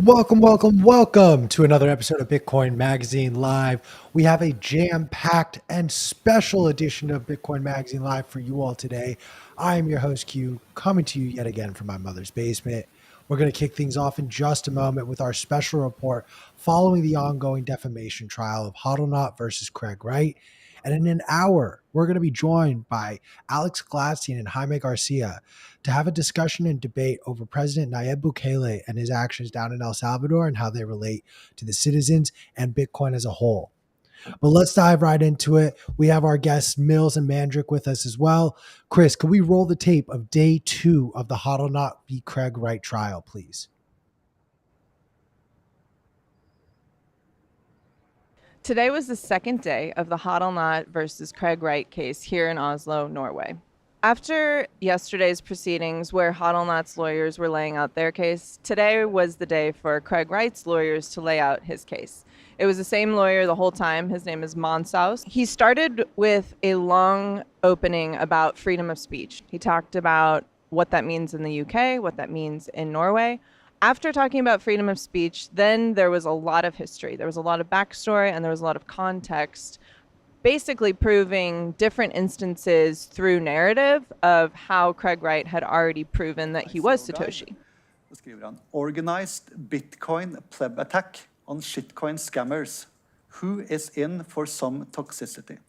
Welcome to another episode of Bitcoin Magazine Live. We have a jam-packed and special edition of Bitcoin Magazine Live for you all today. I am your host, Q, coming to you yet again from my mother's basement. We're going to kick things off in just a moment with our special report following the ongoing defamation trial of Hodlonaut versus Craig Wright. And in an hour, we're going to be joined by Alex Gladstein and Jaime Garcia to have a discussion and debate over President Nayib Bukele and his actions down in El Salvador and how they relate to the citizens and Bitcoin as a whole. But let's dive right into it. We have our guests, Mills and Mandrik, with us as well. Chris, can we roll the tape of day 2 of the Hodlonaut v. Craig Wright trial, please? Today was the second day of the Hodlonaut versus Craig Wright case here in Oslo, Norway. After yesterday's proceedings where Hodlonaut's lawyers were laying out their case, today was the day for Craig Wright's lawyers to lay out his case. It was the same lawyer the whole time. His name is Monsaus. He started with a long opening about freedom of speech. He talked about what that means in the UK, what that means in Norway. After talking about freedom of speech, then there was a lot of history. There was a lot of backstory and there was a lot of context, basically proving different instances through narrative of how Craig Wright had already proven that he was Satoshi. Organized Bitcoin pleb attack on shitcoin scammers. Who is in for some toxicity?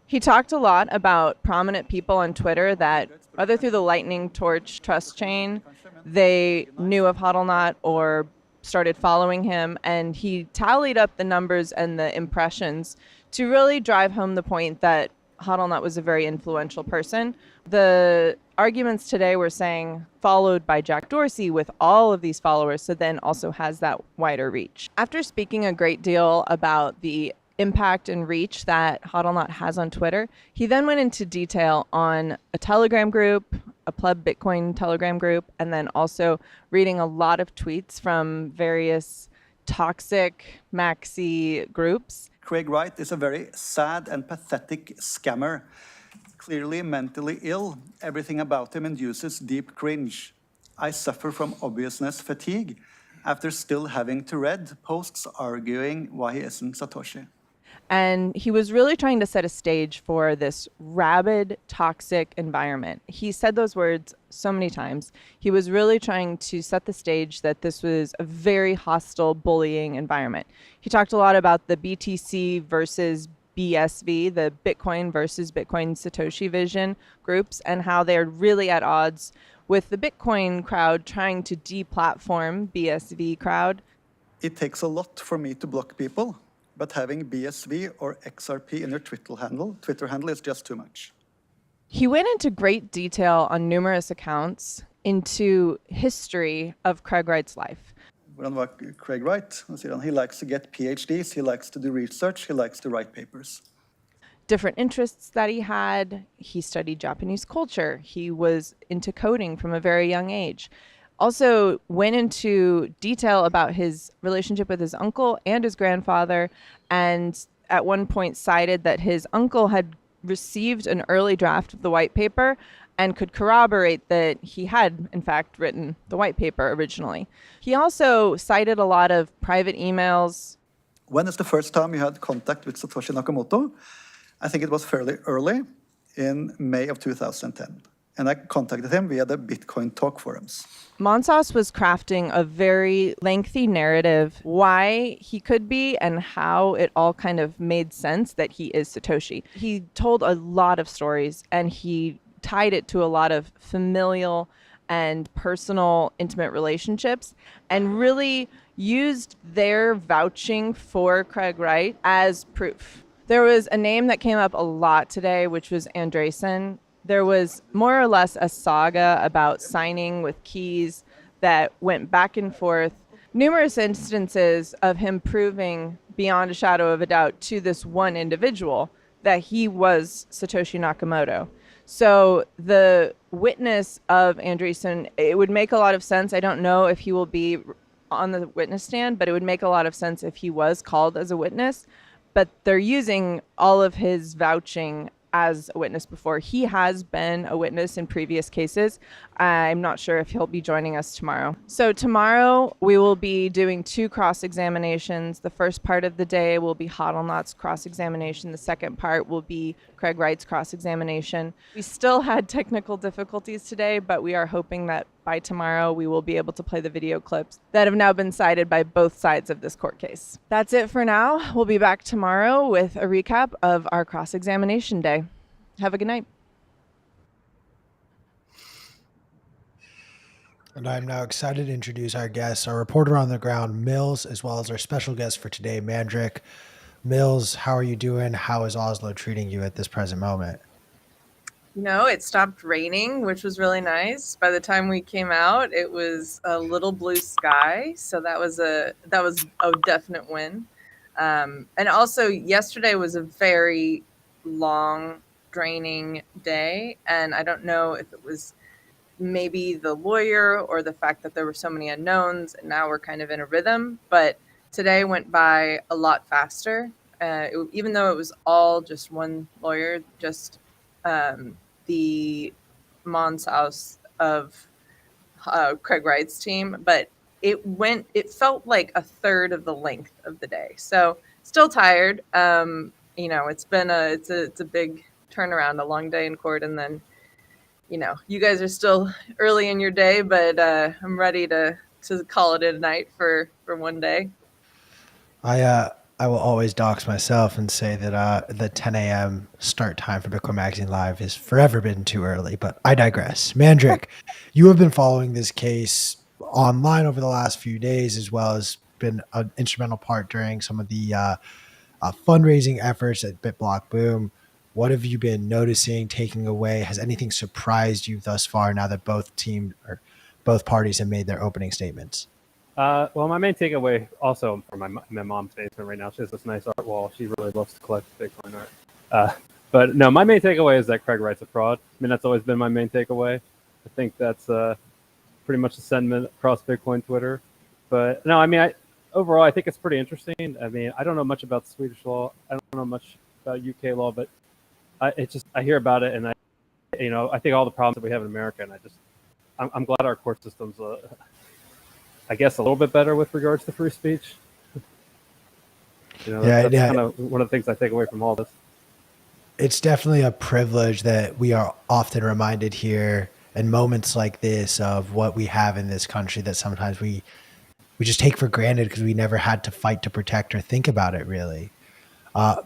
He talked a lot about prominent people on Twitter that, whether through the Lightning Torch trust chain, they knew of Hodlonaut or started following him, and he tallied up the numbers and the impressions to really drive home the point that Hodlonaut was a very influential person. The arguments today were saying followed by Jack Dorsey with all of these followers, so then also has that wider reach. After speaking a great deal about the impact and reach that Hodlonaut has on Twitter, he then went into detail on a Telegram group, a pleb Bitcoin Telegram group, and then also reading a lot of tweets from various toxic maxi groups. Craig Wright is a very sad and pathetic scammer, clearly mentally ill. Everything about him induces deep cringe. I suffer from obviousness fatigue after still having to read posts arguing why he isn't Satoshi. And he was really trying to set a stage for this rabid, toxic environment. He said those words so many times. He was really trying to set the stage that this was a very hostile, bullying environment. He talked a lot about the BTC versus BSV, the Bitcoin versus Bitcoin Satoshi vision groups, and how they're really at odds with the Bitcoin crowd trying to deplatform BSV crowd. It takes a lot for me to block people. But having BSV or XRP in your Twitter handle is just too much. He went into great detail on numerous accounts into history of Craig Wright's life. Craig Wright, he likes to get PhDs, he likes to do research, he likes to write papers. Different interests that he had. He studied Japanese culture. He was into coding from a very young age. Also went into detail about his relationship with his uncle and his grandfather, and at one point cited that his uncle had received an early draft of the white paper and could corroborate that he had, in fact, written the white paper originally. He also cited a lot of private emails. When is the first time you had contact with Satoshi Nakamoto? I think it was fairly early, in May of 2010. And I contacted him via the Bitcoin Talk forums. Monsaus was crafting a very lengthy narrative why he could be and how it all kind of made sense that he is Satoshi. He told a lot of stories and he tied it to a lot of familial and personal intimate relationships and really used their vouching for Craig Wright as proof. There was a name that came up a lot today, which was Andreessen. There was more or less a saga about signing with keys that went back and forth. Numerous instances of him proving beyond a shadow of a doubt to this one individual that he was Satoshi Nakamoto. So the witness of Andreessen, it would make a lot of sense. I don't know if he will be on the witness stand, but it would make a lot of sense if he was called as a witness. But they're using all of his vouching as a witness before. He has been a witness in previous cases. I'm not sure if he'll be joining us tomorrow. So tomorrow we will be doing 2 cross-examinations. The first part of the day will be Hodlonaut's cross-examination. The second part will be Craig Wright's cross-examination. We still had technical difficulties today, but we are hoping that by tomorrow we will be able to play the video clips that have now been cited by both sides of this court case. That's it for now. We'll be back tomorrow with a recap of our cross-examination day. Have a good night. And I'm now excited to introduce our guests, our reporter on the ground, Mills, as well as our special guest for today, Mandrik. Mills, how are you doing? How is Oslo treating you at this present moment? It stopped raining, which was really nice. By the time we came out, it was a little blue sky, so that was a definite win. And also, yesterday was a very long, draining day, and I don't know if it was maybe the lawyer or the fact that there were so many unknowns, and now we're kind of in a rhythm. But today went by a lot faster, even though it was all just one lawyer, just the Mons House of Craig Wright's team, but it felt like a third of the length of the day. So still tired. It's been it's a big turnaround, a long day in court, and then you guys are still early in your day, but I'm ready to call it a night for one day. I will always dox myself and say that the 10 a.m. start time for Bitcoin Magazine Live has forever been too early, but I digress. Mandrik, you have been following this case online over the last few days, as well as been an instrumental part during some of the fundraising efforts at BitBlock Boom. What have you been noticing, taking away? Has anything surprised you thus far now that both parties have made their opening statements? Well, my main takeaway also from my mom's basement right now, she has this nice art wall. She really loves to collect Bitcoin art. But no, my main takeaway is that Craig Wright's a fraud. I mean, that's always been my main takeaway. I think that's pretty much the sentiment across Bitcoin Twitter. But no, I mean, overall, I think it's pretty interesting. I mean, I don't know much about Swedish law. I don't know much about UK law, but I hear about it, and I think all the problems that we have in America, and I'm glad our court system's I guess a little bit better with regards to free speech. That's kind of one of the things I take away from all this. It's definitely a privilege that we are often reminded here in moments like this of what we have in this country that sometimes we just take for granted because we never had to fight to protect or think about it really.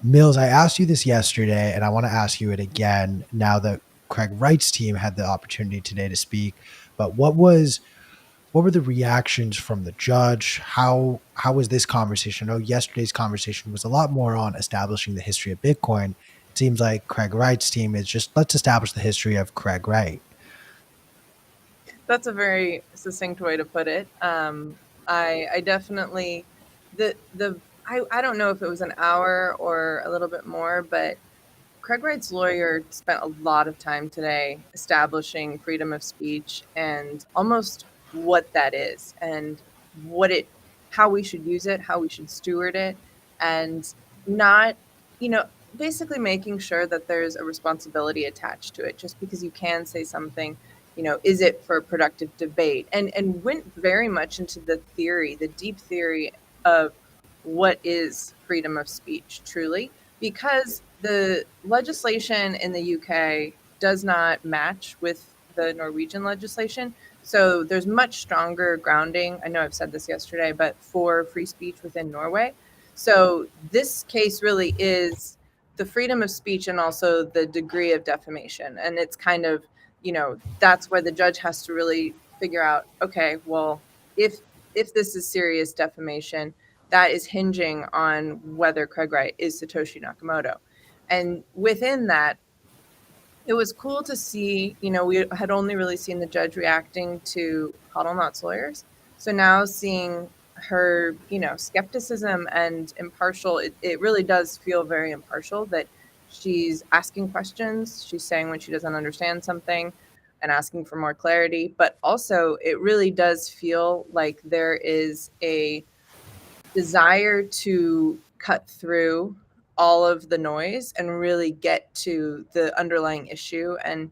Mills, I asked you this yesterday, and I want to ask you it again now that Craig Wright's team had the opportunity today to speak. But what were the reactions from the judge? How was this conversation? I know yesterday's conversation was a lot more on establishing the history of Bitcoin. It seems like Craig Wright's team is just, let's establish the history of Craig Wright. That's a very succinct way to put it. I definitely I don't know if it was an hour or a little bit more, but Craig Wright's lawyer spent a lot of time today establishing freedom of speech and almost what that is and how we should use it, how we should steward it, and not, basically making sure that there's a responsibility attached to it. Just because you can say something, is it for productive debate? And went very much into the deep theory of what is freedom of speech truly, because the legislation in the UK does not match with the Norwegian legislation. So there's much stronger grounding, I know I've said this yesterday, but for free speech within Norway. So this case really is the freedom of speech and also the degree of defamation. And it's kind of, that's where the judge has to really figure out, okay, well, if this is serious defamation, that is hinging on whether Craig Wright is Satoshi Nakamoto. And within that, it was cool to see, we had only really seen the judge reacting to Hodlonaut's lawyers. So now seeing her, skepticism and impartial, it really does feel very impartial that she's asking questions. She's saying when she doesn't understand something and asking for more clarity. But also it really does feel like there is a desire to cut through all of the noise and really get to the underlying issue. And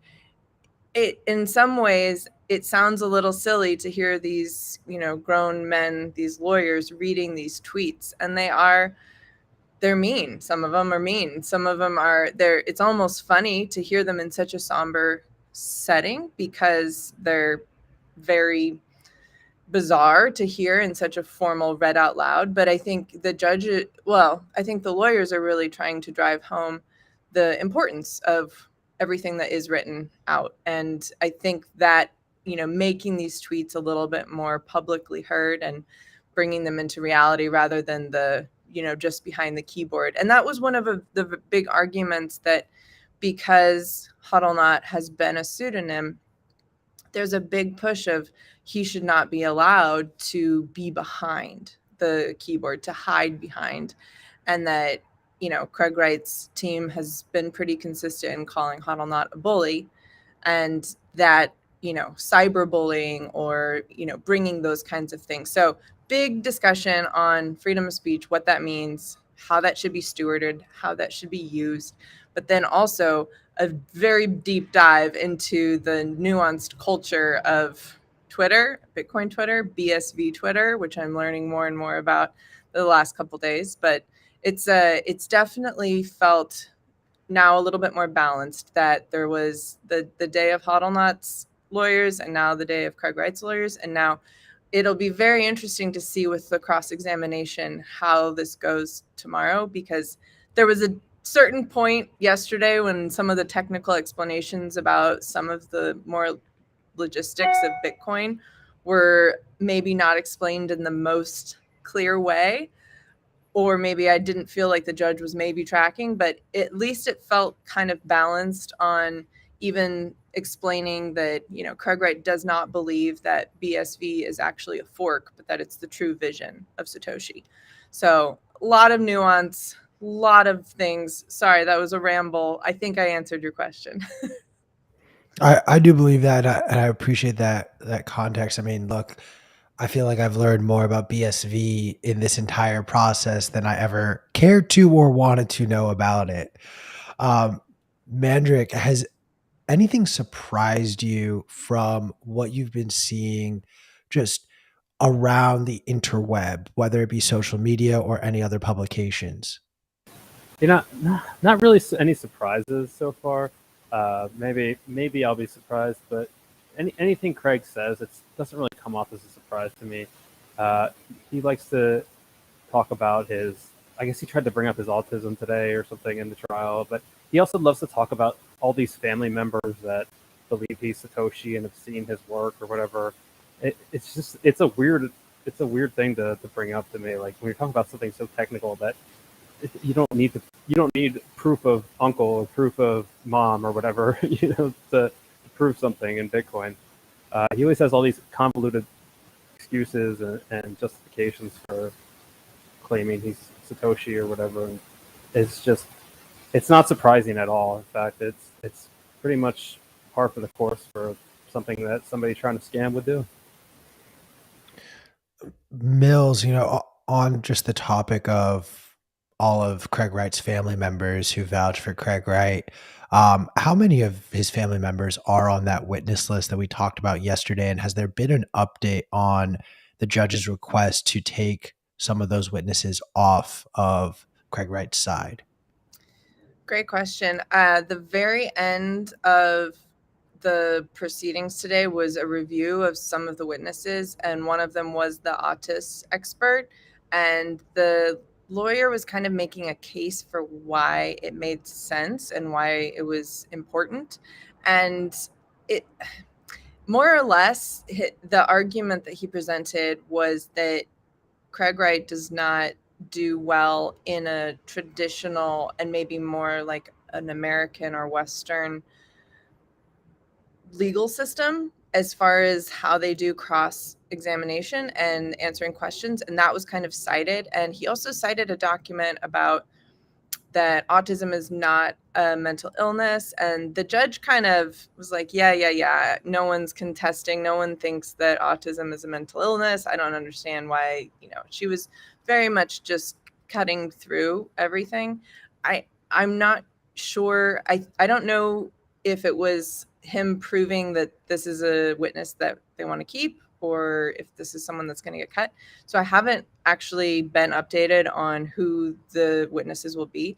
it, in some ways, it sounds a little silly to hear these, grown men, these lawyers reading these tweets, and they're mean. Some of them are mean. Some of them it's almost funny to hear them in such a somber setting because they're very bizarre to hear in such a formal read out loud. But I think I think the lawyers are really trying to drive home the importance of everything that is written out. And I think that, making these tweets a little bit more publicly heard and bringing them into reality rather than the, just behind the keyboard. And that was one of the big arguments, that because Hodlonaut has been a pseudonym, there's a big push of he should not be allowed to be behind the keyboard, to hide behind. And that, Craig Wright's team has been pretty consistent in calling Hodlonaut a bully, and that, cyberbullying or, bringing those kinds of things. So big discussion on freedom of speech, what that means, how that should be stewarded, how that should be used, but then also a very deep dive into the nuanced culture of Twitter, Bitcoin Twitter, BSV Twitter, which I'm learning more and more about the last couple of days. But it's definitely felt now a little bit more balanced, that there was the day of Hodlonaut's lawyers and now the day of Craig Wright's lawyers. And now it'll be very interesting to see with the cross-examination how this goes tomorrow, because there was a certain point yesterday when some of the technical explanations about some of the more logistics of Bitcoin were maybe not explained in the most clear way, or maybe I didn't feel like the judge was maybe tracking, but at least it felt kind of balanced on even explaining that, Craig Wright does not believe that BSV is actually a fork, but that it's the true vision of Satoshi. So a lot of nuance, a lot of things. Sorry, that was a ramble. I think I answered your question. I do believe that, and I appreciate that context. I mean, look, I feel like I've learned more about BSV in this entire process than I ever cared to or wanted to know about it. Mandrik, has anything surprised you from what you've been seeing just around the interweb, whether it be social media or any other publications? Not really any surprises so far. Maybe I'll be surprised, but anything Craig says, it doesn't really come off as a surprise to me. He likes to talk about I guess he tried to bring up his autism today or something in the trial, but he also loves to talk about all these family members that believe he's Satoshi and have seen his work or whatever. It's a weird thing to bring up to me. Like when you're talking about something so technical that you don't need proof of uncle or proof of mom or whatever, to prove something in Bitcoin. He always has all these convoluted excuses and justifications for claiming he's Satoshi or whatever. And it's not surprising at all. In fact, it's pretty much par for the course for something that somebody trying to scam would do. Mills, on just the topic of all of Craig Wright's family members who vouch for Craig Wright, how many of his family members are on that witness list that we talked about yesterday? And has there been an update on the judge's request to take some of those witnesses off of Craig Wright's side? Great question. The very end of the proceedings today was a review of some of the witnesses, and one of them was the autism expert. And the lawyer was kind of making a case for why it made sense and why it was important. And it more or less, the argument that he presented was that Craig Wright does not do well in a traditional and maybe more like an American or Western legal system as far as how they do cross examination and answering questions. And that was kind of cited. And he also cited a document about that autism is not a mental illness. And the judge kind of was like, yeah. No one's contesting. No one thinks that autism is a mental illness. I don't understand why, she was very much just cutting through everything. I'm not sure. I don't know if it was him proving that this is a witness that they want to keep, or if this is someone that's going to get cut. So I haven't actually been updated on who the witnesses will be.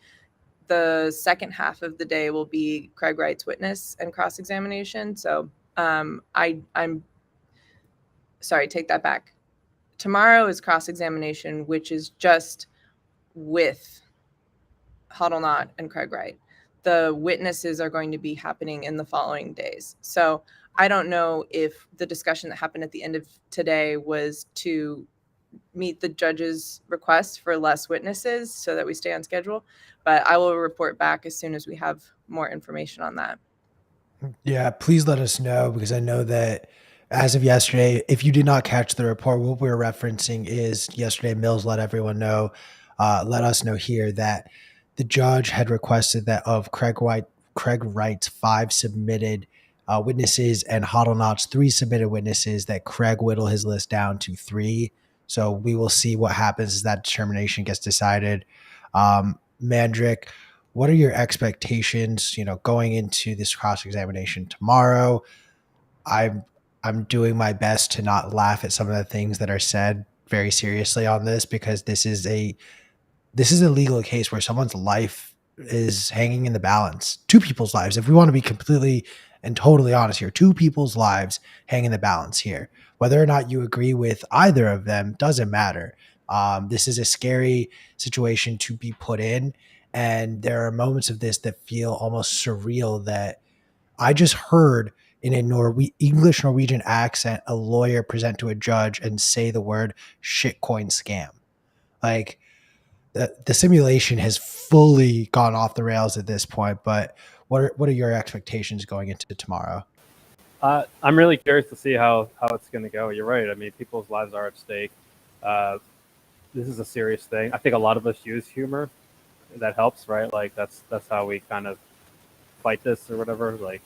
The second half of the day will be Craig Wright's witness and cross-examination. So I'm sorry, take that back. Tomorrow is cross-examination, which is just with Hodlonaut and Craig Wright. The witnesses are going to be happening in the following days. So I don't know if the discussion that happened at the end of today was to meet the judge's request for less witnesses so that we stay on schedule, but I will report back as soon as we have more information on that. Yeah, please let us know, because I know that as of yesterday, if you did not catch the report, what we're referencing is yesterday Mills let everyone know, let us know here that the judge had requested that of Craig Wright's 5 submitted witnesses and Hodlonaut's 3 submitted witnesses, that Craig whittle his list down to 3. So we will see what happens as that determination gets decided. Mandrik, what are your expectations, going into this cross-examination tomorrow? I'm doing my best to not laugh at some of the things that are said very seriously on this, because this is a legal case where someone's life is hanging in the balance. 2 people's lives. If we want to be completely and totally honest here, 2 people's lives hang in the balance here. Whether or not you agree with either of them doesn't matter. This is a scary situation to be put in. And there are moments of this that feel almost surreal, that I just heard in a English Norwegian accent a lawyer present to a judge and say the word shitcoin scam. Like, the simulation has fully gone off the rails at this point. But what are your expectations going into tomorrow? I'm really curious to see how it's going to go. You're right. I mean, people's lives are at stake. This is a serious thing. I think a lot of us use humor. That helps, right? Like that's how we kind of fight this or whatever. Like,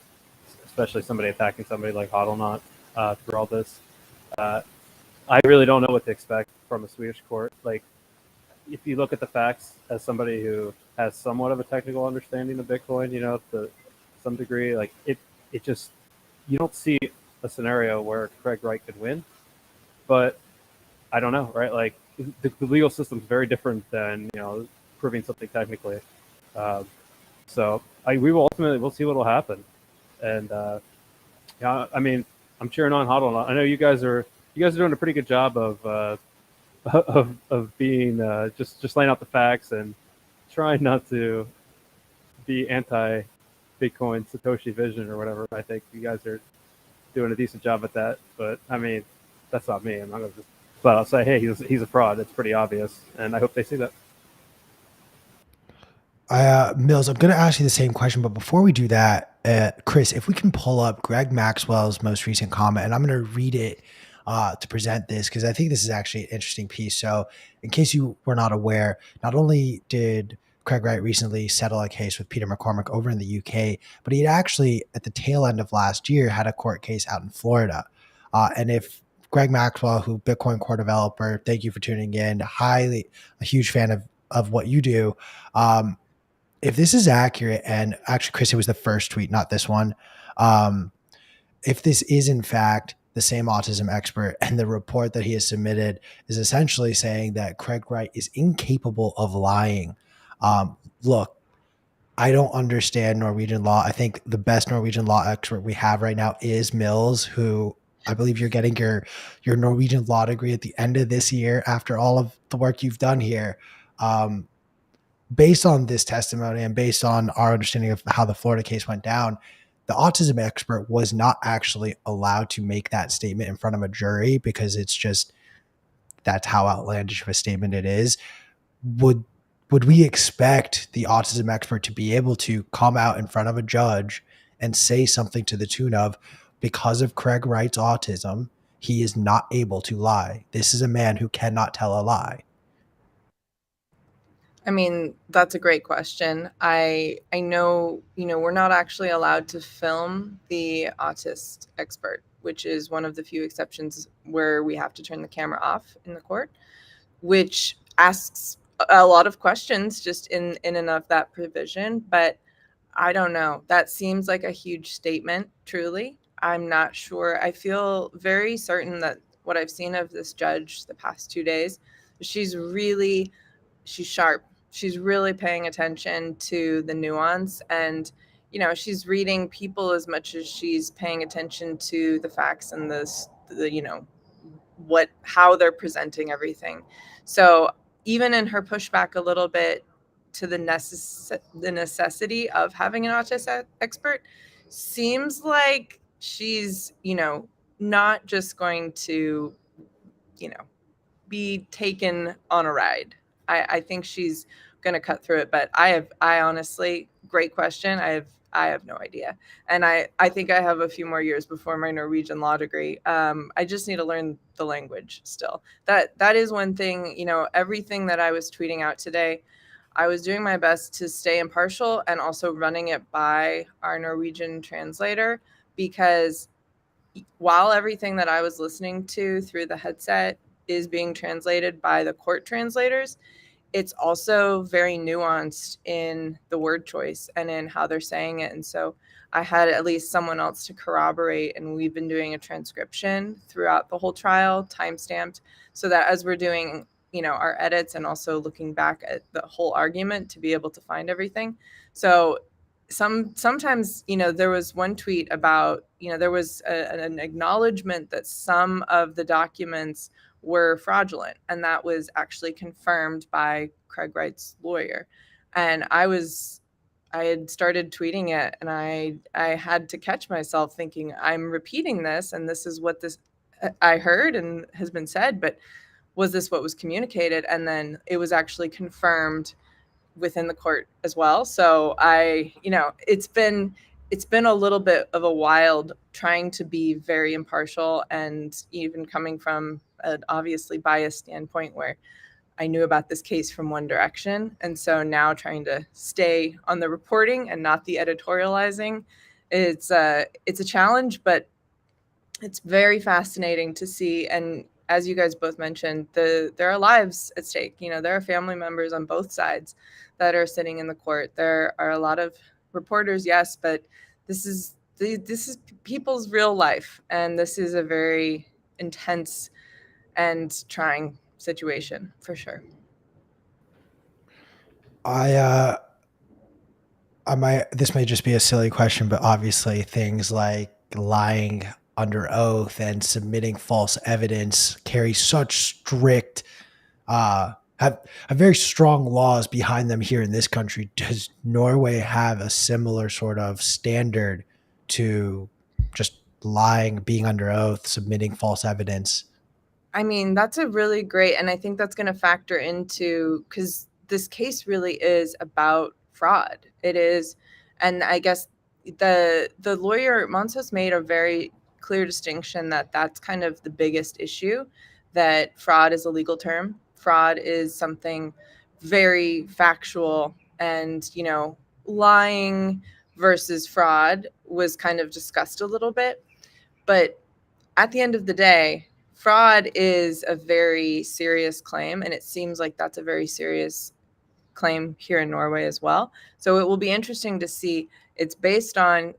especially somebody attacking somebody like Hodlonaut through all this. I really don't know what to expect from a Swedish court. Like, if you look at the facts as somebody who has somewhat of a technical understanding of Bitcoin, to some degree, like it just, you don't see a scenario where Craig Wright could win. But I don't know, right? Like the legal system is very different than proving something technically. So we'll see what will happen. And I mean, I'm cheering on Hodlonaut. I know you guys are doing a pretty good job of being just laying out the facts and trying not to be anti Bitcoin Satoshi vision or whatever. I think you guys are doing a decent job at that. But I mean, that's not me. I'm not gonna just. But I'll say, hey, he's a fraud. It's pretty obvious, and I hope they see that. Mills, I'm going to ask you the same question, but before we do that, Chris, if we can pull up Greg Maxwell's most recent comment, and I'm going to read it to present this, because I think this is actually an interesting piece. So in case you were not aware, not only did Craig Wright recently settle a case with Peter McCormack over in the UK, but he had actually, at the tail end of last year, had a court case out in Florida. And if Greg Maxwell, who Bitcoin core developer, thank you for tuning in, a huge fan of what you do. If this is accurate, and actually, Chris, it was the first tweet, not this one. If this is in fact the same autism expert, and the report that he has submitted is essentially saying that Craig Wright is incapable of lying. Look, I don't understand Norwegian law. I think the best Norwegian law expert we have right now is Mills, who I believe you're getting your Norwegian law degree at the end of this year after all of the work you've done here. Based on this testimony and based on our understanding of how the Florida case went down, the autism expert was not actually allowed to make that statement in front of a jury, because that's how outlandish of a statement it is. Would we expect the autism expert to be able to come out in front of a judge and say something to the tune of, because of Craig Wright's autism, he is not able to lie? This is a man who cannot tell a lie. I mean, that's a great question. I know, we're not actually allowed to film the autist expert, which is one of the few exceptions where we have to turn the camera off in the court, which asks a lot of questions just in and of that provision, but I don't know. That seems like a huge statement, truly. I'm not sure. I feel very certain that what I've seen of this judge the past 2 days, she's sharp. She's really paying attention to the nuance, and she's reading people as much as she's paying attention to the facts and how they're presenting everything. So even in her pushback a little bit to the necessity of having an autism expert, seems like she's not just going to you know be taken on a ride. I think she's going to cut through it, but I honestly, great question. I have no idea. And I think I have a few more years before my Norwegian law degree. I just need to learn the language still. That is one thing, everything that I was tweeting out today, I was doing my best to stay impartial and also running it by our Norwegian translator, because while everything that I was listening to through the headset is being translated by the court translators, it's also very nuanced in the word choice and in how they're saying it. And so I had at least someone else to corroborate, and we've been doing a transcription throughout the whole trial, time-stamped, so that as we're doing, our edits and also looking back at the whole argument to be able to find everything. So sometimes, there was one tweet about, there was an acknowledgement that some of the documents were fraudulent, and that was actually confirmed by Craig Wright's lawyer. And I had started tweeting it, and I had to catch myself thinking, I'm repeating this, and this is what I heard and has been said, but was this what was communicated? And then it was actually confirmed within the court as well. So it's been a little bit of a wild trying to be very impartial, and even coming from an obviously biased standpoint where I knew about this case from one direction. And so now trying to stay on the reporting and not the editorializing, it's a challenge, but it's very fascinating to see. And as you guys both mentioned, there are lives at stake. There are family members on both sides that are sitting in the court. There are a lot of reporters, yes, but this is people's real life, and this is a very intense and trying situation for sure. This may just be a silly question, but obviously things like lying under oath and submitting false evidence carry such strict, have very strong laws behind them here in this country. Does Norway have a similar sort of standard to just lying, being under oath, submitting false evidence? I mean, that's a really great, and I think that's going to factor into, because this case really is about fraud. It is, and I guess the lawyer Monsos made a very clear distinction that that's kind of the biggest issue, that fraud is a legal term. Fraud is something very factual, and lying versus fraud was kind of discussed a little bit, but at the end of the day, fraud is a very serious claim, and it seems like that's a very serious claim here in Norway as well. So it will be interesting to see. It's based on,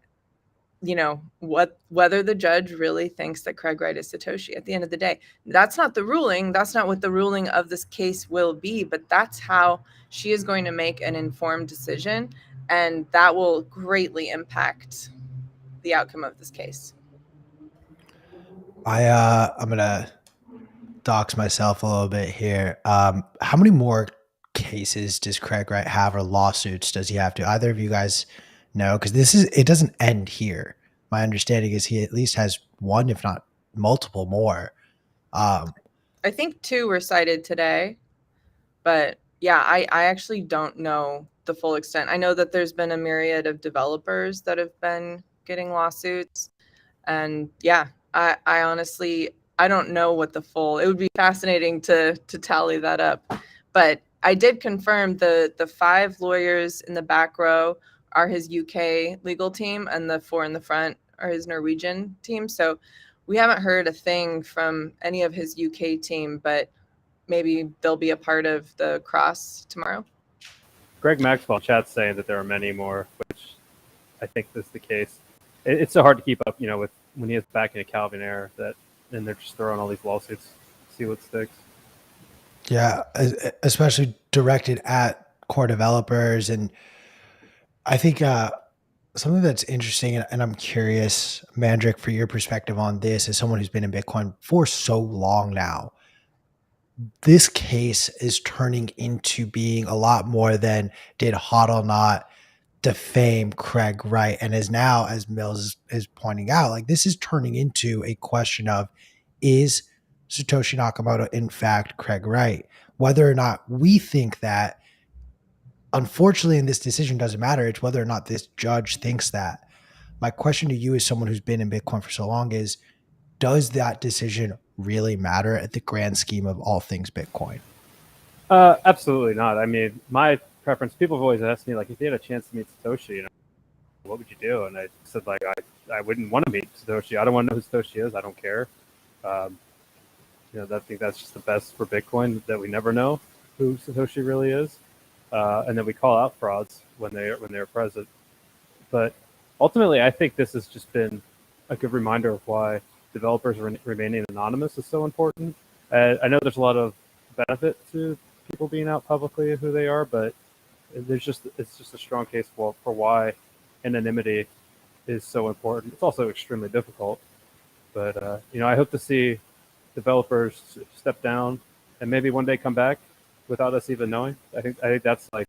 whether the judge really thinks that Craig Wright is Satoshi. At the end of the day, that's not the ruling. That's not what the ruling of this case will be, but that's how she is going to make an informed decision, and that will greatly impact the outcome of this case. I'm gonna dox myself a little bit here. How many more cases does Craig Wright have, or lawsuits does he have to? Either of you guys know? Because it doesn't end here. My understanding is he at least has one, if not multiple more. I think 2 were cited today, but yeah, I actually don't know the full extent. I know that there's been a myriad of developers that have been getting lawsuits, and yeah, I honestly, I don't know what the full. It would be fascinating to tally that up, but I did confirm the 5 lawyers in the back row are his UK legal team, and the 4 in the front are his Norwegian team. So we haven't heard a thing from any of his UK team, but maybe they'll be a part of the cross tomorrow. Greg Maxwell in chat's saying that there are many more, which I think is the case. It's so hard to keep up, with when he is back in a Calvin era and they're just throwing all these lawsuits, see what sticks. Yeah, especially directed at core developers. And I think something that's interesting, and I'm curious, Mandrik, for your perspective on this, as someone who's been in Bitcoin for so long now, this case is turning into being a lot more than did Hodlonaut defame Craig Wright, and is now, as Mills is pointing out, like this is turning into a question of, is Satoshi Nakamoto in fact Craig Wright? Whether or not we think that, unfortunately, in this decision doesn't matter. It's whether or not this judge thinks that. My question to you, as someone who's been in Bitcoin for so long, is, does that decision really matter at the grand scheme of all things Bitcoin? Absolutely not. I mean, my preference, people have always asked me, like, if you had a chance to meet Satoshi, what would you do? And I said, like, I wouldn't want to meet Satoshi. I don't want to know who Satoshi is. I don't care. I think that's just the best for Bitcoin, that we never know who Satoshi really is. And then we call out frauds when they're present. But ultimately, I think this has just been a good reminder of why developers remaining anonymous is so important. I know there's a lot of benefit to people being out publicly who they are, but it's just a strong case for why anonymity is so important. It's also extremely difficult. But I hope to see developers step down and maybe one day come back without us even knowing. I think that's like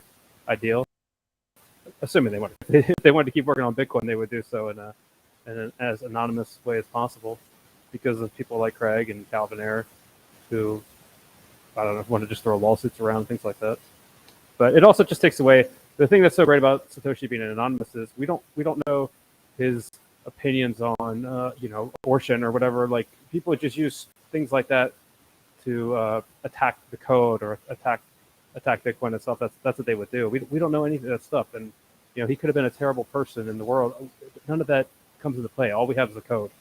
ideal. Assuming if they wanted to keep working on Bitcoin, they would do so in an as anonymous way as possible, because of people like Craig and Calvin Ayre, who, I don't know, want to just throw lawsuits around, things like that. But it also just takes away the thing that's so great about Satoshi being anonymous is we don't know his opinions on abortion or whatever. Like, people would just use things like that to attack the code or attack Bitcoin itself. That's what they would do. We don't know any of that stuff, and he could have been a terrible person in the world. None of that comes into play. All we have is the code,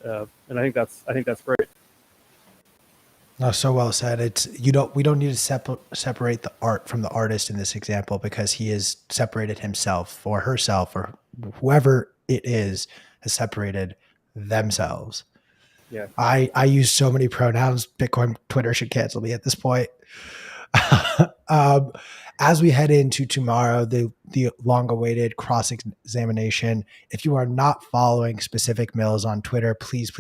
and I think that's great. No, so well said. We don't need to separate the art from the artist in this example, because he has separated himself or herself, or whoever it is has separated themselves. Yeah. I use so many pronouns. Bitcoin Twitter should cancel me at this point. As we head into tomorrow, the long-awaited cross-examination, if you are not following specific Mills on Twitter, please,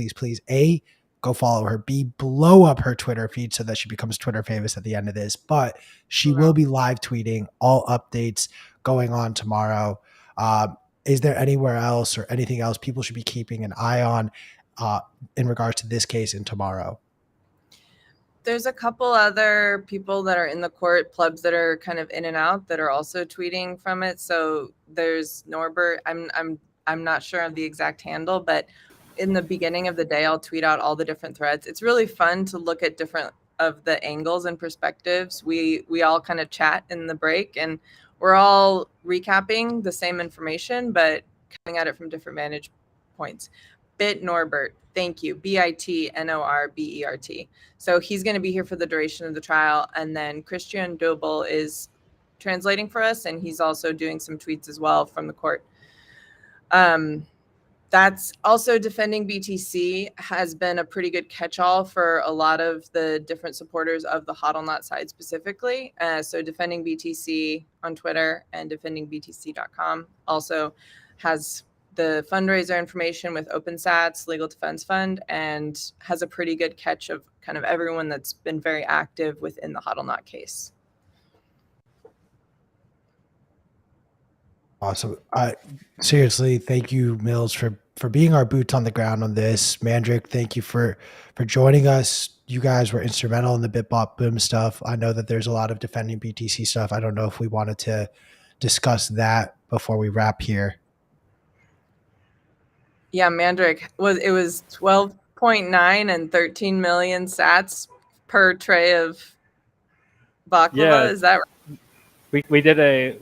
A, go follow her. B, blow up her Twitter feed so that she becomes Twitter famous at the end of this. But she will be live tweeting all updates going on tomorrow. Is there anywhere else or anything else people should be keeping an eye on in regards to this case and tomorrow? There's a couple other people that are in the court, plebs that are kind of in and out, that are also tweeting from it. So there's Norbert. I'm not sure of the exact handle, but in the beginning of the day, I'll tweet out all the different threads. It's really fun to look at different of the angles and perspectives. We all kind of chat in the break, and we're all recapping the same information, but coming at it from different vantage points. Bit Norbert, thank you. BITNORBERT. So he's going to be here for the duration of the trial. And then Christian Dobel is translating for us, and he's also doing some tweets as well from the court. That's also Defending BTC has been a pretty good catch-all for a lot of the different supporters of the Hodlonaut side specifically. So Defending BTC on Twitter and defendingbtc.com also has the fundraiser information with OpenSats, Legal Defense Fund, and has a pretty good catch of kind of everyone that's been very active within the Hodlonaut case. Awesome. Seriously, thank you, Mills, for being our boots on the ground on this. Mandrik, thank you for joining us. You guys were instrumental in the BitBot Boom stuff. I know that there's a lot of Defending BTC stuff. I don't know if we wanted to discuss that before we wrap here. Yeah, Mandrik was 12.9 and 13 million sats per tray of baklava. Yeah. Is that right? We did a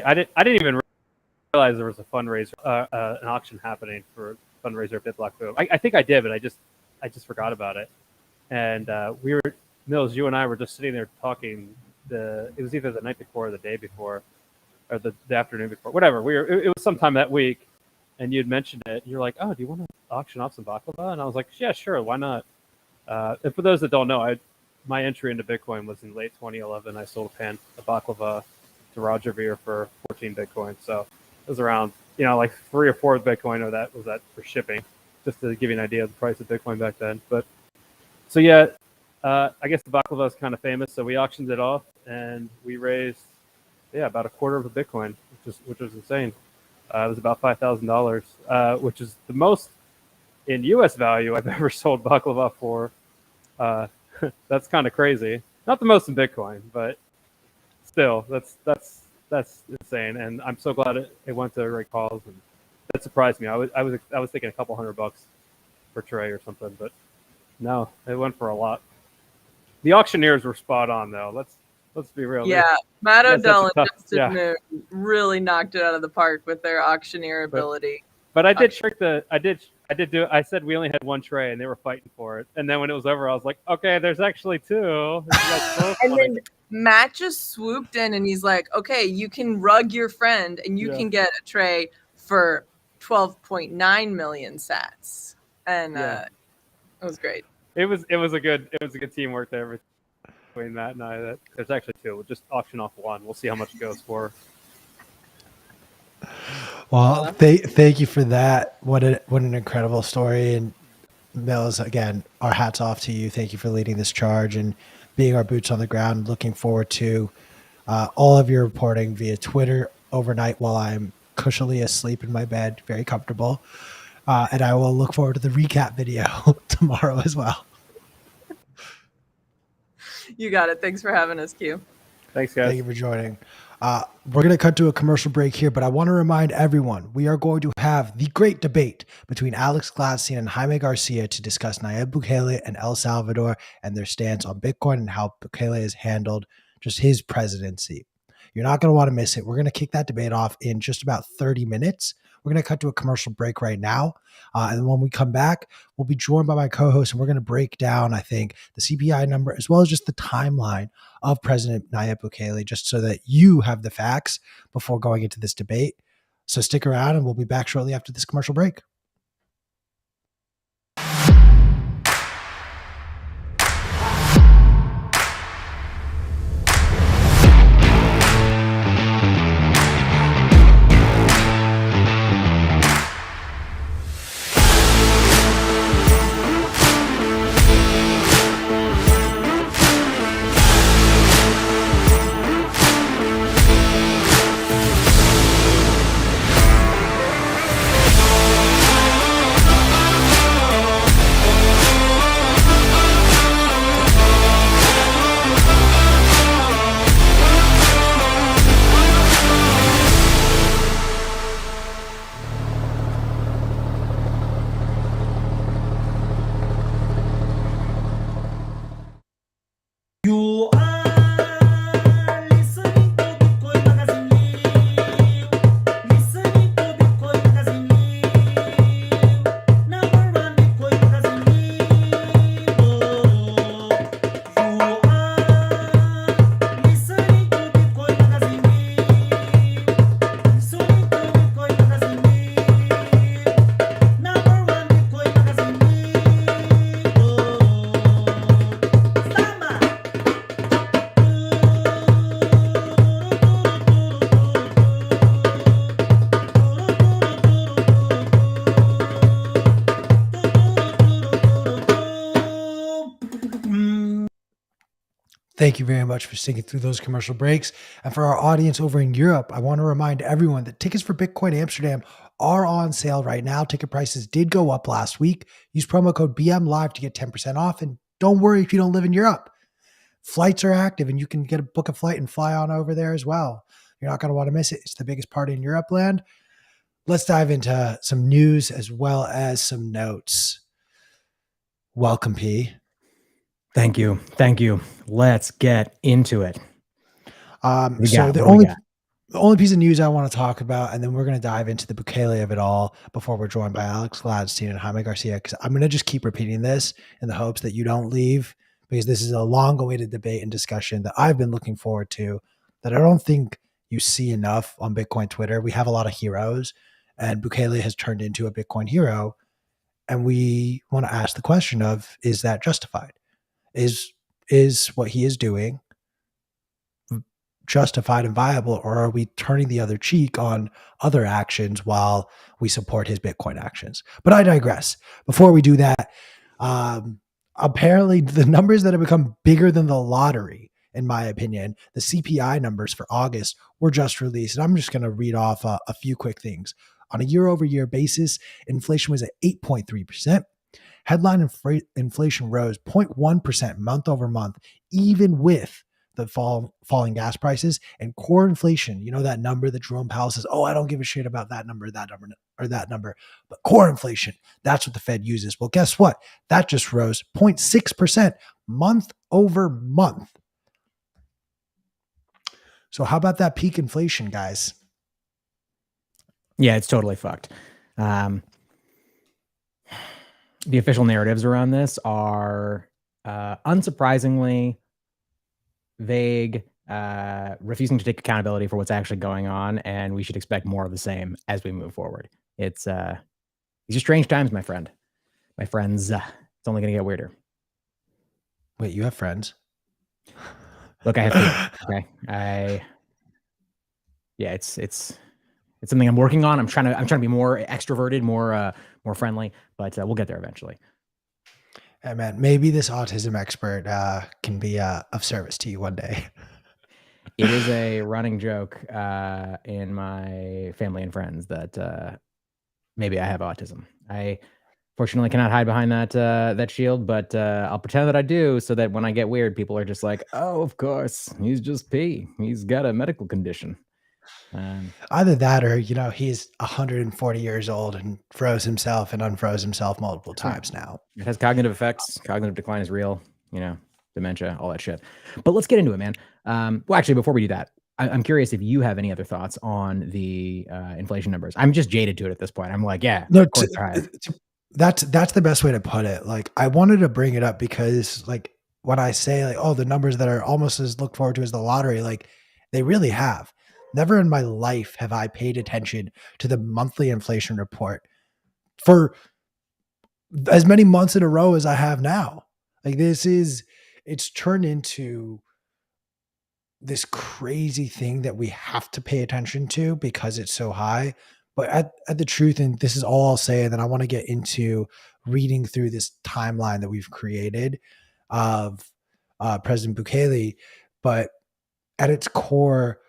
I didn't even realize there was a fundraiser, an auction happening for fundraiser at BitBlock Boom. I think I did, but I just forgot about it. And we were Mills, you and I were just sitting there talking. It was either the night before or the day before, or the afternoon before, whatever. It was sometime that week, and you'd mentioned it. You're like, "Oh, do you want to auction off some baklava?" And I was like, "Yeah, sure, why not?" And for those that don't know, my entry into Bitcoin was in late 2011. I sold a baklava to Roger Ver for 14 Bitcoin. So it was around, like 3 or 4 Bitcoin, or that was that for shipping, just to give you an idea of the price of Bitcoin back then. But so yeah, I guess the baklava is kind of famous. So we auctioned it off, and we raised, about a quarter of a Bitcoin, which was insane. It was about $5,000, which is the most in U.S. value I've ever sold baklava for. That's kind of crazy. Not the most in Bitcoin, but still, that's insane. And I'm so glad it went to Ray Calls, and that surprised me. I was thinking a couple $100 per tray or something, but no, it went for a lot. The auctioneers were spot on, though. Let's be real. Yeah, Matt O'Dell and Justin yeah. Moon really knocked it out of the park with their auctioneer ability. But I did trick I said we only had 1 tray, and they were fighting for it. And then when it was over, I was like, okay, there's actually 2. And then Matt just swooped in, and he's like, okay, you can rug your friend, and you can get a tray for 12.9 million sats. And it was great. It was a good teamwork there between Matt and I. That there's actually 2. We'll just auction off 1. We'll see how much it goes for. Well, thank you for that. What an incredible story. And Mills, again, our hats off to you. Thank you for leading this charge and being our boots on the ground. Looking forward to all of your reporting via Twitter overnight while I'm cushionly asleep in my bed, very comfortable. And I will look forward to the recap video tomorrow as well. You got it. Thanks for having us, Q. Thanks, guys. Thank you for joining. We're going to cut to a commercial break here, but I want to remind everyone we are going to have the great debate between Alex Gladstein and Jaime Garcia to discuss Nayib Bukele and El Salvador and their stance on Bitcoin and how Bukele has handled just his presidency. You're not going to want to miss it. We're going to kick that debate off in just about 30 minutes. We're going to cut to a commercial break right now. And when we come back, we'll be joined by my co-host, and we're going to break down, I think, the CPI number as well as just the timeline of President Nayib Bukele, just so that you have the facts before going into this debate. So stick around, and we'll be back shortly after this commercial break. You are listening to Bitcoin Magazine Live. Listening to Bitcoin Magazine Live. Number 1 Bitcoin Magazine Live. You are listening to Bitcoin Magazine Live. Listening to Bitcoin Magazine Live. Number 1 Bitcoin Magazine Live. Samba. Thank you very much for sticking through those commercial breaks. And for our audience over in Europe, I want to remind everyone that tickets for Bitcoin Amsterdam are on sale right now. Ticket prices did go up last week. Use promo code BMLive to get 10% off. And don't worry if you don't live in Europe. Flights are active, and you can book a flight and fly on over there as well. You're not going to want to miss it. It's the biggest party in Europe land. Let's dive into some news as well as some notes. Welcome, P. Thank you. Let's get into it. The only piece of news I want to talk about, and then we're going to dive into the Bukele of it all before we're joined by Alex Gladstein and Jaime Garcia, because I'm going to just keep repeating this in the hopes that you don't leave because this is a long awaited debate and discussion that I've been looking forward to, that I don't think you see enough on Bitcoin Twitter. We have a lot of heroes, and Bukele has turned into a Bitcoin hero. And we want to ask the question of, is that justified? Is what he is doing justified and viable, or are we turning the other cheek on other actions while we support his Bitcoin actions? But I digress. Before we do that, apparently the numbers that have become bigger than the lottery, in my opinion, the CPI numbers for August were just released. And I'm just going to read off a few quick things. On a year-over-year basis, inflation was at 8.3%. Headline inflation rose 0.1% month over month, even with the falling gas prices. And core inflation, you know, that number that Jerome Powell says, oh, I don't give a shit about that number, or that number. But core inflation, that's what the Fed uses. Well, guess what? That just rose 0.6% month over month. So how about that peak inflation, guys? Yeah, it's totally fucked. The official narratives around this are unsurprisingly vague, refusing to take accountability for what's actually going on, and we should expect more of the same as we move forward. These are strange times, my friends. It's only going to get weirder. Wait, you have friends? Look, I have feelings, okay. It's something I'm working on. I'm trying to be more extroverted, more friendly, but we'll get there eventually. Hey man, maybe this autism expert can be of service to you one day. It is a running joke in my family and friends that maybe I have autism. I fortunately cannot hide behind that shield, but I'll pretend that I do, so that when I get weird, people are just like, "Oh, of course, he's just P. He's got a medical condition." Either that, or he's 140 years old and froze himself and unfroze himself multiple times now. It has cognitive effects. Cognitive decline is real. Dementia, all that shit. But let's get into it, man. Well, actually, before we do that, I'm curious if you have any other thoughts on the inflation numbers. I'm just jaded to it at this point. I'm like, yeah, no, that's the best way to put it. Like, I wanted to bring it up because, like, when I say, like, oh, the numbers that are almost as looked forward to as the lottery, like, they really have. Never in my life have I paid attention to the monthly inflation report for as many months in a row as I have now. Like, it's turned into this crazy thing that we have to pay attention to because it's so high. But at the truth, and this is all I'll say, and then I want to get into reading through this timeline that we've created of President Bukele. But at its core,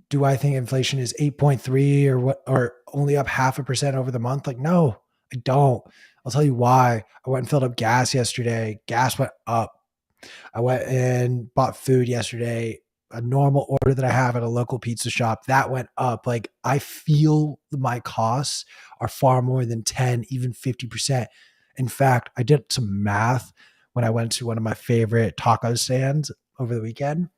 do I think inflation is 8.3 or only up 0.5% over the month? Like, no, I don't. I'll tell you why. I went and filled up gas yesterday. Gas went up. I went and bought food yesterday. A normal order that I have at a local pizza shop, that went up. Like, I feel my costs are far more than 10, even 50%. In fact, I did some math when I went to one of my favorite taco stands over the weekend.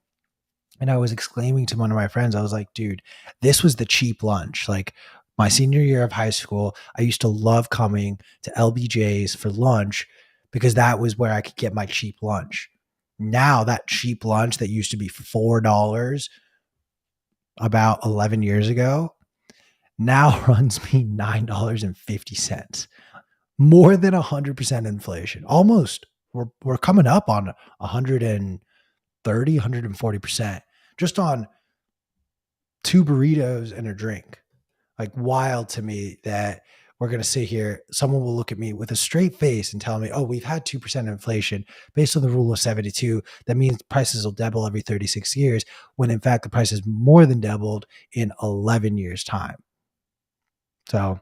And I was exclaiming to one of my friends, I was like, dude, this was the cheap lunch. Like, my senior year of high school, I used to love coming to LBJ's for lunch because that was where I could get my cheap lunch. Now that cheap lunch that used to be $4 about 11 years ago now runs me $9.50. More than 100% inflation. Almost. We're coming up on 130, 140% just on 2 burritos and a drink. Like, wild to me that we're going to sit here. Someone will look at me with a straight face and tell me, oh, we've had 2% inflation based on the rule of 72. That means prices will double every 36 years, when in fact the price has more than doubled in 11 years time. So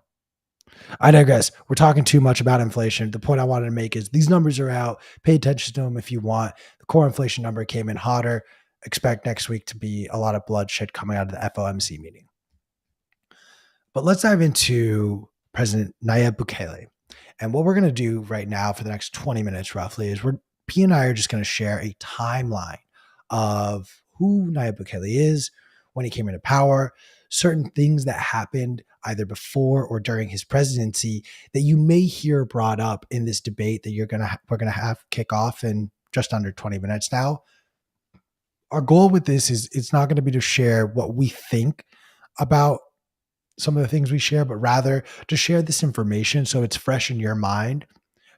I digress. We're talking too much about inflation. The point I wanted to make is these numbers are out. Pay attention to them if you want. The core inflation number came in hotter. Expect next week to be a lot of bloodshed coming out of the FOMC meeting. But let's dive into President Nayib Bukele. And what we're going to do right now for the next 20 minutes roughly is P and I are just going to share a timeline of who Nayib Bukele is, when he came into power, certain things that happened either before or during his presidency that you may hear brought up in this debate that we're going to have kick off in just under 20 minutes now. Our goal with this is it's not going to be to share what we think about some of the things we share, but rather to share this information so it's fresh in your mind,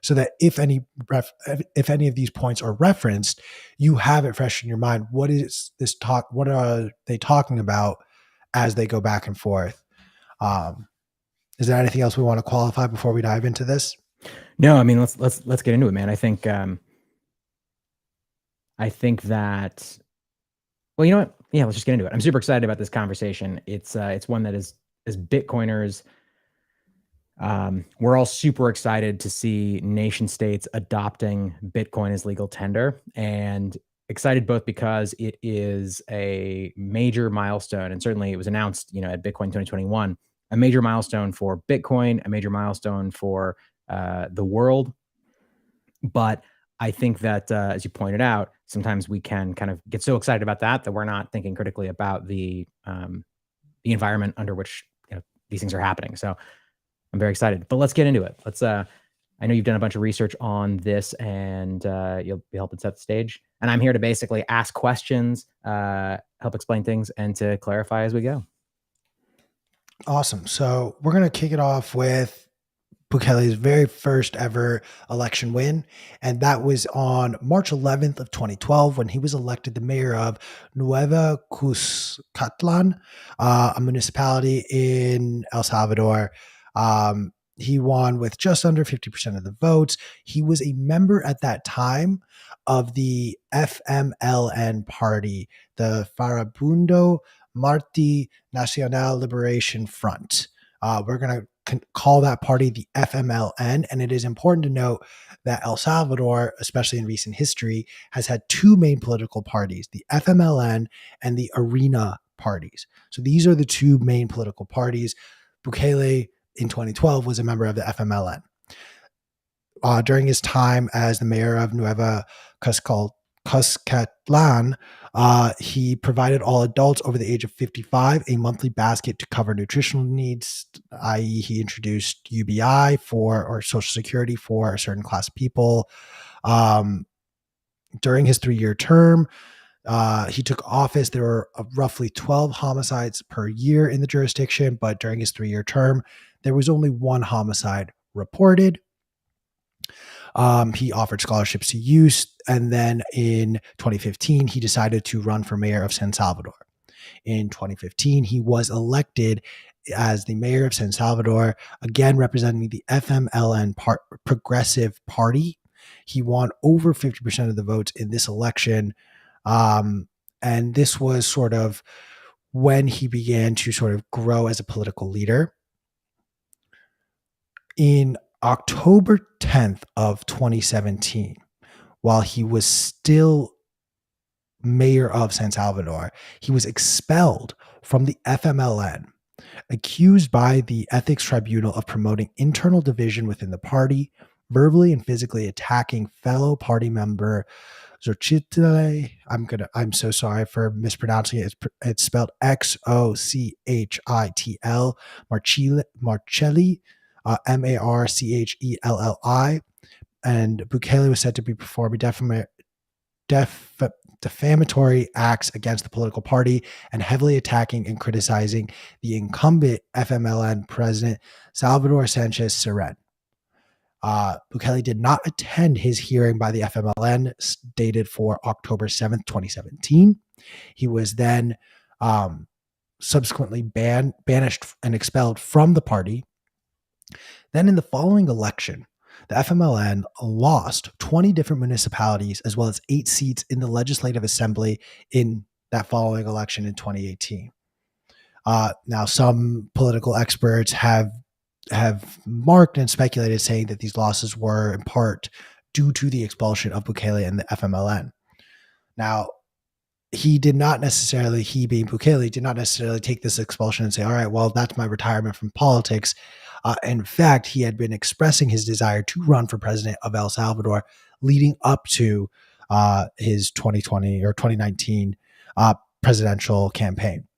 so that if any of these points are referenced, you have it fresh in your mind. What is this talk? What are they talking about as they go back and forth? Is there anything else we want to qualify before we dive into this? No, I mean, let's get into it, man. I think that, well, you know what? Yeah, let's just get into it. I'm super excited about this conversation. It's one that is, as Bitcoiners, we're all super excited to see nation states adopting Bitcoin as legal tender, and excited both because it is a major milestone, and certainly it was announced, at Bitcoin 2021, a major milestone for Bitcoin, a major milestone for the world. But I think that, as you pointed out, sometimes we can kind of get so excited about that we're not thinking critically about the environment under which these things are happening. So I'm very excited. But let's get into it. I know you've done a bunch of research on this, and you'll be helping set the stage. And I'm here to basically ask questions, help explain things, and to clarify as we go. Awesome. So we're going to kick it off with Bukele's very first ever election win, and that was on March 11th of 2012 when he was elected the mayor of Nueva Cuscatlan, a municipality in El Salvador. He won with just under 50% of the votes. He was a member at that time of the FMLN party, the Farabundo Marti Nacional Liberation Front. We're going to call that party the FMLN. And it is important to note that El Salvador, especially in recent history, has had two main political parties, the FMLN and the ARENA parties. So these are the two main political parties. Bukele in 2012 was a member of the FMLN. During his time as the mayor of Nueva Cuscatlan, he provided all adults over the age of 55 a monthly basket to cover nutritional needs, i.e. he introduced UBI or Social Security for a certain class of people. During his 3-year term, he took office. There were roughly 12 homicides per year in the jurisdiction, but during his 3-year term, there was only one homicide reported. He offered scholarships to youth, and then in 2015, he decided to run for mayor of San Salvador. In 2015, he was elected as the mayor of San Salvador, again representing the FMLN Progressive Party. He won over 50% of the votes in this election, and this was sort of when he began to sort of grow as a political leader. In October 10th of 2017, while he was still mayor of San Salvador, he was expelled from the FMLN, accused by the Ethics Tribunal of promoting internal division within the party, verbally and physically attacking fellow party member Xochitl. I'm so sorry for mispronouncing it. It's spelled Xochitl Marchelli. Marchelli, and Bukele was said to be performing defamatory acts against the political party and heavily attacking and criticizing the incumbent FMLN president, Salvador Sanchez Seren. Bukele did not attend his hearing by the FMLN, dated for October 7th, 2017. He was then subsequently banished and expelled from the party. Then in the following election, the FMLN lost 20 different municipalities as well as 8 seats in the Legislative Assembly in that following election in 2018. Now, some political experts have marked and speculated, saying that these losses were in part due to the expulsion of Bukele and the FMLN. Now, he being Bukele, did not necessarily take this expulsion and say, all right, well, that's my retirement from politics. In fact, he had been expressing his desire to run for president of El Salvador leading up to his 2020 or 2019 presidential campaign.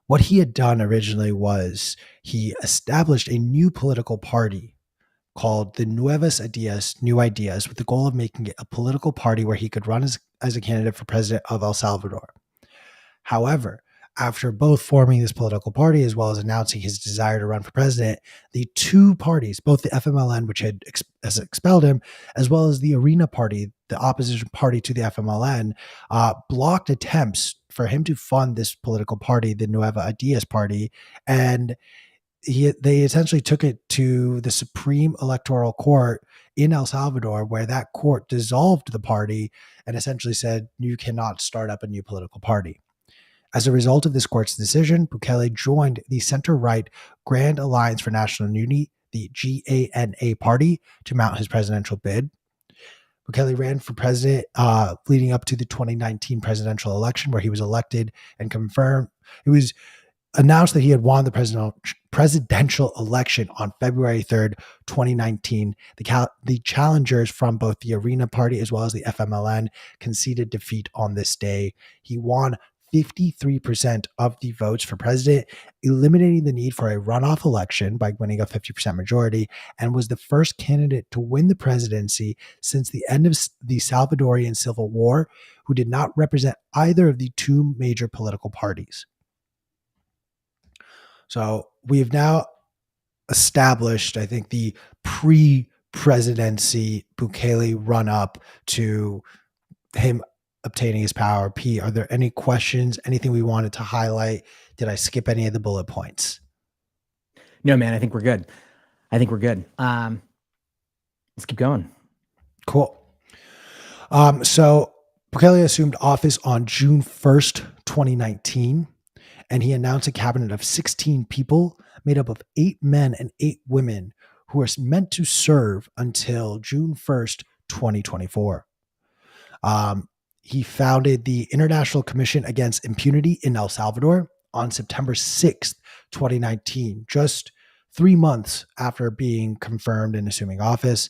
What he had done originally was he established a new political party called the Nuevas Ideas, New Ideas, with the goal of making it a political party where he could run as a candidate for president of El Salvador. However, after both forming this political party as well as announcing his desire to run for president, the two parties, both the FMLN, which has expelled him, as well as the Arena Party, the opposition party to the FMLN, blocked attempts for him to fund this political party, the Nueva Ideas Party, and they essentially took it to the Supreme Electoral Court in El Salvador, where that court dissolved the party and essentially said, you cannot start up a new political party. As a result of this court's decision, Bukele joined the center-right Grand Alliance for National Unity, the GANA party, to mount his presidential bid. Bukele ran for president leading up to the 2019 presidential election, where he was elected and confirmed. It was announced that he had won the presidential election on February 3rd, 2019. The challengers from both the Arena Party as well as the FMLN conceded defeat on this day. He won 53% of the votes for president, eliminating the need for a runoff election by winning a 50% majority, and was the first candidate to win the presidency since the end of the Salvadorian Civil War who did not represent either of the two major political parties. So we've now established, I think, the pre-presidency Bukele run-up to him obtaining his power. P, are there any questions, anything we wanted to highlight? Did I skip any of the bullet points? No, man, I think we're good. Let's keep going. Cool. So Bukele assumed office on June 1st, 2019, and he announced a cabinet of 16 people made up of 8 men and 8 women who are meant to serve until June 1st, 2024. He founded the International Commission Against Impunity in El Salvador on September 6th, 2019, just 3 months after being confirmed and assuming office.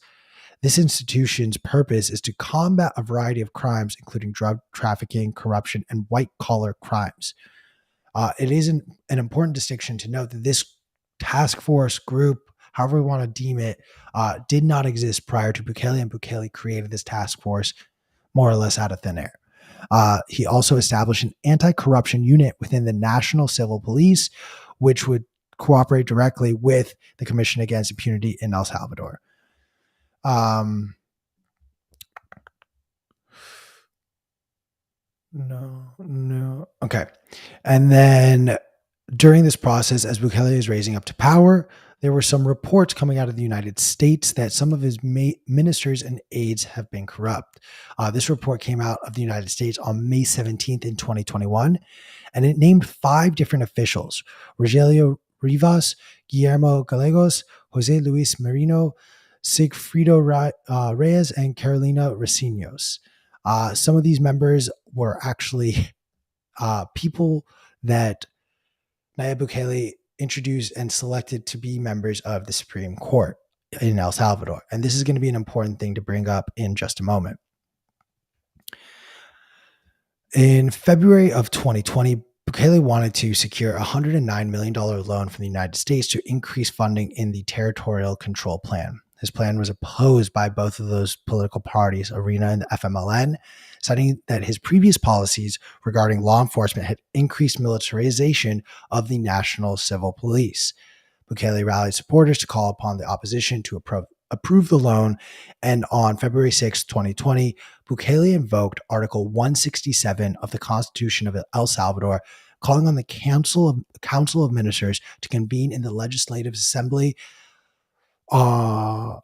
This institution's purpose is to combat a variety of crimes, including drug trafficking, corruption, and white-collar crimes. It is an important distinction to note that this task force group, however we want to deem it, did not exist prior to Bukele, and Bukele created this task force more or less out of thin air. He also established an anti-corruption unit within the National Civil Police, which would cooperate directly with the Commission Against Impunity in El Salvador. No. Okay. And then during this process, as Bukele is raising up to power, there were some reports coming out of the United States that some of his ministers and aides have been corrupt. This report came out of the United States on May 17th in 2021, and it named 5 different officials: Rogelio Rivas, Guillermo Gallegos, Jose Luis Merino, Sigfrido Reyes, and Carolina Recinos. Some of these members were actually people that Nayib Bukele introduced and selected to be members of the Supreme Court in El Salvador. And this is going to be an important thing to bring up in just a moment. In February of 2020, Bukele wanted to secure a $109 million loan from the United States to increase funding in the Territorial Control Plan. His plan was opposed by both of those political parties, Arena and the FMLN, citing that his previous policies regarding law enforcement had increased militarization of the National Civil Police. Bukele rallied supporters to call upon the opposition to approve the loan, and on February 6, 2020, Bukele invoked Article 167 of the Constitution of El Salvador, calling on the Council of Ministers to convene in the Legislative Assembly on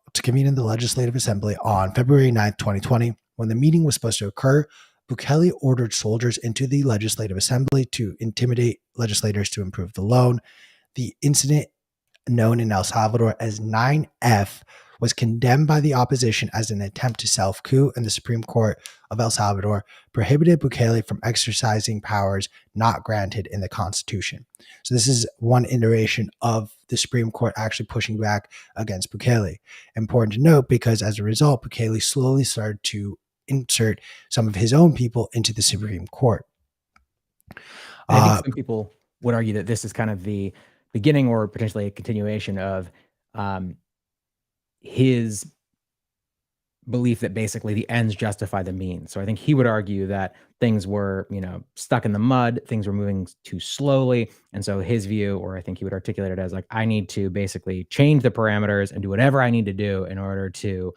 February 9th, 2020. When the meeting was supposed to occur, Bukele ordered soldiers into the Legislative Assembly to intimidate legislators to approve the loan. The incident, known in El Salvador as 9F, was condemned by the opposition as an attempt to self-coup, and the Supreme Court of El Salvador prohibited Bukele from exercising powers not granted in the Constitution. So this is one iteration of the Supreme Court actually pushing back against Bukele. Important to note, because as a result, Bukele slowly started to insert some of his own people into the Supreme Court. I think some people would argue that this is kind of the beginning or potentially a continuation of his belief that basically the ends justify the means. So I think he would argue that things were, stuck in the mud, things were moving too slowly. And so his view, or I think he would articulate it as like, I need to basically change the parameters and do whatever I need to do in order to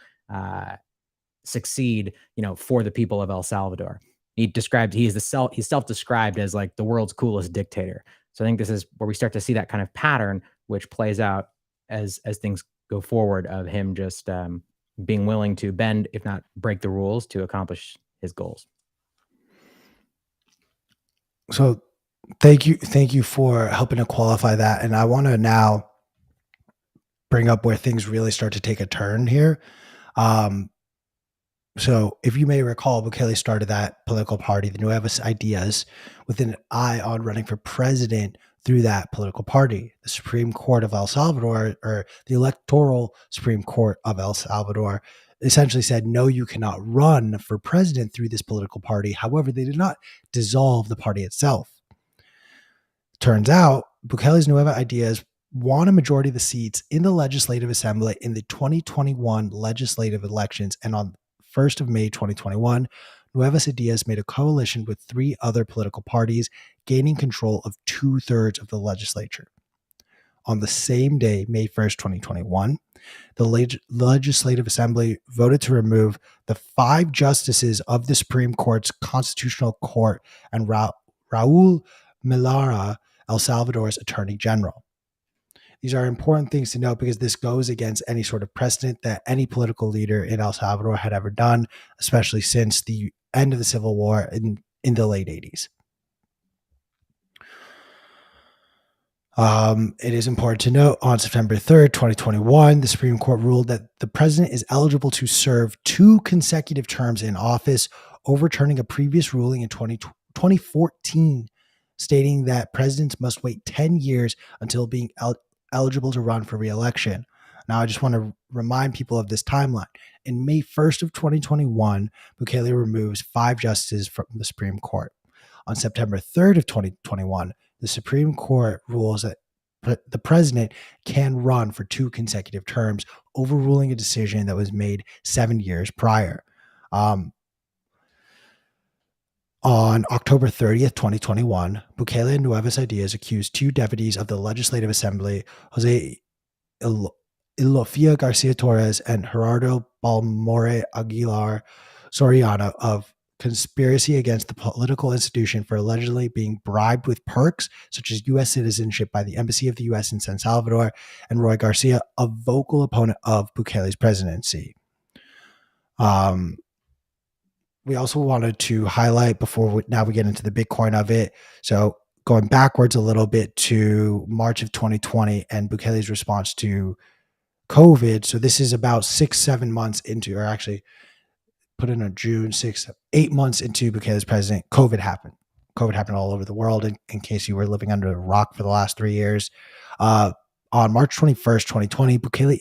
succeed, for the people of El Salvador. He's self-described as like the world's coolest dictator. So I think this is where we start to see that kind of pattern, which plays out as things go forward, of him just being willing to bend, if not break the rules, to accomplish his goals. So thank you for helping to qualify that. And I want to now bring up where things really start to take a turn here. So if you may recall, Bukele started that political party, the Nuevas Ideas, with an eye on running for president through that political party. The Supreme Court of El Salvador, or the Electoral Supreme Court of El Salvador, essentially said, no, you cannot run for president through this political party. However, they did not dissolve the party itself. Turns out, Bukele's Nueva Ideas won a majority of the seats in the Legislative Assembly in the 2021 legislative elections, and on 1st of May 2021, Nuevas Ideas made a coalition with 3 other political parties, gaining control of 2/3 of the legislature. On the same day, May 1st, 2021, the Legislative Assembly voted to remove the 5 justices of the Supreme Court's Constitutional Court and Raul Melara, El Salvador's Attorney General. These are important things to note because this goes against any sort of precedent that any political leader in El Salvador had ever done, especially since the end of the Civil War in the late 80s. It is important to note, on September 3rd, 2021, the Supreme Court ruled that the president is eligible to serve 2 consecutive terms in office, overturning a previous ruling in 2014, stating that presidents must wait 10 years until being eligible to run for re-election. Now, I just want to remind people of this timeline. In May 1st of 2021, Bukele removes 5 justices from the Supreme Court. On September 3rd of 2021, the Supreme Court rules that the president can run for 2 consecutive terms, overruling a decision that was made 7 years prior. On October 30th, 2021, Bukele and Nuevas Ideas accused 2 deputies of the Legislative Assembly, Jose Ilofia Garcia Torres and Gerardo Balmore Aguilar Soriano, of conspiracy against the political institution for allegedly being bribed with perks such as U.S. citizenship by the Embassy of the U.S. in San Salvador, and Roy Garcia, a vocal opponent of Bukele's presidency. We also wanted to highlight, before we get into the Bitcoin of it, so going backwards a little bit to March of 2020 and Bukele's response to COVID. So this is about 6-7 months into, or actually put in a June 8 months into Bukele's president, COVID happened. COVID happened all over the world, in case you were living under a rock for the last 3 years. On March 21st, 2020, Bukele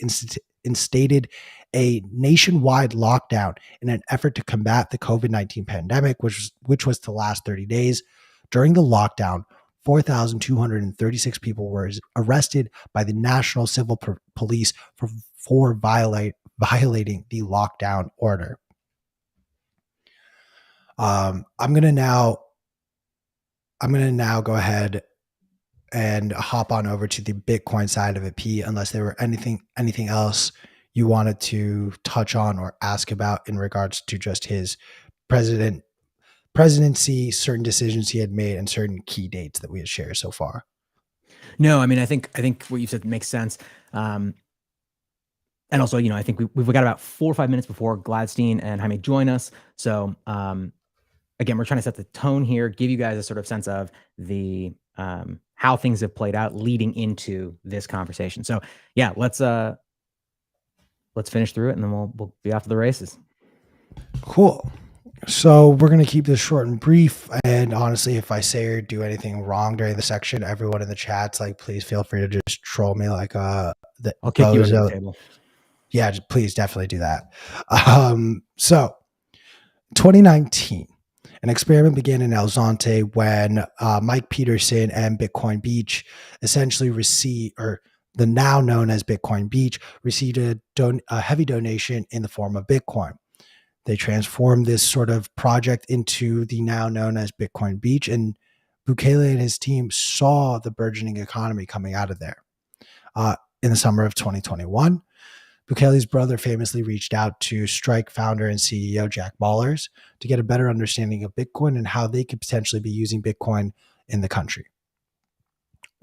instated a nationwide lockdown in an effort to combat the COVID-19 pandemic, which was to last 30 days. During the lockdown, 4,236 people were arrested by the National Civil Police for violating the lockdown order. I'm gonna now go ahead and hop on over to the Bitcoin side of it, P, unless there were anything else you wanted to touch on or ask about in regards to just his presidency, certain decisions he had made, and certain key dates that we had shared so far. No, I mean, I think what you said makes sense. And also, I think we've got about 4 or 5 minutes before Gladstein and Jaime join us. So again, we're trying to set the tone here, give you guys a sort of sense of the how things have played out leading into this conversation. So yeah, let's finish through it, and then we'll be off to the races. Cool. So we're going to keep this short and brief. And honestly, if I say or do anything wrong during the section, everyone in the chat's like, please feel free to just troll me. Like, I'll kick you under the table. Yeah, please definitely do that. So 2019, an experiment began in El Zonte when Mike Peterson and Bitcoin Beach essentially the now known as Bitcoin Beach, received a heavy donation in the form of Bitcoin. They transformed this sort of project into the now known as Bitcoin Beach, and Bukele and his team saw the burgeoning economy coming out of there. In the summer of 2021, Bukele's brother famously reached out to Strike founder and CEO Jack Mallers to get a better understanding of Bitcoin and how they could potentially be using Bitcoin in the country.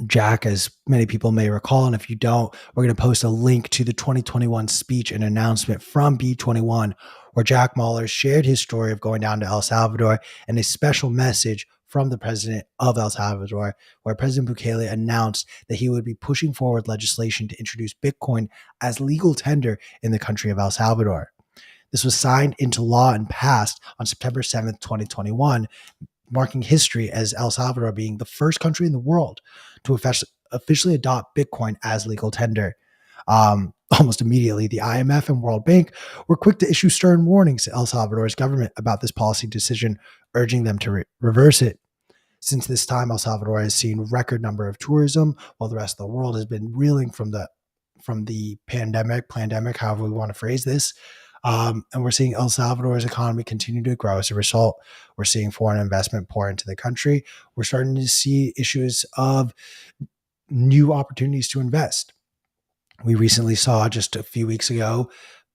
Jack, as many people may recall, and if you don't, we're going to post a link to the 2021 speech and announcement from B21, where Jack Mallers shared his story of going down to El Salvador and a special message from the president of El Salvador, where President Bukele announced that he would be pushing forward legislation to introduce Bitcoin as legal tender in the country of El Salvador. This was signed into law and passed on September 7th, 2021, marking history as El Salvador being the first country in the world to officially adopt Bitcoin as legal tender. Almost immediately, the IMF and World Bank were quick to issue stern warnings to El Salvador's government about this policy decision, urging them to reverse it. Since this time, El Salvador has seen record number of tourism, while the rest of the world has been reeling from the pandemic, however we want to phrase this. And we're seeing El Salvador's economy continue to grow as a result. We're seeing foreign investment pour into the country. We're starting to see issues of new opportunities to invest. We recently saw, just a few weeks ago,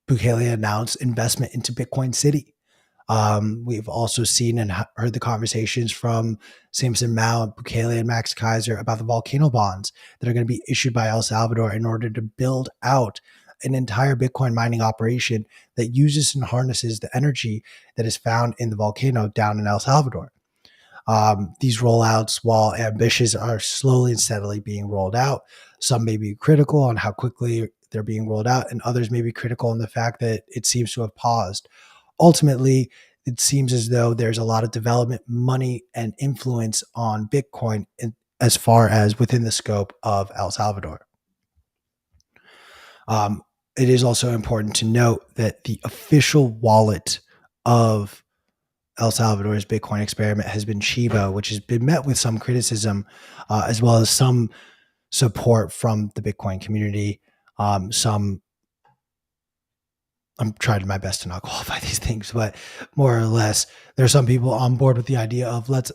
Bukele announce investment into Bitcoin City. We've also seen and heard the conversations from Samson Mao, Bukele, and Max Kaiser about the volcano bonds that are going to be issued by El Salvador in order to build out an entire Bitcoin mining operation that uses and harnesses the energy that is found in the volcano down in El Salvador. These rollouts, while ambitious, are slowly and steadily being rolled out. Some may be critical on how quickly they're being rolled out, and others may be critical in the fact that it seems to have paused. Ultimately, it seems as though there's a lot of development money and influence on Bitcoin as far as within the scope of El Salvador. It is also important to note that the official wallet of El Salvador's Bitcoin experiment has been Chivo, which has been met with some criticism, as well as some support from the Bitcoin community. I'm trying my best to not qualify these things, but more or less, there are some people on board with the idea of let's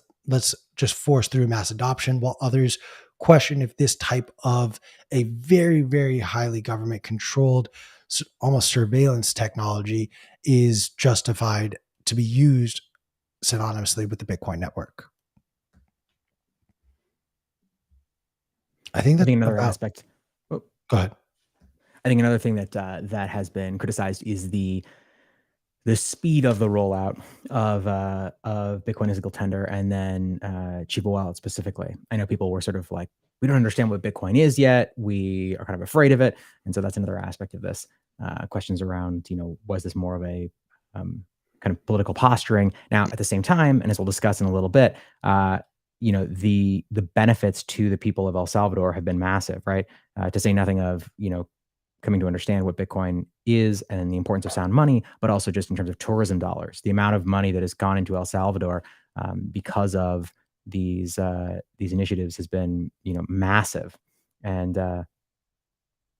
just force through mass adoption, while others question if this type of a very, very highly government controlled, almost surveillance technology is justified to be used synonymously with the Bitcoin network. I think another aspect. Oh, go ahead. I think another thing that that has been criticized is the speed of the rollout of Bitcoin as legal tender, and then Chivo Wallet specifically. I know people were sort of like, we don't understand what Bitcoin is yet. We are kind of afraid of it, and so that's another aspect of this. Questions around, was this more of a kind of political posturing? Now, at the same time, and as we'll discuss in a little bit, the benefits to the people of El Salvador have been massive, right? To say nothing of coming to understand what Bitcoin is and the importance of sound money, but also just in terms of tourism dollars, the amount of money that has gone into El Salvador because of these initiatives has been, massive, and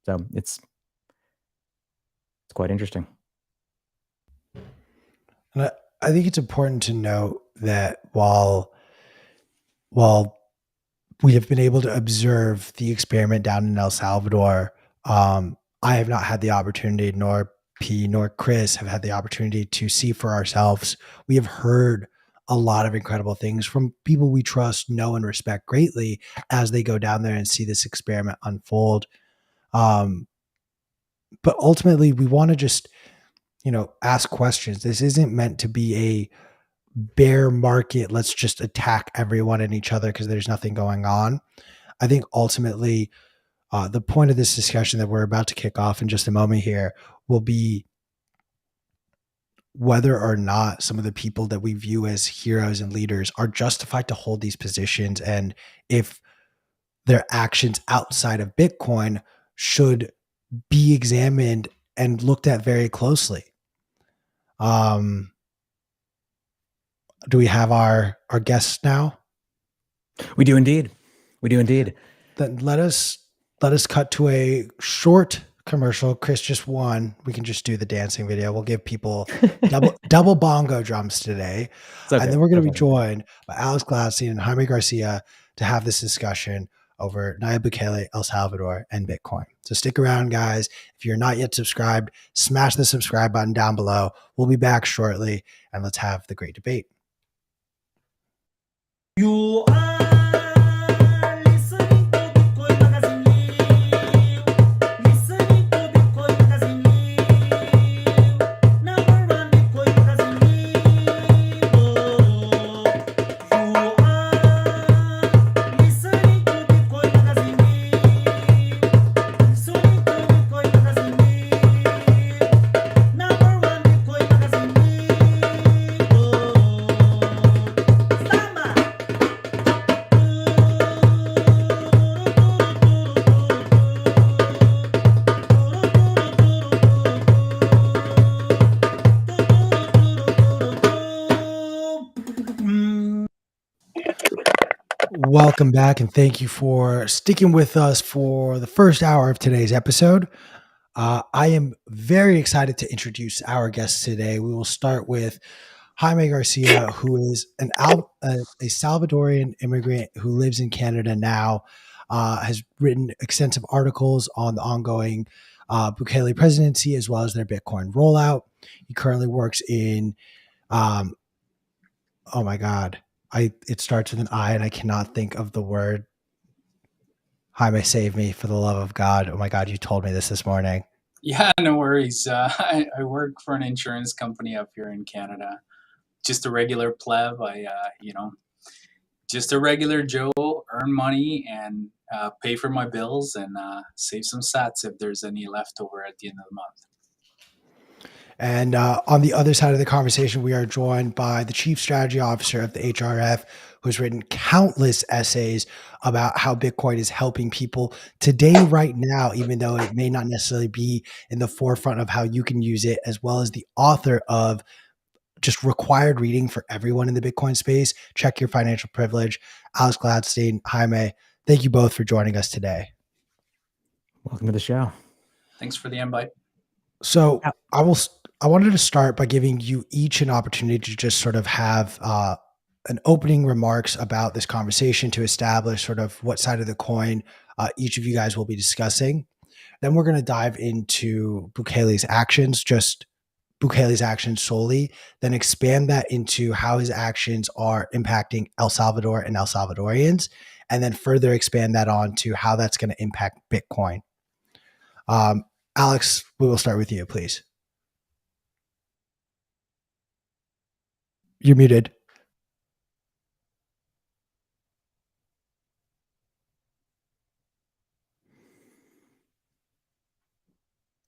so it's quite interesting. And I think it's important to note that while we have been able to observe the experiment down in El Salvador, I have not had the opportunity, nor P nor Chris have had the opportunity to see for ourselves. We have heard a lot of incredible things from people we trust, know, and respect greatly as they go down there and see this experiment unfold. But ultimately, we want to just, ask questions. This isn't meant to be a bear market. Let's just attack everyone and each other because there's nothing going on. I think ultimately, the point of this discussion that we're about to kick off in just a moment here will be whether or not some of the people that we view as heroes and leaders are justified to hold these positions, and if their actions outside of Bitcoin should be examined and looked at very closely. Do we have our guests now? We do indeed. Then let us let us cut to a short commercial. Chris just won. We can just do the dancing video. We'll give people double bongo drums today. Okay. And then we're going to be joined by Alex Gladstein and Jaime Garcia to have this discussion over Nayib Bukele, El Salvador, and Bitcoin. So stick around, guys. If you're not yet subscribed, smash the subscribe button down below. We'll be back shortly, and let's have the great debate. You are listening to Bitcoin Magazine. Listening to Bitcoin Magazine. Number one Bitcoin Magazine. You are listening to Bitcoin Magazine. Listening to Bitcoin Magazine. Number one Bitcoin Magazine. Samba. Welcome back, and thank you for sticking with us for the first hour of today's episode. I am very excited to introduce our guests today. We will start with Jaime Garcia, who is a Salvadorian immigrant who lives in Canada now, has written extensive articles on the ongoing Bukele presidency as well as their Bitcoin rollout. He currently works in, oh my God, it starts with an I and I cannot think of the word. Jaime, save me for the love of God. Oh my God, you told me this morning. Yeah, no worries. I work for an insurance company up here in Canada. Just a regular pleb. Just a regular Joe, earn money and pay for my bills and save some sats if there's any left over at the end of the month. And on the other side of the conversation, we are joined by the Chief Strategy Officer of the HRF, who's written countless essays about how Bitcoin is helping people today, right now, even though it may not necessarily be in the forefront of how you can use it, as well as the author of just required reading for everyone in the Bitcoin space. Check Your Financial Privilege. Alex Gladstein, Jaime, thank you both for joining us today. Welcome to the show. Thanks for the invite. So I wanted to start by giving you each an opportunity to just sort of have an opening remarks about this conversation to establish sort of what side of the coin each of you guys will be discussing. Then we're going to dive into Bukele's actions, just Bukele's actions solely, then expand that into how his actions are impacting El Salvador and El Salvadorians, and then further expand that on to how that's going to impact Bitcoin. Alex, we will start with you, please. You're muted.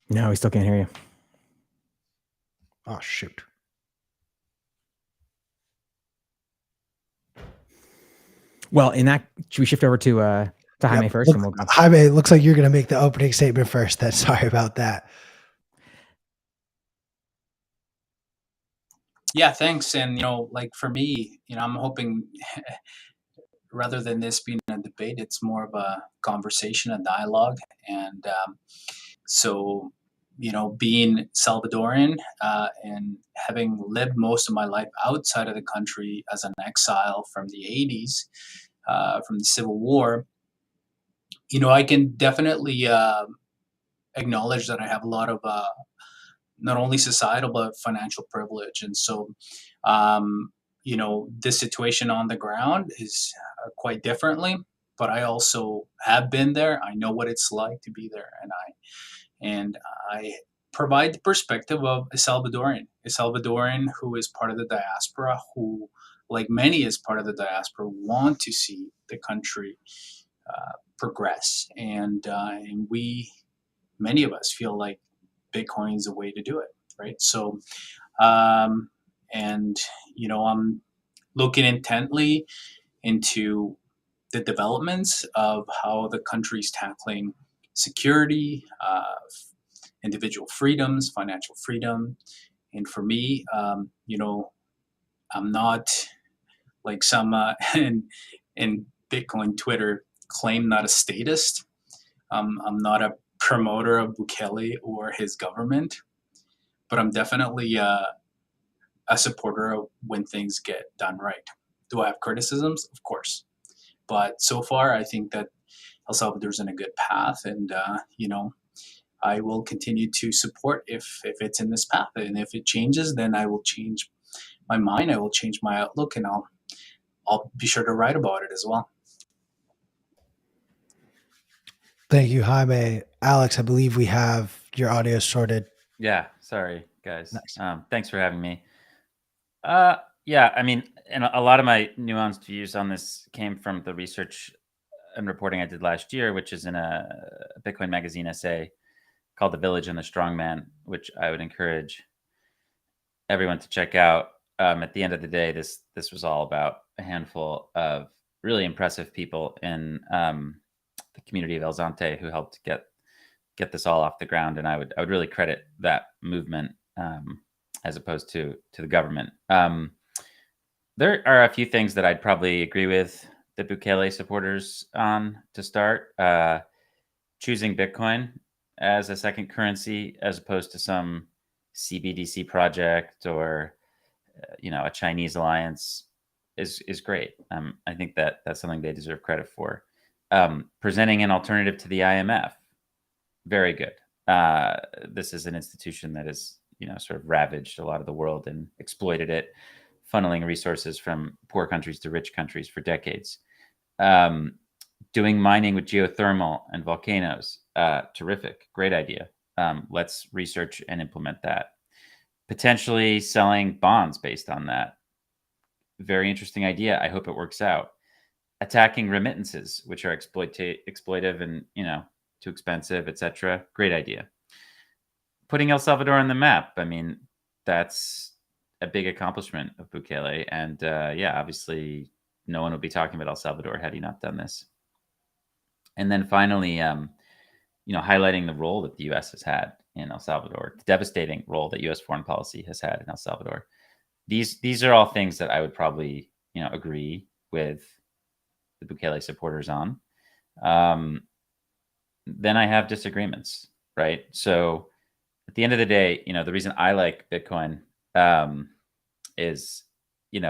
No, we still can't hear you. Oh, shoot. Well, should we shift over to Jaime first? And we'll go. Jaime, it looks like you're going to make the opening statement first. Then sorry about that. Yeah, thanks. And, for me, I'm hoping rather than this being a debate, it's more of a conversation, a dialogue. And so, being Salvadoran and having lived most of my life outside of the country as an exile from the 80s, from the Civil War, I can definitely acknowledge that I have a lot of not only societal but financial privilege. And so, this situation on the ground is quite differently, but I also have been there. I know what it's like to be there, and I provide the perspective of a Salvadoran who is part of the diaspora, who, like many is part of the diaspora, want to see the country progress, and many of us feel like Bitcoin is a way to do it, right? So, I'm looking intently into the developments of how the country is tackling security, individual freedoms, financial freedom. And for me, I'm not like some in Bitcoin Twitter claim not a statist. I'm not a promoter of Bukele or his government, but I'm definitely a supporter of when things get done right. Do I have criticisms? Of course. But so far, I think that El Salvador's in a good path, and I will continue to support if it's in this path. And if it changes, then I will change my mind. I will change my outlook, and I'll be sure to write about it as well. Thank you, Jaime. Alex, I believe we have your audio sorted. Yeah, sorry guys. Nice. Thanks for having me. Yeah, I mean, and a lot of my nuanced views on this came from the research and reporting I did last year, which is in a Bitcoin magazine essay called "The Village and the Strongman," which I would encourage everyone to check out. At the end of the day, this was all about a handful of really impressive people in the community of El Zante who helped get this all off the ground, and I would really credit that movement as opposed to the government. There are a few things that I'd probably agree with the Bukele supporters on to start. Choosing Bitcoin as a second currency as opposed to some CBDC project or a Chinese alliance is great. I think that's something they deserve credit for. Presenting an alternative to the IMF, very good. This is an institution that has sort of ravaged a lot of the world and exploited it, funneling resources from poor countries to rich countries for decades. Doing mining with geothermal and volcanoes, terrific, great idea. Let's research and implement that. Potentially selling bonds based on that, very interesting idea. I hope it works out. Attacking remittances, which are exploitive and too expensive, etc. Great idea. Putting El Salvador on the map, I mean, that's a big accomplishment of Bukele, and obviously no one would be talking about El Salvador had he not done this. And then finally, highlighting the role that the U.S. has had in El Salvador, the devastating role that U.S. foreign policy has had in El Salvador. These are all things that I would probably agree with the Bukele supporters on. Then I have disagreements, right? So at the end of the day, the reason I like Bitcoin is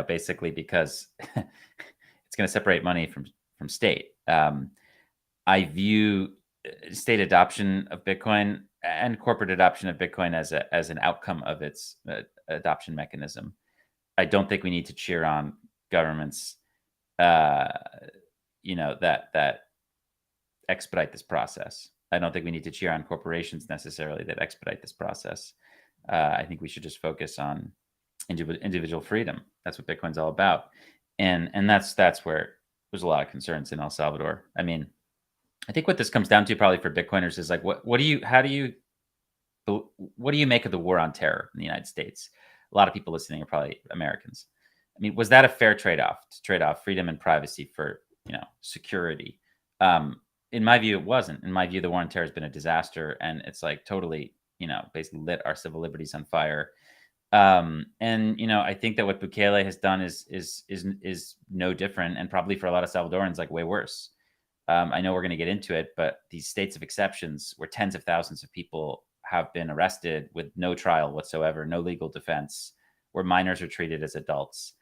basically because it's going to separate money from state. I view state adoption of Bitcoin and corporate adoption of Bitcoin as an outcome of its adoption mechanism. I don't think we need to cheer on governments, that expedite this process. I don't think we need to cheer on corporations necessarily that expedite this process. I think we should just focus on individual freedom. That's what Bitcoin's all about, and that's where there's a lot of concerns in El Salvador. I mean, I think what this comes down to probably for Bitcoiners is like, what do you make of the war on terror in the United States? A lot of people listening are probably Americans. I mean, was that a fair trade-off to trade off freedom and privacy for security? In my view, it wasn't. In my view, the war on terror has been a disaster, and it's like totally basically lit our civil liberties on fire. And I think that what Bukele has done is no different, and probably for a lot of Salvadorans, like way worse. I know we're going to get into it, but these states of exceptions where tens of thousands of people have been arrested with no trial whatsoever, no legal defense, where minors are treated as adults.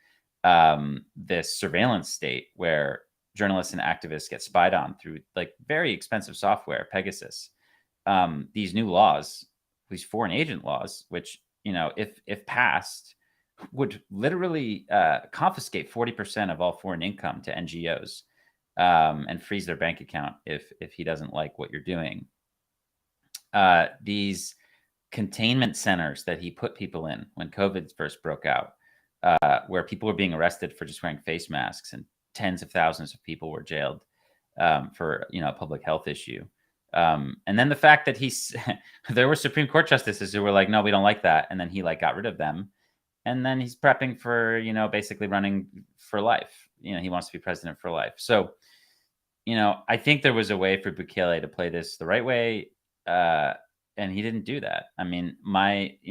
This surveillance state where journalists and activists get spied on through like very expensive software, Pegasus. These new laws, these foreign agent laws, which, if passed, would literally confiscate 40% of all foreign income to NGOs. And freeze their bank account if he doesn't like what you're doing. These containment centers that he put people in when COVID first broke out, where people were being arrested for just wearing face masks, and tens of thousands of people were jailed for a public health issue. And then the fact that there were Supreme Court justices who were like, no, we don't like that, and then he got rid of them. And then he's prepping for, basically running for life. He wants to be president for life. So, I think there was a way for Bukele to play this the right way. And he didn't do that. I mean,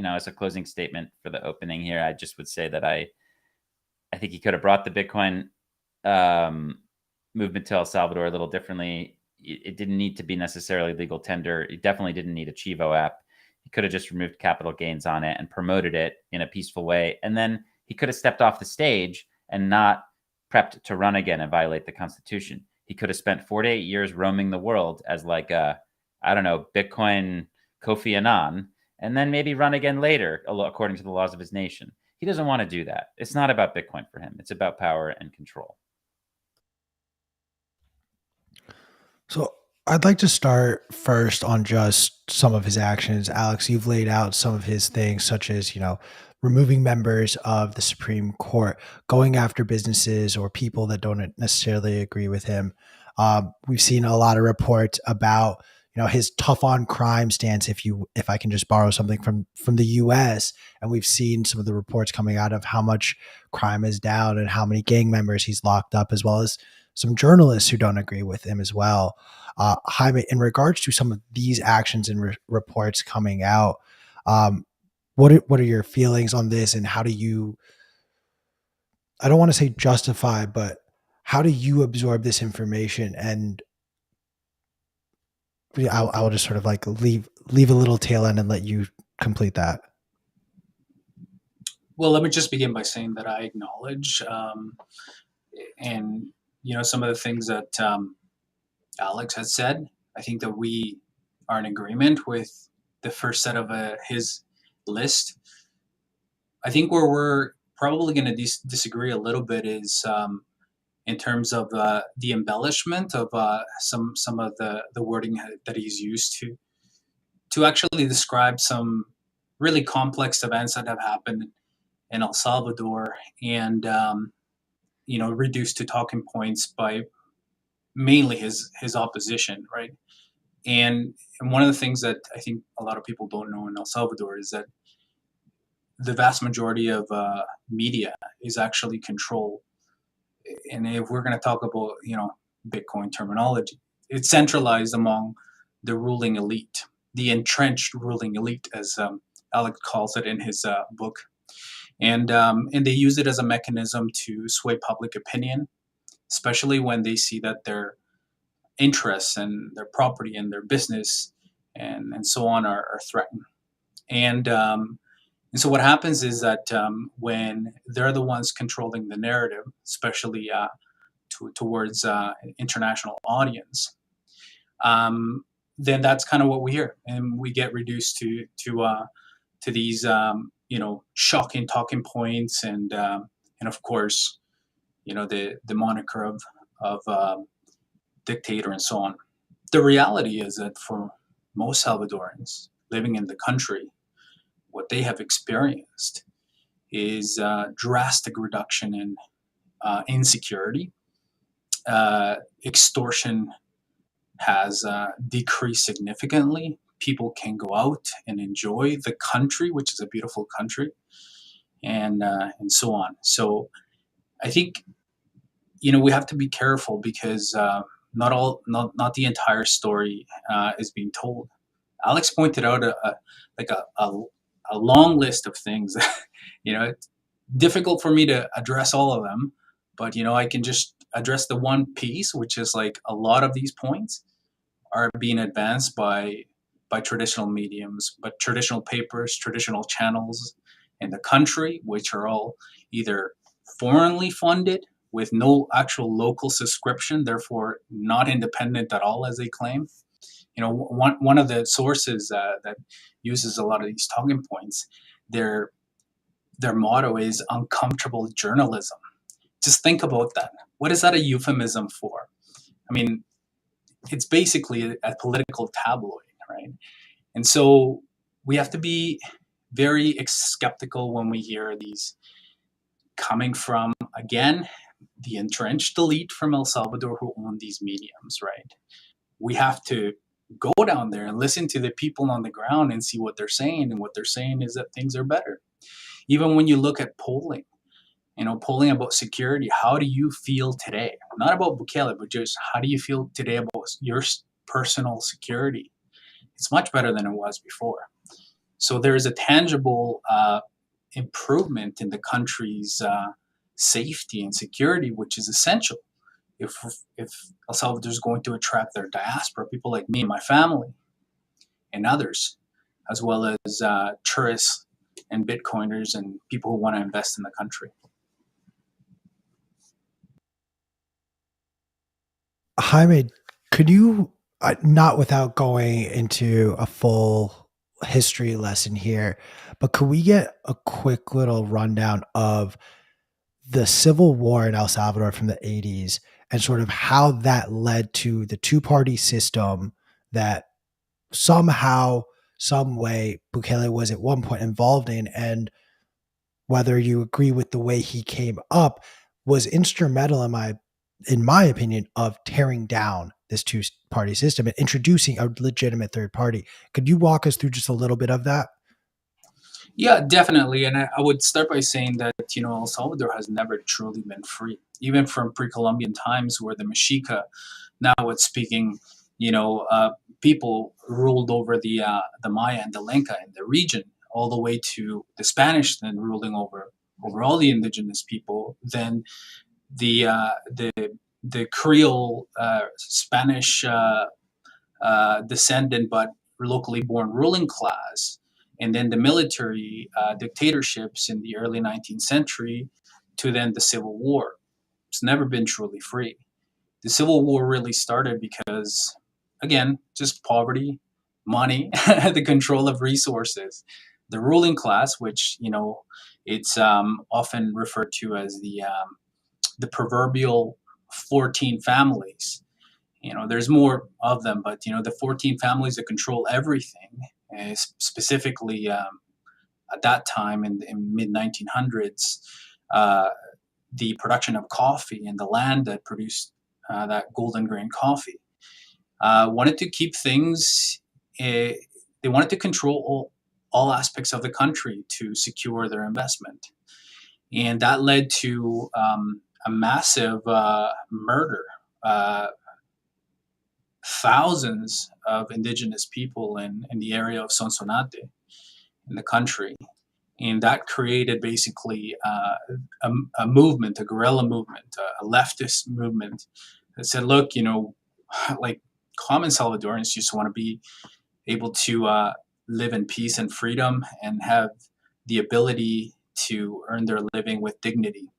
as a closing statement for the opening here, I just would say that I think he could have brought the Bitcoin movement to El Salvador a little differently. it didn't need to be necessarily legal tender. It definitely didn't need a Chivo app. He could have just removed capital gains on it and promoted it in a peaceful way. And then he could have stepped off the stage and not prepped to run again and violate the Constitution. He could have spent 4 to 8 years roaming the world as like a, I don't know, Bitcoin Kofi Annan, and then maybe run again later, according to the laws of his nation. He doesn't want to do that. It's not about Bitcoin for him. It's about power and control. So I'd like to start first on just some of his actions. Alex, you've laid out some of his things, such as, removing members of the Supreme Court, going after businesses or people that don't necessarily agree with him. We've seen a lot of reports about, his tough on crime stance. If I can just borrow something from the U.S., and we've seen some of the reports coming out of how much crime is down and how many gang members he's locked up, as well as some journalists who don't agree with him as well. Jaime, in regards to some of these actions and reports coming out, what are your feelings on this, and how do you, I don't want to say justify, but how do you absorb this information? And I'll just sort of like leave a little tail end and let you complete that. Well, let me just begin by saying that I acknowledge and some of the things that Alex has said. I think that we are in agreement with the first set of his list. I think where we're probably going to disagree a little bit is in terms of the embellishment of some of the wording that he's used to actually describe some really complex events that have happened in El Salvador, and reduced to talking points by mainly his opposition, right? And one of the things that I think a lot of people don't know in El Salvador is that the vast majority of media is actually controlled. And if we're going to talk about, Bitcoin terminology, it's centralized among the ruling elite, the entrenched ruling elite, as Alex calls it in his book. And they use it as a mechanism to sway public opinion, especially when they see that their interests and their property and their business and so on are threatened. And so what happens is that when they're the ones controlling the narrative, especially towards international audience, then that's kind of what we hear, and we get reduced to these shocking talking points, and of course, the moniker of dictator and so on. The reality is that for most Salvadorans living in the country, what they have experienced is drastic reduction in insecurity. Extortion has decreased significantly. People can go out and enjoy the country, which is a beautiful country, and so on. So I think we have to be careful, because not the entire story is being told. Alex pointed out a long list of things. It's difficult for me to address all of them, but I can just address the one piece, which is like a lot of these points are being advanced by traditional mediums, but traditional papers, traditional channels in the country, which are all either foreignly funded with no actual local subscription, therefore not independent at all, as they claim. One of the sources that uses a lot of these talking points, their motto is uncomfortable journalism. Just think about that. What is that a euphemism for? I mean, it's basically a political tabloid, right? And so we have to be very skeptical when we hear these coming from, again, the entrenched elite from El Salvador who own these mediums, right? We have to go down there and listen to the people on the ground and see what they're saying. And what they're saying is that things are better. Even when you look at polling, polling about security, how do you feel today? Not about Bukele, but just how do you feel today about your personal security? It's much better than it was before. So there is a tangible improvement in the country's safety and security, which is essential if El Salvador is going to attract their diaspora, people like me and my family and others, as well as tourists and Bitcoiners and people who want to invest in the country. Jaime, could you, not without going into a full history lesson here, but could we get a quick little rundown of the civil war in El Salvador from the 80s and sort of how that led to the two-party system that somehow, some way, Bukele was at one point involved in, and whether you agree with the way he came up, was instrumental in my opinion, of tearing down this two-party system and introducing a legitimate third party. Could you walk us through just a little bit of that? Yeah, definitely. And I would start by saying that, El Salvador has never truly been free, even from pre-Columbian times where the Mexica, now it's speaking, people ruled over the Maya and the Lenca in the region, all the way to the Spanish then ruling over all the indigenous people. Then the Creole Spanish descendant but locally born ruling class, and then the military dictatorships in the early 19th century, to then the Civil War. It's never been truly free. The Civil War really started because, again, just poverty, money, the control of resources. The ruling class, which, it's often referred to as the proverbial 14 families. There's more of them, but the 14 families that control everything, specifically at that time in mid 1900s, the production of coffee and the land that produced that golden grain coffee, wanted to keep things. They wanted to control all aspects of the country to secure their investment, and that led to a massive murder. Thousands of indigenous people in the area of Sonsonate in the country. And that created basically a movement, a guerrilla movement, a leftist movement that said, look, like common Salvadorans just want to be able to live in peace and freedom and have the ability to earn their living with dignity.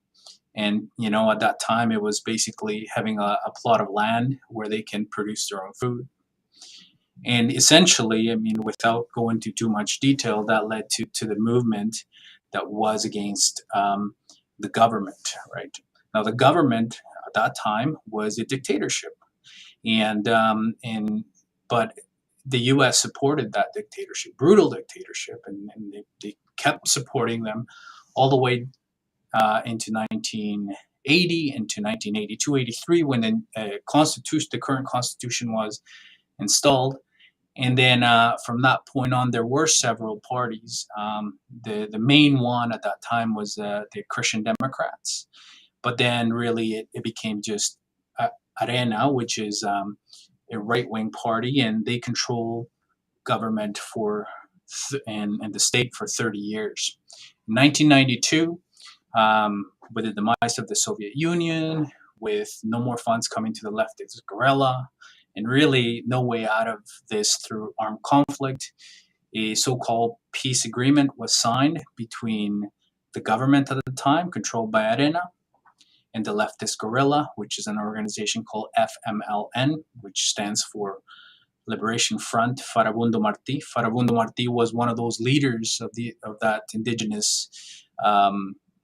And, at that time, it was basically having a plot of land where they can produce their own food. And essentially, without going into too much detail, that led to the movement that was against the government, right? Now, the government at that time was a dictatorship. But the U.S. supported that dictatorship, brutal dictatorship, and they kept supporting them all the way into 1980, into 1982, 83, when the current constitution was installed. And then from that point on, there were several parties. The main one at that time was the Christian Democrats. But then really it became just Arena, which is a right-wing party, and they control government and the state for 30 years. In 1992, with the demise of the Soviet Union, with no more funds coming to the leftist guerrilla, and really no way out of this through armed conflict, a so-called peace agreement was signed between the government at the time, controlled by Arena, and the leftist guerrilla, which is an organization called FMLN, which stands for Liberation Front Farabundo Martí. Farabundo Martí was one of those leaders of that indigenous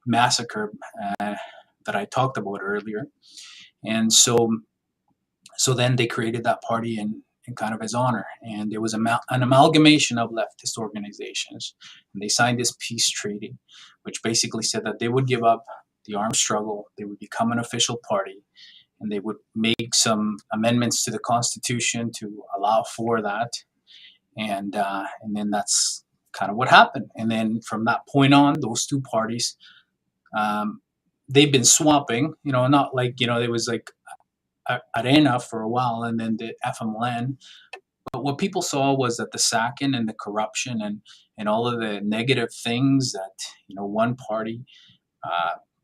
massacre that I talked about earlier. And so then they created that party in kind of his honor. And it was an amalgamation of leftist organizations. And they signed this peace treaty, which basically said that they would give up the armed struggle, they would become an official party, and they would make some amendments to the Constitution to allow for that. And then that's kind of what happened. And then from that point on, those two parties, they've been swapping, not like, there was like Arena for a while and then the FMLN. But what people saw was that the sacking and the corruption and all of the negative things that, one party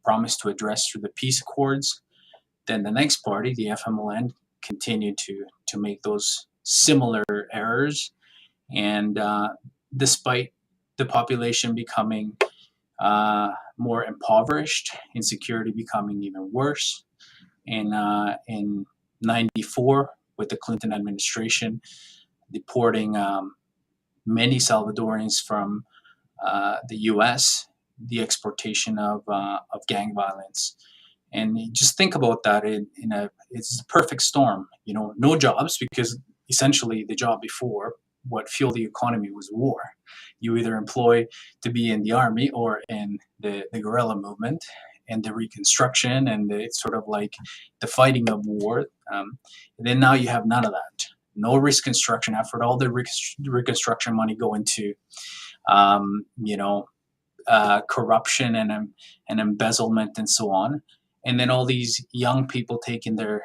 promised to address through the peace accords, Then the next party, the FMLN, continued to make those similar errors, and despite the population becoming more impoverished, insecurity becoming even worse. In '94, with the Clinton administration deporting many Salvadorans from the U.S., the exportation of gang violence. And you just think about that it's a perfect storm. No jobs, because essentially the job before, what fueled the economy, was war. You either employ to be in the army or in the guerrilla movement and the reconstruction and it's sort of like the fighting of war. And then now you have none of that. No reconstruction effort. All the reconstruction money go into, corruption and embezzlement and so on. And then all these young people taking their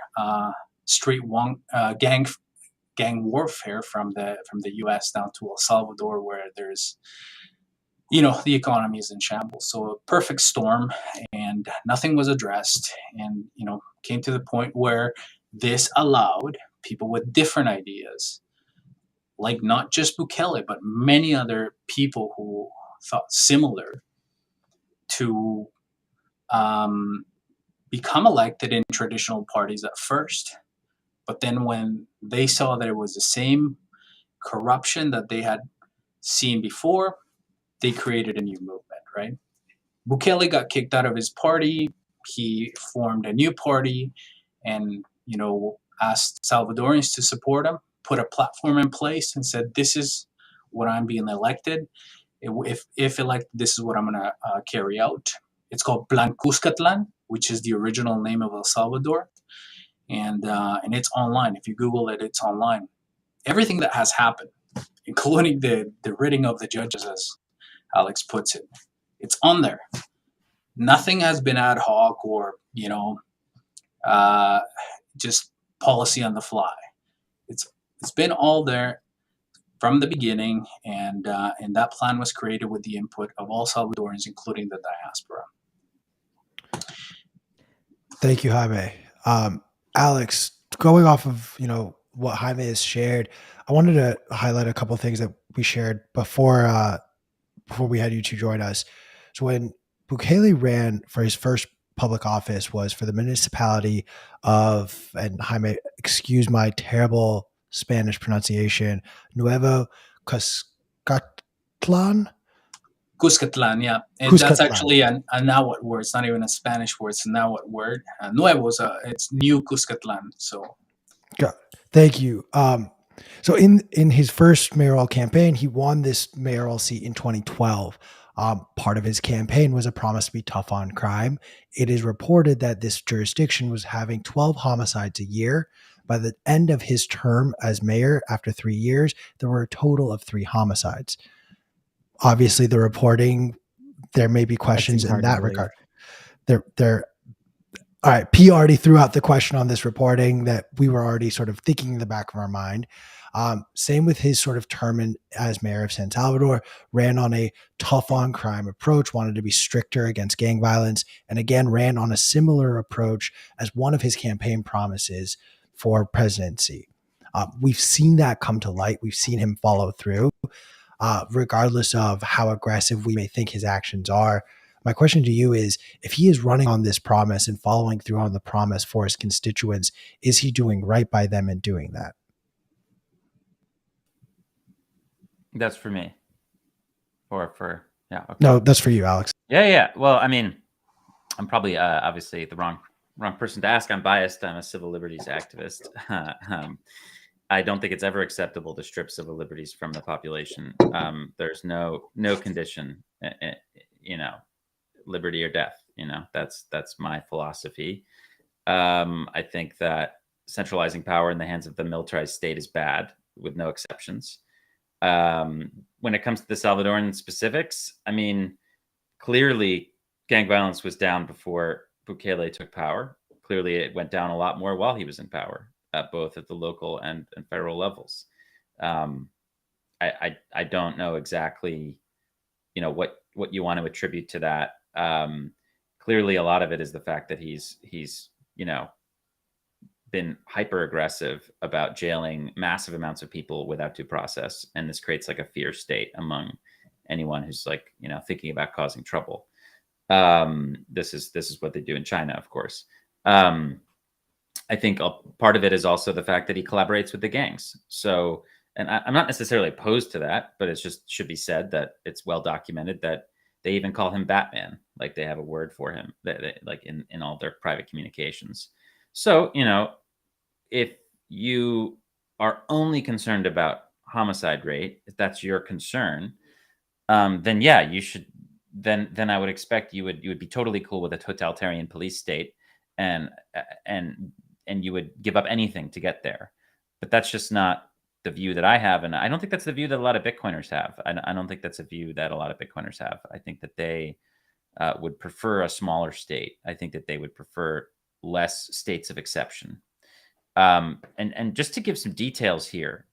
gang warfare from the U.S. down to El Salvador, where there's, the economy is in shambles. So a perfect storm, and nothing was addressed, and came to the point where this allowed people with different ideas, like not just Bukele, but many other people who thought similar, to become elected in traditional parties at first. But then when they saw that it was the same corruption that they had seen before, they created a new movement, right? Bukele got kicked out of his party. He formed a new party and, asked Salvadorians to support him, put a platform in place and said, this is what I'm being elected. If elected, this is what I'm going to carry out. It's called Plan Cuscatlan, which is the original name of El Salvador. And it's online. If you Google it, it's online. Everything that has happened, including the ridding of the judges, as Alex puts it, it's on there. Nothing has been ad hoc or, just policy on the fly. It's been all there from the beginning, and that plan was created with the input of all Salvadorans, including the diaspora. Thank you, Jaime. Alex, going off of what Jaime has shared, I wanted to highlight a couple of things that we shared before we had you two join us. So when Bukele ran for his first public office, was for the municipality of, and Jaime, excuse my terrible Spanish pronunciation, Nuevo Cuscatlan. Cuscatlan, yeah. And Cuscatlan. That's actually a Nahuatl word. It's not even a Spanish word. It's a Nahuatl word. Nuevo it's new Cuscatlan. So, thank you. So in his first mayoral campaign, he won this mayoral seat in 2012. Part of his campaign was a promise to be tough on crime. It is reported that this jurisdiction was having 12 homicides a year. By the end of his term as mayor, after 3 years, there were a total of 3 homicides. Obviously, the reporting, there may be questions in that regard. All right, P already threw out the question on this reporting that we were already sort of thinking in the back of our mind. Same with his sort of term as mayor of San Salvador, ran on a tough on crime approach, wanted to be stricter against gang violence, and again ran on a similar approach as one of his campaign promises for presidency. We've seen that come to light. We've seen him follow through, regardless of how aggressive we may think his actions are. My question to you is, if he is running on this promise and following through on the promise for his constituents, is he doing right by them in doing that? That's for me. Or for, yeah. Okay. No, that's for you, Alex. Yeah. Well, I mean, I'm probably obviously the wrong person to ask. I'm biased. I'm a civil liberties activist. I don't think it's ever acceptable to strip civil liberties from the population. There's no condition, liberty or death. That's my philosophy. I think that centralizing power in the hands of the militarized state is bad, with no exceptions. When it comes to the Salvadoran specifics, I mean, clearly gang violence was down before Bukele took power. Clearly it went down a lot more while he was in power, both at the local and federal levels. I don't know exactly, what you want to attribute to that. Clearly a lot of it is the fact that he's been hyper aggressive about jailing massive amounts of people without due process, and this creates like a fear state among anyone who's like thinking about causing trouble. This is what they do in China, of course. I think part of it is also the fact that he collaborates with the gangs. So, and I'm not necessarily opposed to that, but it just should be said that it's well documented that they even call him Batman. Like they have a word for him that like in all their private communications. So, if you are only concerned about homicide rate, if that's your concern, then yeah, you should. Then I would expect you would be totally cool with a totalitarian police state, and you would give up anything to get there. But that's just not the view that I have, and I don't think that's the view that a lot of Bitcoiners have. I don't think that's a view that a lot of Bitcoiners have. I think that they would prefer a smaller state. I think that they would prefer less states of exception. And just to give some details here,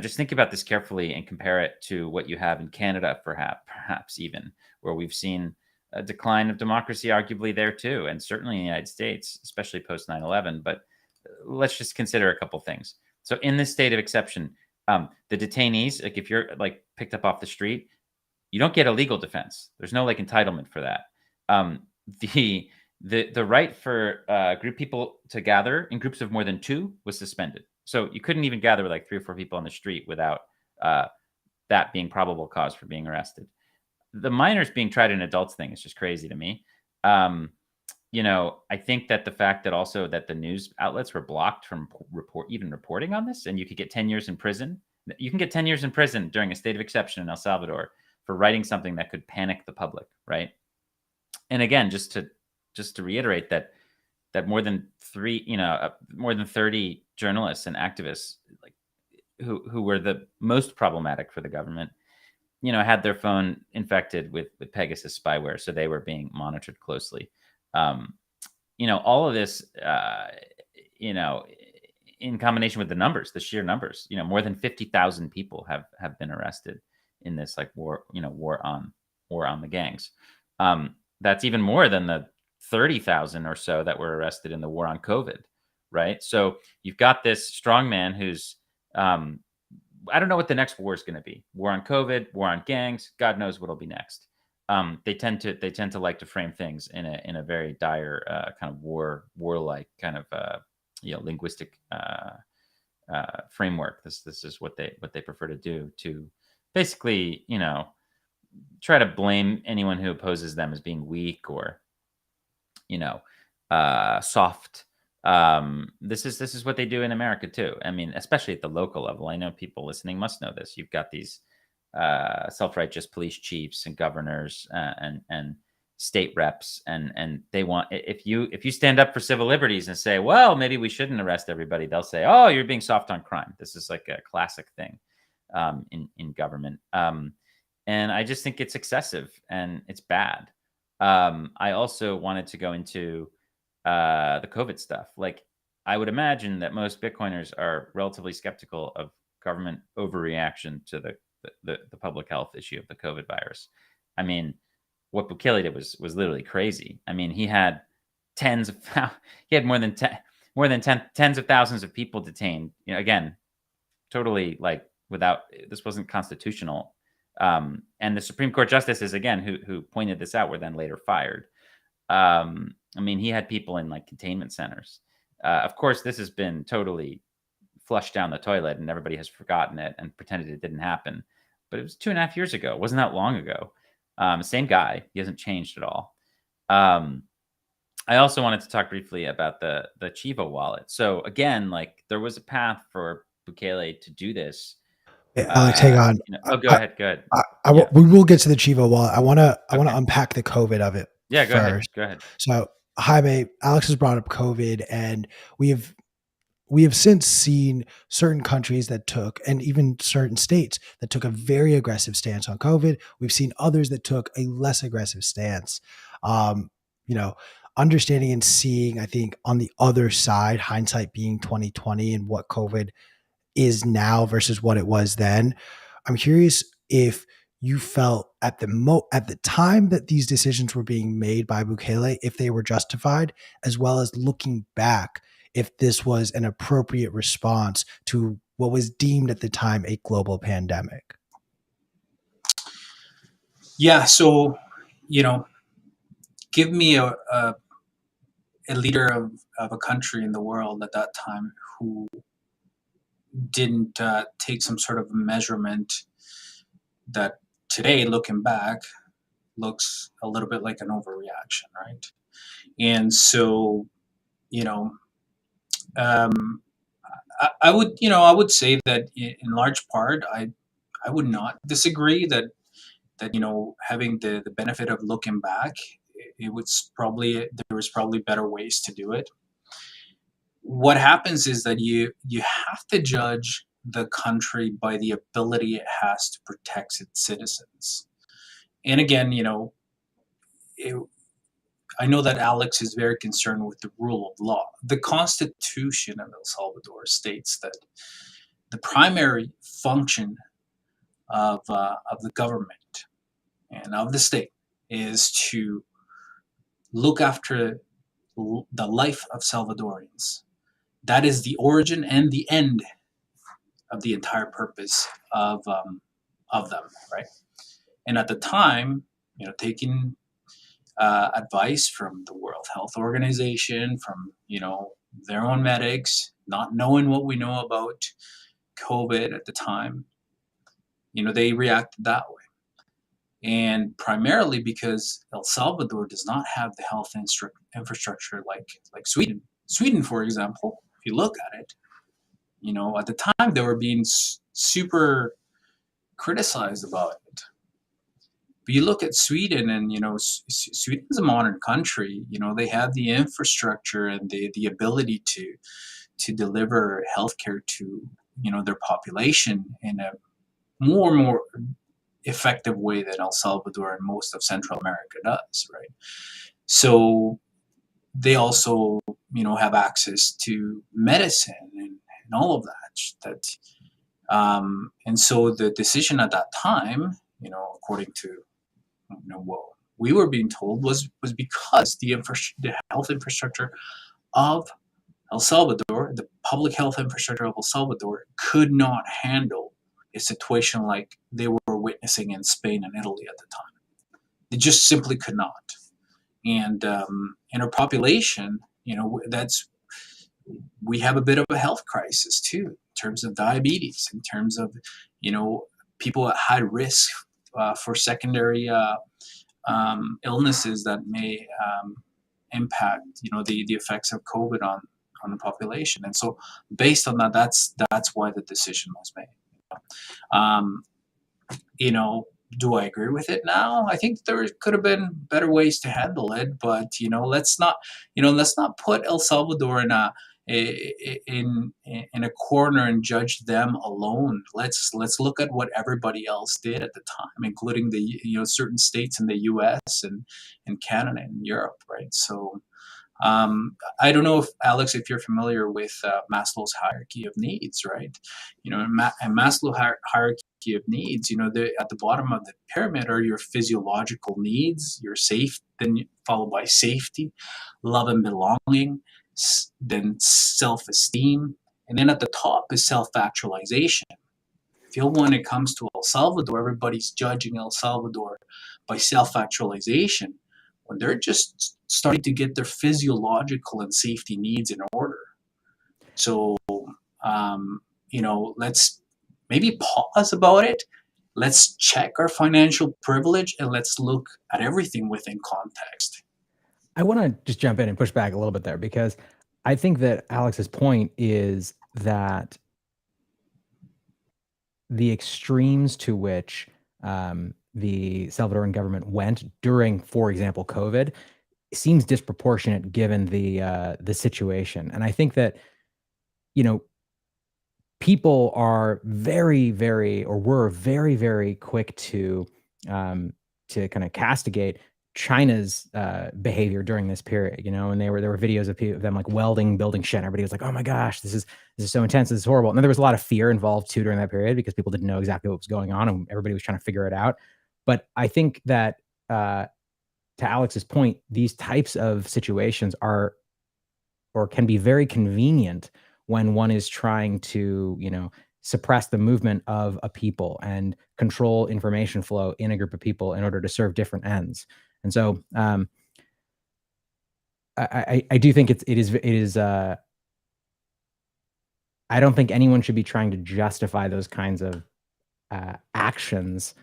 just think about this carefully and compare it to what you have in Canada, perhaps even, where we've seen a decline of democracy, arguably there too, and certainly in the United States, especially post 9/11. But let's just consider a couple things. So in this state of exception, the detainees, like if you're like picked up off the street, you don't get a legal defense. There's no like entitlement for that. The right for group people to gather in groups of more than 2 was suspended. So you couldn't even gather with like 3 or 4 people on the street without that being probable cause for being arrested. The minors being tried in adults thing is just crazy to me. I think that the fact that also that the news outlets were blocked from reporting on this, and you could get 10 years in prison. You can get 10 years in prison during a state of exception in El Salvador for writing something that could panic the public, right? And again, just to reiterate that more than 30 journalists and activists like who were the most problematic for the government, had their phone infected with Pegasus spyware, so they were being monitored closely. All of this, in combination with the numbers, the sheer numbers, more than 50,000 people have been arrested in this like war on the gangs. That's even more than the 30,000 or so that were arrested in the war on COVID, right? So you've got this strong man who's, I don't know what the next war is going to be. War on COVID, war on gangs, God knows what'll be next. They tend to like to frame things in a very dire kind of warlike kind of linguistic framework. This is what they prefer to do, to basically try to blame anyone who opposes them as being weak or soft. This is what they do in America too. I mean, especially at the local level. I know people listening must know this. You've got these self-righteous police chiefs and governors and state reps, and they want, if you stand up for civil liberties and say, well, maybe we shouldn't arrest everybody, they'll say, oh, you're being soft on crime. This is like a classic thing in government. And I just think it's excessive and it's bad. I also wanted to go into the COVID stuff. Like, I would imagine that most Bitcoiners are relatively skeptical of government overreaction to the public health issue of the COVID virus. I mean, what Bukele did was literally crazy. I mean, he had more than 10 tens of thousands of people detained. Again, totally like this wasn't constitutional. And the Supreme Court justices, again, who pointed this out, were then later fired. I mean, he had people in like containment centers. Of course, this has been totally flushed down the toilet and everybody has forgotten it and pretended it didn't happen. But it was 2.5 years ago. It wasn't that long ago. Same guy. He hasn't changed at all. I also wanted to talk briefly about the Chivo wallet. So again, like there was a path for Bukele to do this. Alex, hang on. Go ahead. We will get to the Chivo wallet. I want to unpack the COVID of it. Yeah, first. Go ahead. So Jaime, Alex has brought up COVID, and we have since seen certain countries that took, and even certain states that took a very aggressive stance on COVID. We've seen others that took a less aggressive stance. Understanding and seeing, I think, on the other side, hindsight being 2020 and what COVID is now versus what it was then. I'm curious if you felt at the time that these decisions were being made by Bukele, if they were justified, as well as looking back, if this was an appropriate response to what was deemed at the time a global pandemic? Yeah, so, give me a leader of a country in the world at that time who didn't take some sort of measurement that today, looking back, looks a little bit like an overreaction, right? And so, um, I would say that in large part, I would not disagree that having the benefit of looking back, there was probably better ways to do it. What happens is that you have to judge the country by the ability it has to protect its citizens. And again, I know that Alex is very concerned with the rule of law. The Constitution of El Salvador states that the primary function of the government and of the state is to look after the life of Salvadorians. That is the origin and the end of the entire purpose of them, right? And at the time, taking advice from the World Health Organization, from their own medics, not knowing what we know about COVID at the time, they reacted that way. And primarily because El Salvador does not have the health infrastructure like Sweden. Sweden, for example, if you look at it, at the time they were being super criticized about it. But you look at Sweden, and Sweden is a modern country. They have the infrastructure and the ability to deliver healthcare to their population in a more effective way than El Salvador and most of Central America does, right? So they also have access to medicine and all of that. And so the decision at that time, according to what we were being told, was because the health infrastructure of El Salvador, the public health infrastructure of El Salvador, could not handle a situation like they were witnessing in Spain and Italy at the time. They just simply could not. And in our population, we have a bit of a health crisis too, in terms of diabetes, in terms of people at high risk for secondary illnesses that may impact the effects of COVID on the population. And so based on that, that's why the decision was made. Do I agree with it now? I think there could have been better ways to handle it, but let's not put El Salvador in a corner and judge them alone. Let's look at what everybody else did at the time, including the certain states in the U.S. and Canada and Europe, right? So I don't know if Alex, if you're familiar with Maslow's hierarchy of needs, right? In Maslow's hierarchy of needs, at the bottom of the pyramid are your physiological needs, your then followed by safety, love and belonging, then self-esteem, and then at the top is self-actualization. I feel when it comes to El Salvador, everybody's judging El Salvador by self-actualization when they're just starting to get their physiological and safety needs in order. So, let's maybe pause about it. Let's check our financial privilege and let's look at everything within context. I want to just jump in and push back a little bit there, because I think that Alex's point is that the extremes to which the Salvadoran government went during, for example, COVID, seems disproportionate given the situation. And I think that, people are very, very, or were very, very quick to kind of castigate China's behavior during this period, you know, and there were videos of them like welding, building shit. And everybody was like, "Oh my gosh, this is so intense. This is horrible." And then there was a lot of fear involved too during that period because people didn't know exactly what was going on, and everybody was trying to figure it out. But I think that to Alex's point, these types of situations are or can be very convenient when one is trying to, you know, suppress the movement of a people and control information flow in a group of people in order to serve different ends. And so I do think it is I don't think anyone should be trying to justify those kinds of actions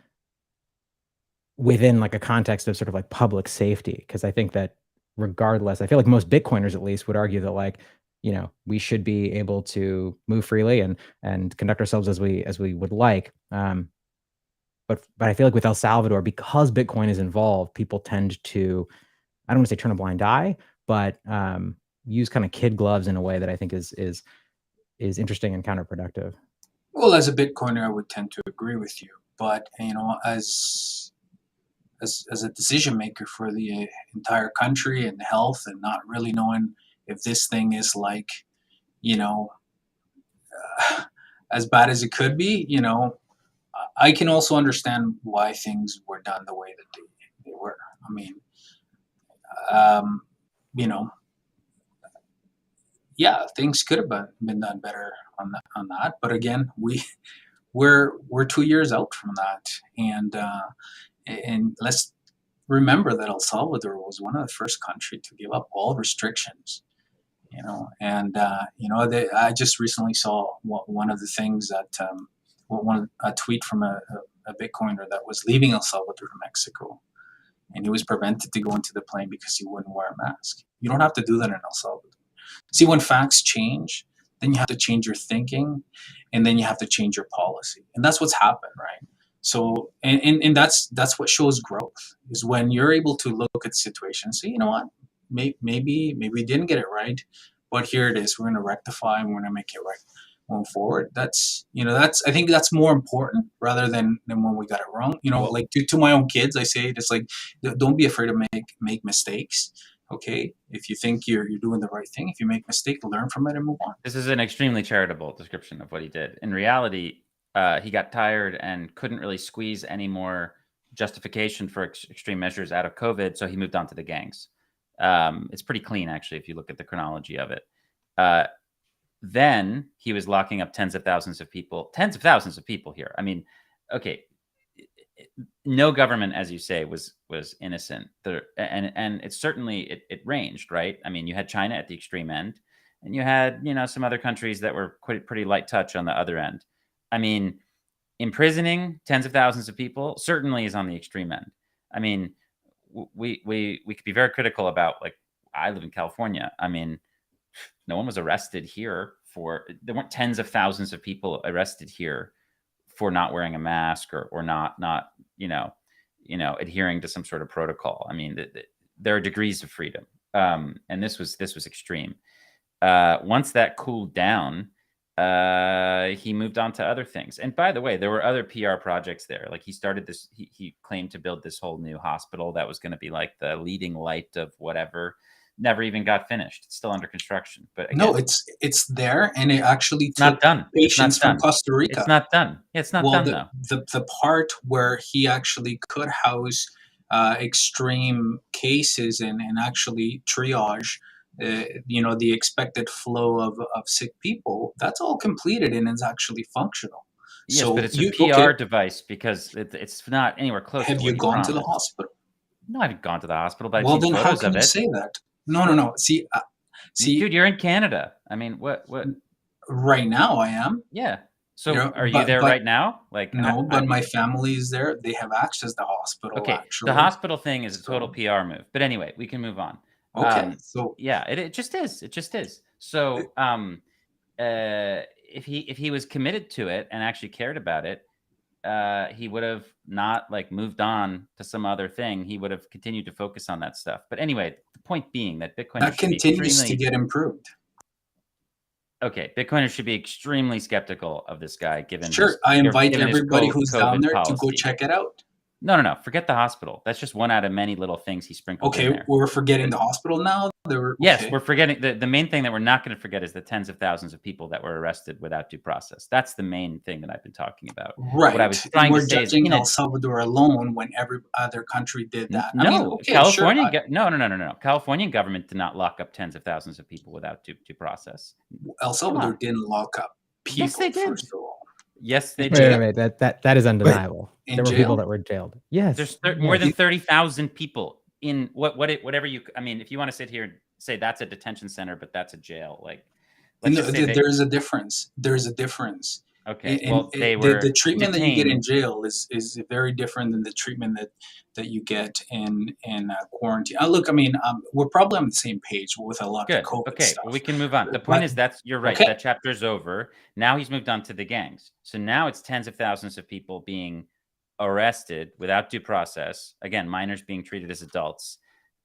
within like a context of sort of like public safety, because I think that regardless, I feel like most Bitcoiners at least would argue that, like, you know, we should be able to move freely and conduct ourselves as we would like. But I feel like with El Salvador, because Bitcoin is involved, people tend to, I don't want to say turn a blind eye, but use kind of kid gloves in a way that I think is interesting and counterproductive. Well, as a Bitcoiner, I would tend to agree with you, but you know, as a decision maker for the entire country and health, and not really knowing if this thing is like, you know, as bad as it could be, you know, I can also understand why things were done the way that they were. I mean, you know, yeah, things could have been done better on that. But again, we're 2 years out from that, and let's remember that El Salvador was one of the first countries to give up all restrictions. You know, and you know, I just recently saw one of the things that a tweet from a Bitcoiner that was leaving El Salvador to Mexico, and he was prevented to go into the plane because he wouldn't wear a mask. You don't have to do that in El Salvador. See, when facts change, then you have to change your thinking, and then you have to change your policy, and that's what's happened, right? So, and that's what shows growth, is when you're able to look at the situation and say, you know what, maybe we didn't get it right, but here it is. We're going to rectify, and we're going to make it right going forward. That's, you know, I think that's more important rather than when we got it wrong. You know, like to my own kids, I say it's like, don't be afraid to make mistakes. Okay, if you think you're doing the right thing, if you make a mistake, learn from it and move on. This is an extremely charitable description of what he did. In reality, he got tired and couldn't really squeeze any more justification for extreme measures out of COVID, so he moved on to the gangs. It's pretty clean, actually, if you look at the chronology of it. Then he was locking up tens of thousands of people here. I mean, okay, no government, as you say, was innocent. And it certainly it ranged, right? I mean, you had China at the extreme end, and you had, you know, some other countries that were pretty light touch on the other end. I mean, imprisoning tens of thousands of people certainly is on the extreme end. I mean, we could be very critical about, like, I live in California. I mean, no one was arrested here there weren't tens of thousands of people arrested here for not wearing a mask or not you know adhering to some sort of protocol. I mean, there are degrees of freedom, and this was extreme. Once that cooled down, he moved on to other things. And by the way, there were other PR projects there. Like, he started this, he claimed to build this whole new hospital that was going to be like the leading light of whatever. Never even got finished. It's still under construction. But again, no, it's there, and it actually took not done. patients from Costa Rica. It's not done. It's not done, though. The part where he actually could house extreme cases and actually triage, you know, the expected flow of sick people, that's all completed and is actually functional. Yes, so but it's a PR device, because it's not anywhere close. Have you gone to the hospital? No, I haven't gone to the hospital, but well, I've seen then photos how can of you it. say that? No. See, dude, you're in Canada. I mean, what? Right now, I am. Yeah. So, you know, are you there right now? Like, no, but my family is there. They have access to the hospital. Okay, actually. The hospital thing is a total PR move. But anyway, we can move on. Okay, so yeah, it just is. It just is. So, if he was committed to it and actually cared about it, he would have not like moved on to some other thing. He would have continued to focus on that stuff. But anyway, the point being that Bitcoin continues to get improved. Okay, Bitcoiners should be extremely skeptical of this guy. Given I invite given everybody who's down there policy. to go check it out. No. Forget the hospital. That's just one out of many little things he sprinkled in Okay, there. we're forgetting the hospital now. Yes, Okay. we're forgetting the main thing that we're not going to forget is the tens of thousands of people that were arrested without due process. That's the main thing that I've been talking about. Right. What I was And trying we're to say is, judging El Salvador alone when every other country did that. I mean, no, okay, California. sure. No. Californian government did not lock up tens of thousands of people without due process. El Salvador didn't lock up people. Yes, they did. First of all, Yes, they In did. jail? Wait. That is undeniable. In There were jail? people that were jailed. Yes. There's more than 30,000 people in whatever you. I mean, if you want to sit here and say that's a detention center, but that's a jail, like let's just say There's a difference. There's a difference. Okay, And well, they were the treatment that you get in detained. jail is very different than the treatment that you get in quarantine. Look, I mean, we're probably on the same page with a lot Good. of COVID Okay, stuff. well, we can move on. The point But- is you're right. Okay. That chapter's over. Now he's moved on to the gangs. So now it's tens of thousands of people being arrested without due process. Again, minors being treated as adults.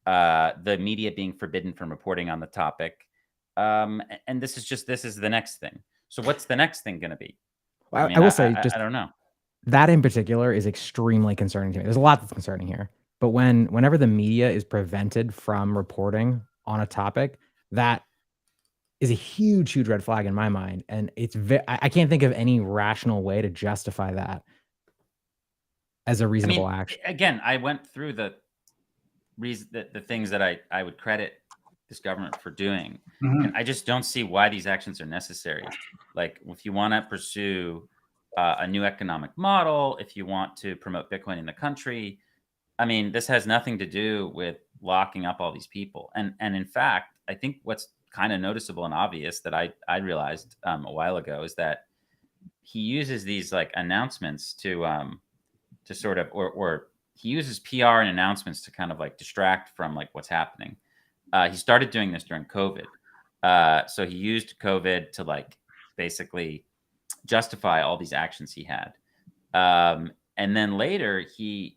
The media being forbidden from reporting on the topic. And this is the next thing. So what's the next thing going to be? I will say, just I don't know. that in particular is extremely concerning to me. There's a lot that's concerning here, but whenever the media is prevented from reporting on a topic, that is a huge red flag in my mind, and I can't think of any rational way to justify that as a reasonable action. Again, I went through the things that I would credit this government for doing, and I just don't see why these actions are necessary. Like, if you want to pursue a new economic model, if you want to promote Bitcoin in the country, I mean, this has nothing to do with locking up all these people. And in fact, I think what's kind of noticeable and obvious that I realized a while ago is that he uses these like announcements to sort of, or he uses PR and announcements to kind of like distract from like what's happening. He started doing this during COVID. So he used COVID to like basically justify all these actions he had. And then later he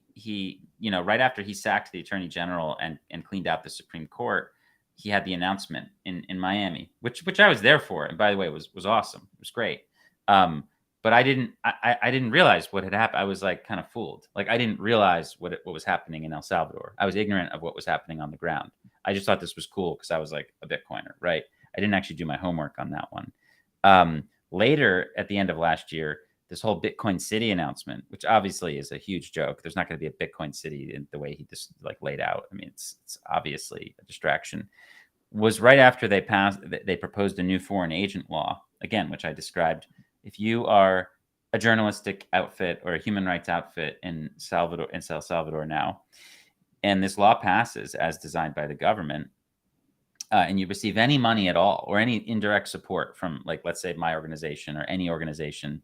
right after he sacked the attorney general and cleaned out the Supreme Court, he had the announcement in Miami, which I was there for. And by the way, it was awesome. It was great. But I didn't realize what had happened. I was like kind of fooled. Like I didn't realize what was happening in El Salvador. I was ignorant of what was happening on the ground. I just thought this was cool because I was like a Bitcoiner, right? I didn't actually do my homework on that one. Later, at the end of last year, this whole Bitcoin City announcement, which obviously is a huge joke. There's not going to be a Bitcoin City in the way he just like laid out. I mean, it's obviously a distraction. Was right after they proposed a new foreign agent law, again, which I described. If you are a journalistic outfit or a human rights outfit in El Salvador now, and this law passes as designed by the government, and you receive any money at all or any indirect support from, like, let's say my organization or any organization,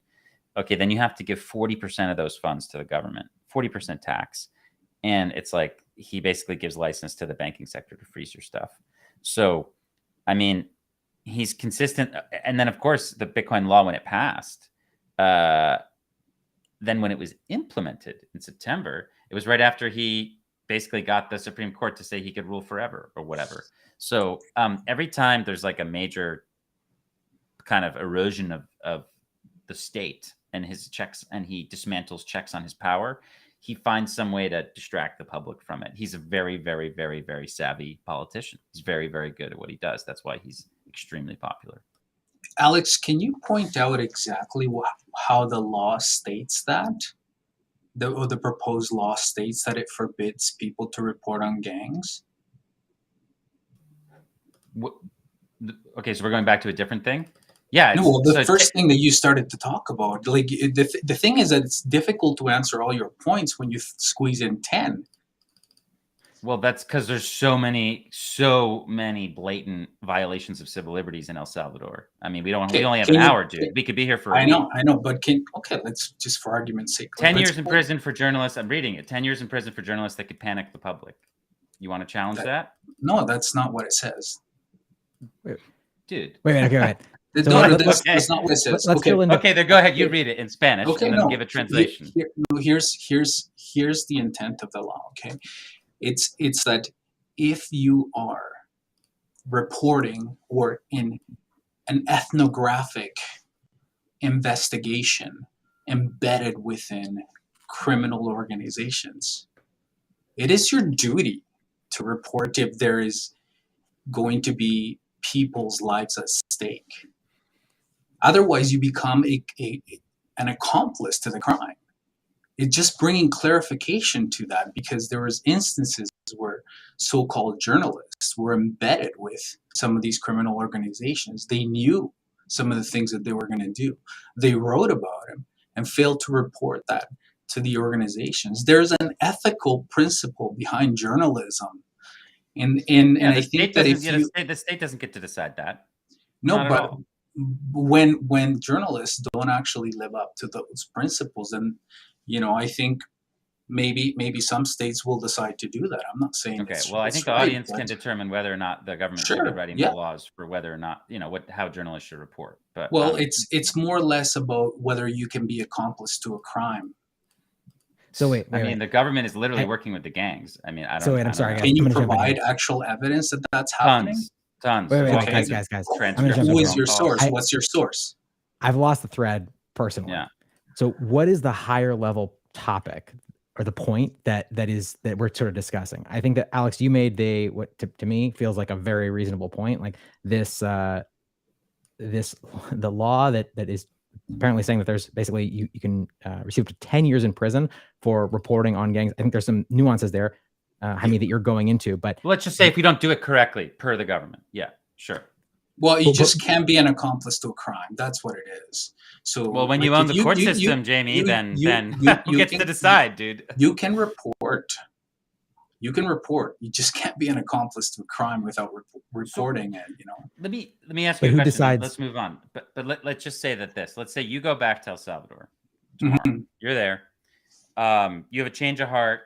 okay, then you have to give 40% of those funds to the government, 40% tax. And it's like he basically gives license to the banking sector to freeze your stuff. So, I mean, he's consistent. And then, of course, the Bitcoin law, when it passed, then when it was implemented in September, it was right after he basically got the Supreme Court to say he could rule forever or whatever. So every time there's like a major kind of erosion of the state and his checks, and he dismantles checks on his power, he finds some way to distract the public from it. He's a very, very, very, very savvy politician. He's very, very good at what he does. That's why he's extremely popular. Alex, can you point out exactly how the law states that? The proposed law states that it forbids people to report on gangs? Okay, so we're going back to a different thing? Yeah. No, well, the first thing that you started to talk about, like the thing is that it's difficult to answer all your points when you squeeze in 10. Well, that's because there's so many blatant violations of civil liberties in El Salvador. I mean, we only have an hour, dude. We could be here for a week. I know, but let's just for argument's sake. 10 years in prison for journalists. I'm reading it. 10 years in prison for journalists that could panic the public. You want to challenge that? No, that's not what it says. Dude. Wait, okay. That's not what it says. Okay, then go ahead. You read it in Spanish and then give a translation. Here's the intent of the law, okay? It's that if you are reporting or in an ethnographic investigation embedded within criminal organizations. It is your duty to report if there is going to be people's lives at stake. Otherwise, you become an accomplice to the crime. It's just bringing clarification to that, because there was instances where so-called journalists were embedded with some of these criminal organizations. They knew some of the things that they were going to do. They wrote about them and failed to report that to the organizations. There's an ethical principle behind journalism. And I think that if the state doesn't get to decide that. No, Not at but all. when journalists don't actually live up to those principles, then I think maybe some states will decide to do that. I'm not saying Okay, it's, well, I it's think the right, audience but can determine whether or not the government should Sure, be writing yeah. the laws for whether or not, how journalists should report. But well, it's more or less about whether you can be accomplice to a crime. So wait, I mean, wait. the government is literally I- working with the gangs. I mean, I don't. So wait, I I'm don't sorry, know. guys. Can you I'm gonna jump in provide here. actual evidence that that's happening? Tons. Wait, wait, All wait, kinds of guys. I'm gonna transcripts jump of Who in is phone your calls. source? What's your source? I've lost the thread personally. Yeah. So what is the higher level topic or the point that we're sort of discussing? I think that Alex, you made what to me feels like a very reasonable point. Like the law that is apparently saying that there's basically you can receive up to 10 years in prison for reporting on gangs. I think there's some nuances there, Jaime, that you're going into. But Let's just say if we don't do it correctly per the government. Yeah, sure. Well, you But- just can't be an accomplice to a crime. That's what it is. So, Well, when like, you own if the court system, Jamie, then who gets to decide, dude? You can report. You can report. You just can't be an accomplice to a crime without reporting it. Let me ask But you a who question. decides? Let's move on. But let's just say that let's say you go back to El Salvador tomorrow. Mhm. You're there. You have a change of heart.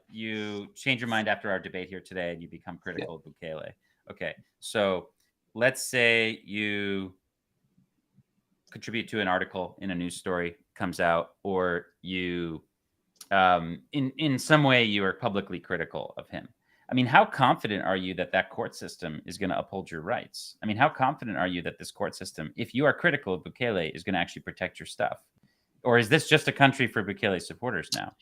You change your mind after our debate here today, and you become critical of Bukele. Okay, so let's say you contribute to an article in a news story, comes out, or you, in some way, you are publicly critical of him. I mean, how confident are you that court system is going to uphold your rights? I mean, how confident are you that this court system, if you are critical of Bukele, is going to actually protect your stuff? Or is this just a country for Bukele supporters now?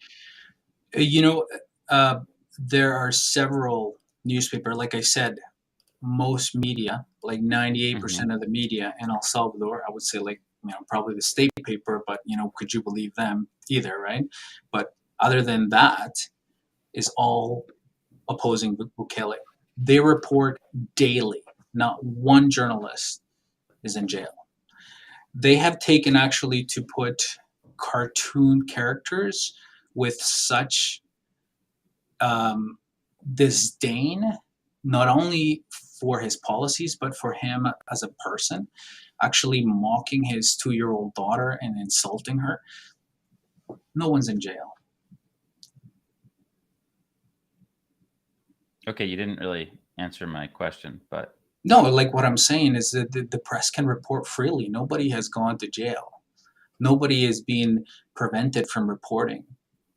There are several newspapers. Like I said, most media, like 98% of the media in El Salvador, I would say, like, probably the state paper, but, could you believe them either, right? But other than that, is all opposing Bukele. They report daily. Not one journalist is in jail. They have taken actually to put cartoon characters with such disdain, not only for his policies, but for him as a person, actually mocking his 2-year-old daughter and insulting her. No one's in jail. Okay, you didn't really answer my question, but No, like what I'm saying is that the press can report freely. Nobody has gone to jail. Nobody is being prevented from reporting.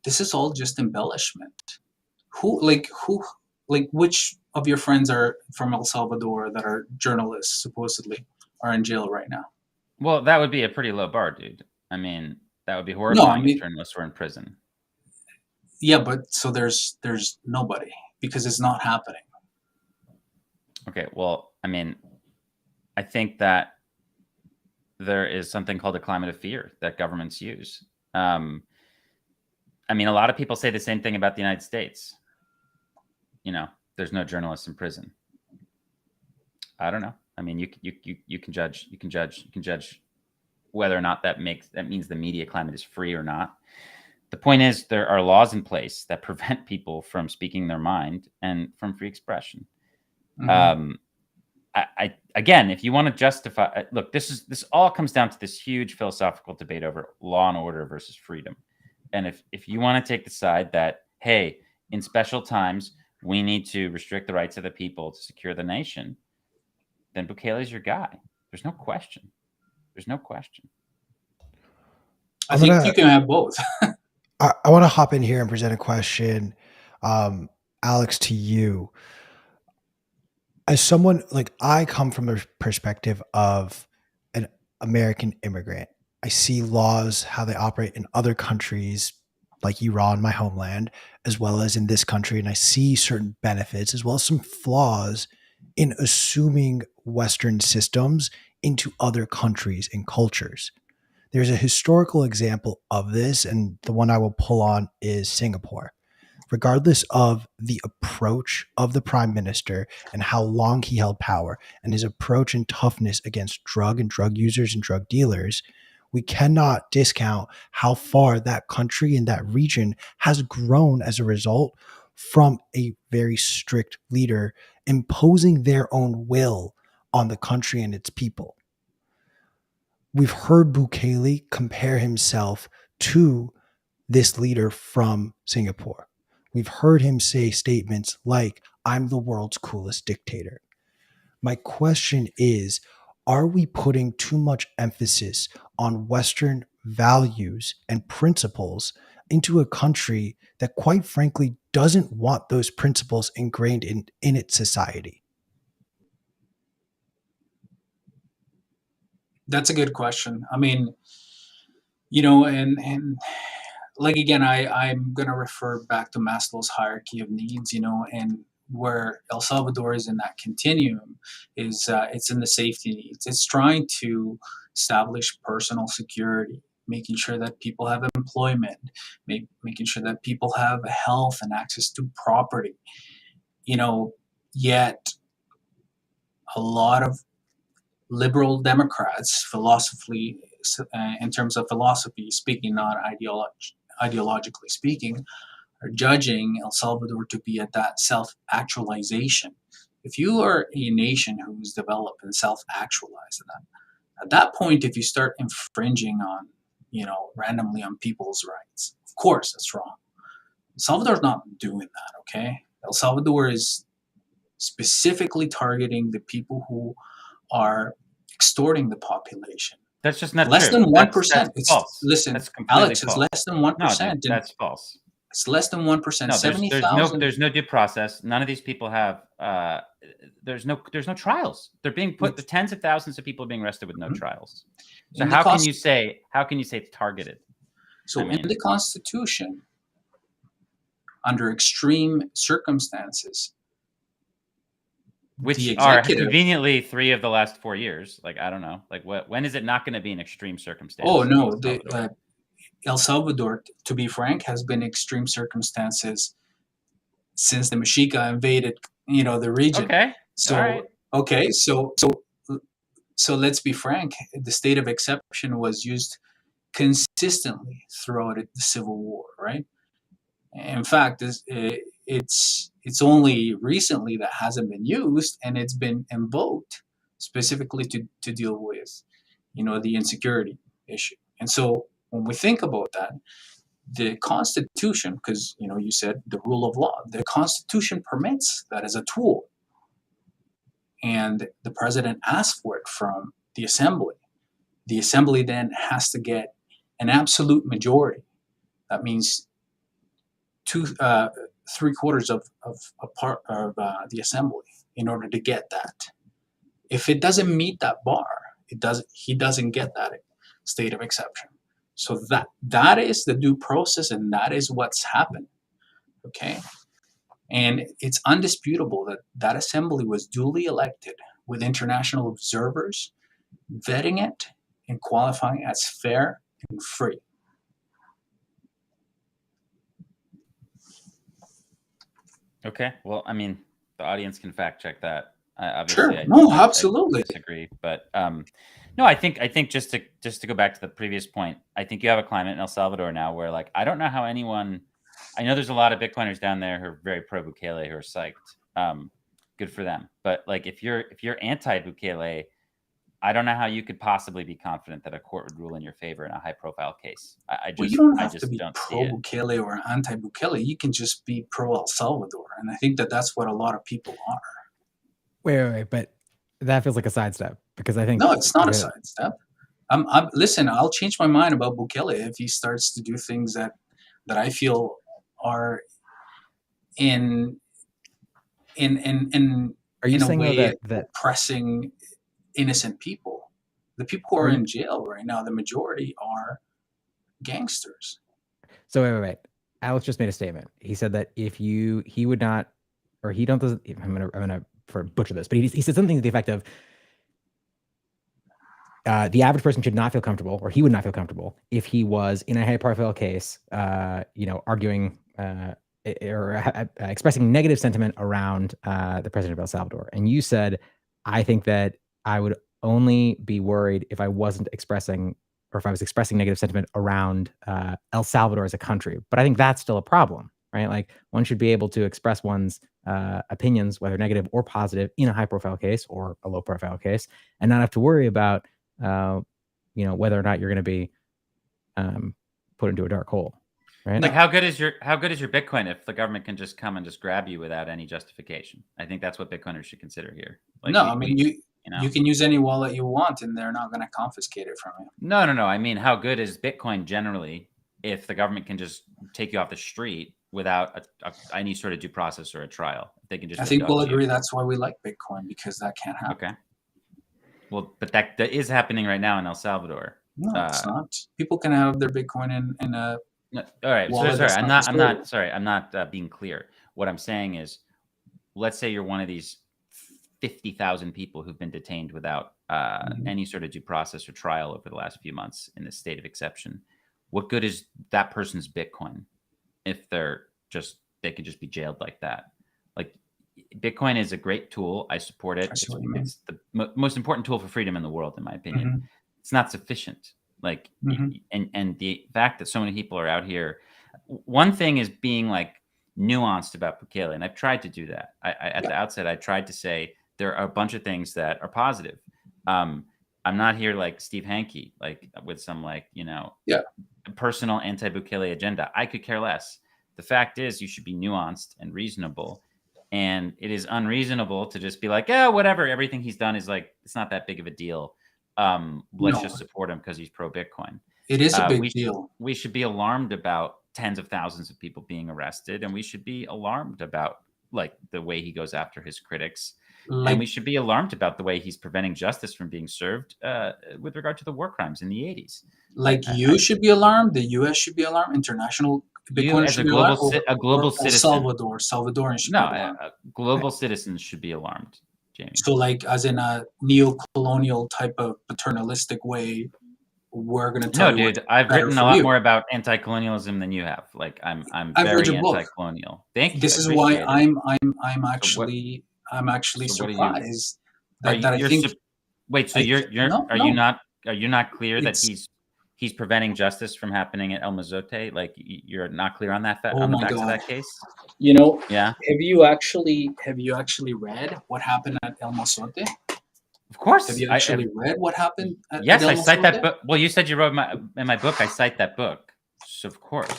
This is all just embellishment. Which of your friends are from El Salvador that are journalists, supposedly, are in jail right now? well, that would be a pretty low bar, dude. I mean, that would be horrifying if journalists were in prison. Yeah, but so there's nobody because it's not happening. Okay, well, I mean, I think that there is something called a climate of fear that governments use. I mean, a lot of people say the same thing about the United States. There's no journalists in prison. I don't know. I mean, you can judge whether or not that means the media climate is free or not. The point is, there are laws in place that prevent people from speaking their mind and from free expression. Mhm. Again, if you want to justify, look, this all comes down to this huge philosophical debate over law and order versus freedom. And if you want to take the side that, hey, in special times, we need to restrict the rights of the people to secure the nation, then Bukele is your guy. There's no question. There's no question. I think you can have both. I want to hop in here and present a question, Alex, to you. As someone, like, I come from the perspective of an American immigrant. I see laws, how they operate in other countries, like Iran, my homeland, as well as in this country, and I see certain benefits as well as some flaws in assuming Western systems into other countries and cultures. There's a historical example of this, and the one I will pull on is Singapore. Regardless of the approach of the prime minister and how long he held power and his approach and toughness against drug and drug users and drug dealers, we cannot discount how far that country and that region has grown as a result from a very strict leader imposing their own will on the country and its people. We've heard Bukele compare himself to this leader from Singapore. We've heard him say statements like, I'm the world's coolest dictator. My question is, are we putting too much emphasis on Western values and principles into a country that, quite frankly, doesn't want those principles ingrained in its society? That's a good question. I mean, and like again, I'm gonna refer back to Maslow's hierarchy of needs, and where El Salvador is in that continuum is it's in the safety needs. It's trying to establish personal security, making sure that people have employment, making sure that people have health and access to property. Yet a lot of liberal Democrats, in terms of philosophy speaking, not ideologically speaking, are judging El Salvador to be at that self-actualization. If you are a nation who's developed and self-actualized, at that point, if you start infringing on, randomly on people's rights, of course, that's wrong. El Salvador's not doing that, okay? El Salvador is specifically targeting the people who are extorting the population. That's just not less true. than 1%. That's false. Listen, that's completely Alex, false. it's less than 1%. No, dude, that's false. It's less than 1%. No, 70,000. there's no due process. None of these people have. There's no trials. They're being put. The tens of thousands of people are being arrested with no trials. So how can you say it's targeted? So in the Constitution, under extreme circumstances, which are conveniently 3 of the last 4 years. Like, I don't know. Like, when is it not going to be an extreme circumstance? Oh, no. El Salvador, to be frank, has been extreme circumstances since the Mexica invaded, the region. Okay. So, right. Okay. So let's be frank. The state of exception was used consistently throughout the Civil War, right? In fact, it's only recently that hasn't been used, and it's been invoked specifically to deal with, the insecurity issue. And so when we think about that, the Constitution, because, you said the rule of law, the Constitution permits that as a tool. And the president asks for it from the Assembly. The Assembly then has to get an absolute majority. That means 3/4 of a part of the Assembly in order to get that. If it doesn't meet that bar, he doesn't get that state of exception. So that is the due process, and that is what's happened. Okay, and it's undisputable that Assembly was duly elected with international observers vetting it and qualifying as fair and free. Okay. Well, I mean, the audience can fact check that. Obviously, sure. Absolutely. I disagree, but no, I think just to go back to the previous point, I think you have a climate in El Salvador now where, like, I don't know how anyone. I know there's a lot of Bitcoiners down there who are very pro Bukele, who are psyched. Good for them. But like, if you're anti Bukele, I don't know how you could possibly be confident that a court would rule in your favor in a high-profile case. You don't have to be pro-Bukele or anti-Bukele. You can just be pro-El Salvador, and I think that's what a lot of people are. Wait, but that feels like a sidestep, because I think no, it's not a sidestep. Listen, I'll change my mind about Bukele if he starts to do things that I feel are in Are you saying a way that oppressing innocent people? The people who are in jail right now, the majority are gangsters. So wait. Alex just made a statement. He said that he would not, or he don't. I'm gonna butcher this, but he said something to the effect of, the average person should not feel comfortable, or he would not feel comfortable if he was in a high-profile case, arguing or expressing negative sentiment around the president of El Salvador. And you said, I think that I would only be worried if I wasn't expressing, or if I was expressing negative sentiment around El Salvador as a country. But I think that's still a problem, right? Like, one should be able to express one's opinions, whether negative or positive, in a high-profile case or a low-profile case, and not have to worry about whether or not you're going to be put into a dark hole, right? Like, how good is your Bitcoin if the government can just come and just grab you without any justification? I think that's what Bitcoiners should consider here. Like, no, you can use any wallet you want, and they're not going to confiscate it from you. No. I mean, how good is Bitcoin generally if the government can just take you off the street without any sort of due process or a trial? They can just. I think we'll agree that's why we like Bitcoin, because that can't happen. Okay. Well, but that is happening right now in El Salvador. No, it's not. People can have their Bitcoin in a. No, all right. wallet. Sorry. I'm not being clear. What I'm saying is, let's say you're one of these 50,000 people who've been detained without any sort of due process or trial over the last few months in this state of exception. What good is that person's Bitcoin if they could just be jailed like that? Like, Bitcoin is a great tool. I support it. It's the most important tool for freedom in the world, in my opinion. Mm-hmm. It's not sufficient. Like, and the fact that so many people are out here. One thing is being like nuanced about Bukele, and I've tried to do that. At the outset, I tried to say there are a bunch of things that are positive. I'm not here like Steve Hanke, like with some personal anti-Bukele agenda. I could care less. The fact is, you should be nuanced and reasonable. And it is unreasonable to just be like, yeah, whatever. Everything he's done is like, it's not that big of a deal. Let's just support him because he's pro-Bitcoin. It is a big deal. We should be alarmed about tens of thousands of people being arrested, and we should be alarmed about like the way he goes after his critics. And we should be alarmed about the way he's preventing justice from being served with regard to the war crimes in the 80s. You should be alarmed. The U.S. should be alarmed. International Bitcoin as should a be global, alarmed. a global citizen. Salvadoran should be alarmed. Global citizens should be alarmed, Jamie. So, like, as in a neo-colonial type of paternalistic way, we're going to tell you. No, dude, I've written a lot more about anti-colonialism than you have. Like, I'm very anti-colonial. Thank you. This is why I'm actually surprised that I think. Wait, so are you not clear that he's preventing justice from happening at El Mozote? Like, you're not clear on that on the facts of that case? Yeah. Have you actually read what happened at El Mozote? Of course. Have you actually read what happened at Yes, El I cite Mozote? that book. Well, you said you wrote in my book. I cite that book. So of course.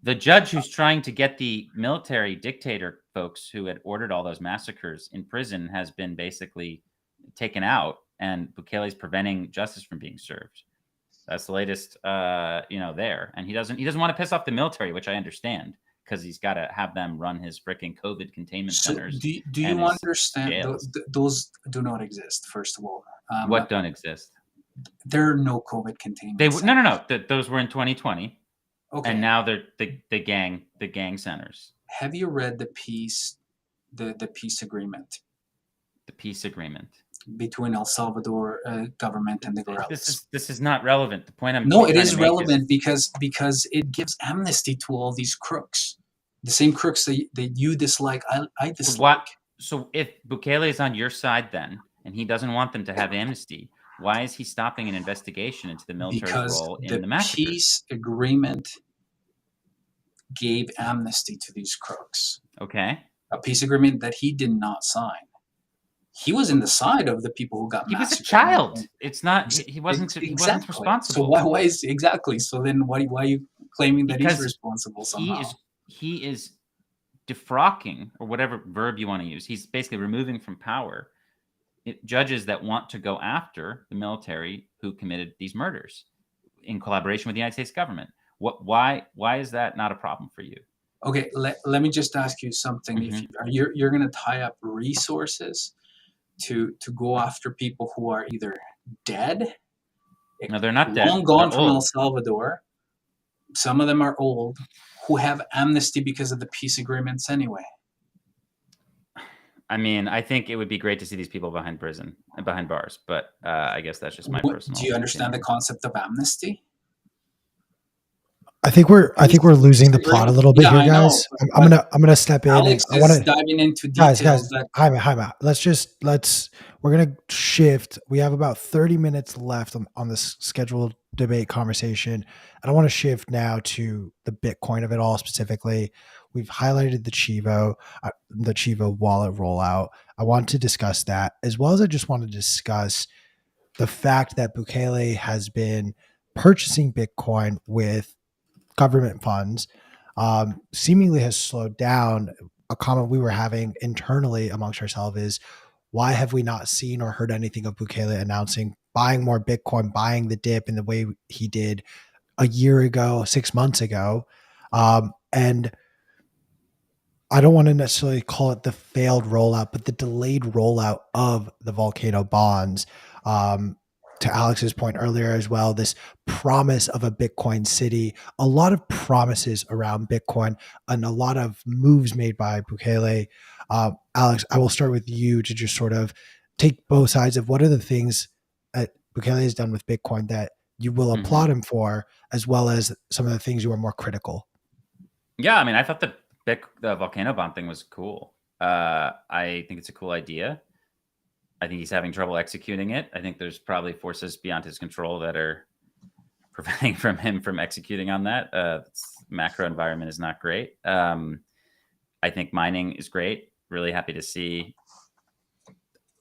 The judge who's trying to get the military dictator folks who had ordered all those massacres in prison has been basically taken out, and Bukele's preventing justice from being served. That's the latest, there. And he doesn't want to piss off the military, which I understand, because he's got to have them run his freaking COVID containment centers. Do you understand? Those do not exist, first of all. What don't exist? There are no COVID containment centers. No. Those were in 2020. Okay. And now they're the gang centers. Have you read the peace agreement? The peace agreement Between El Salvador government and the guerrillas. This is not relevant. The point it is relevant because it gives amnesty to all these crooks, the same crooks that you dislike. I dislike. So if Bukele is on your side then, and he doesn't want them to have amnesty, why is he stopping an investigation into the military role in the massacre? Because the peace agreement gave amnesty to these crooks. Okay. A peace agreement that he did not sign. He was in the side of the people who got massacred. He was a child. It's not. He wasn't responsible. So why is exactly? So then why are you claiming that he's responsible somehow? He is defrocking, or whatever verb you want to use. He's basically removing from power judges that want to go after the military who committed these murders in collaboration with the United States government. Why is that not a problem for you? Okay, let me just ask you something. Mm-hmm. If you're going to tie up resources to go after people who are either dead, no, they're not dead, long gone from El Salvador, some of them are old, who have amnesty because of the peace agreements anyway. I mean, I think it would be great to see these people behind bars, but I guess that's just my personal. Do you understand opinion. the concept of amnesty? I think we're losing the plot a little bit Yeah, here, I know, guys. I'm gonna step in. Alex I want is to diving into guys, details that Jaime. We're gonna shift. We have about 30 minutes left on this scheduled debate conversation, and I want to shift now to the Bitcoin of it all specifically. We've highlighted the Chivo wallet rollout. I want to discuss that, as well as I just want to discuss the fact that Bukele has been purchasing Bitcoin with government funds, seemingly has slowed down. A comment we were having internally amongst ourselves is, why have we not seen or heard anything of Bukele announcing buying more Bitcoin, buying the dip in the way he did a year ago, 6 months ago? And I don't want to necessarily call it the failed rollout, but the delayed rollout of the volcano bonds. To Alex's point earlier as well, this promise of a Bitcoin city, a lot of promises around Bitcoin and a lot of moves made by Bukele. Alex, I will start with you to just sort of take both sides of what are the things that Bukele has done with Bitcoin that you will applaud him for, as well as some of the things you are more critical. Yeah, I mean, I thought the volcano bomb thing was cool. I think it's a cool idea. I think he's having trouble executing it. I think there's probably forces beyond his control that are preventing him from executing on that. Macro environment is not great. I think mining is great. Really happy to see.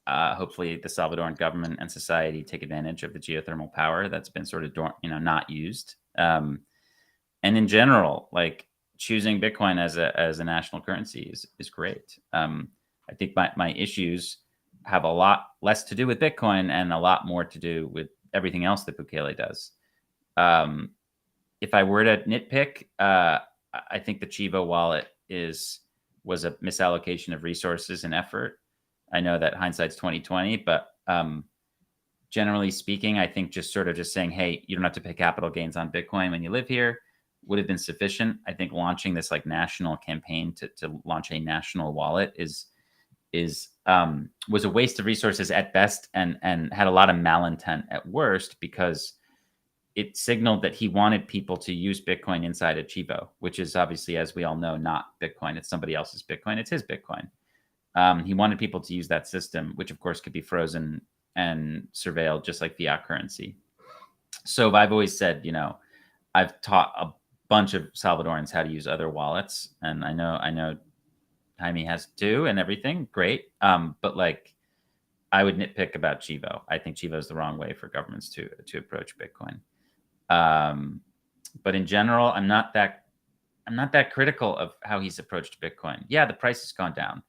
Hopefully, the Salvadoran government and society take advantage of the geothermal power that's been sort of not used. And in general, like choosing Bitcoin as a national currency is great. I think my issues have a lot less to do with Bitcoin and a lot more to do with everything else that Bukele does. If I were to nitpick, I think the Chivo wallet was a misallocation of resources and effort. I know that hindsight's 2020, but generally speaking, I think just saying, hey, you don't have to pay capital gains on Bitcoin when you live here would have been sufficient. I think launching this like national campaign to launch a national wallet was a waste of resources at best and had a lot of malintent at worst, because it signaled that he wanted people to use Bitcoin inside a Chivo, which is obviously, as we all know, not Bitcoin. It's somebody else's Bitcoin. It's his Bitcoin. He wanted people to use that system, which of course could be frozen and surveilled just like fiat currency. So I've always said, I've taught a bunch of Salvadorans how to use other wallets, and I know Jaime has too and everything. Great. But like, I would nitpick about Chivo. I think Chivo is the wrong way for governments to approach Bitcoin. But in general, I'm not that critical of how he's approached Bitcoin. Yeah, the price has gone down.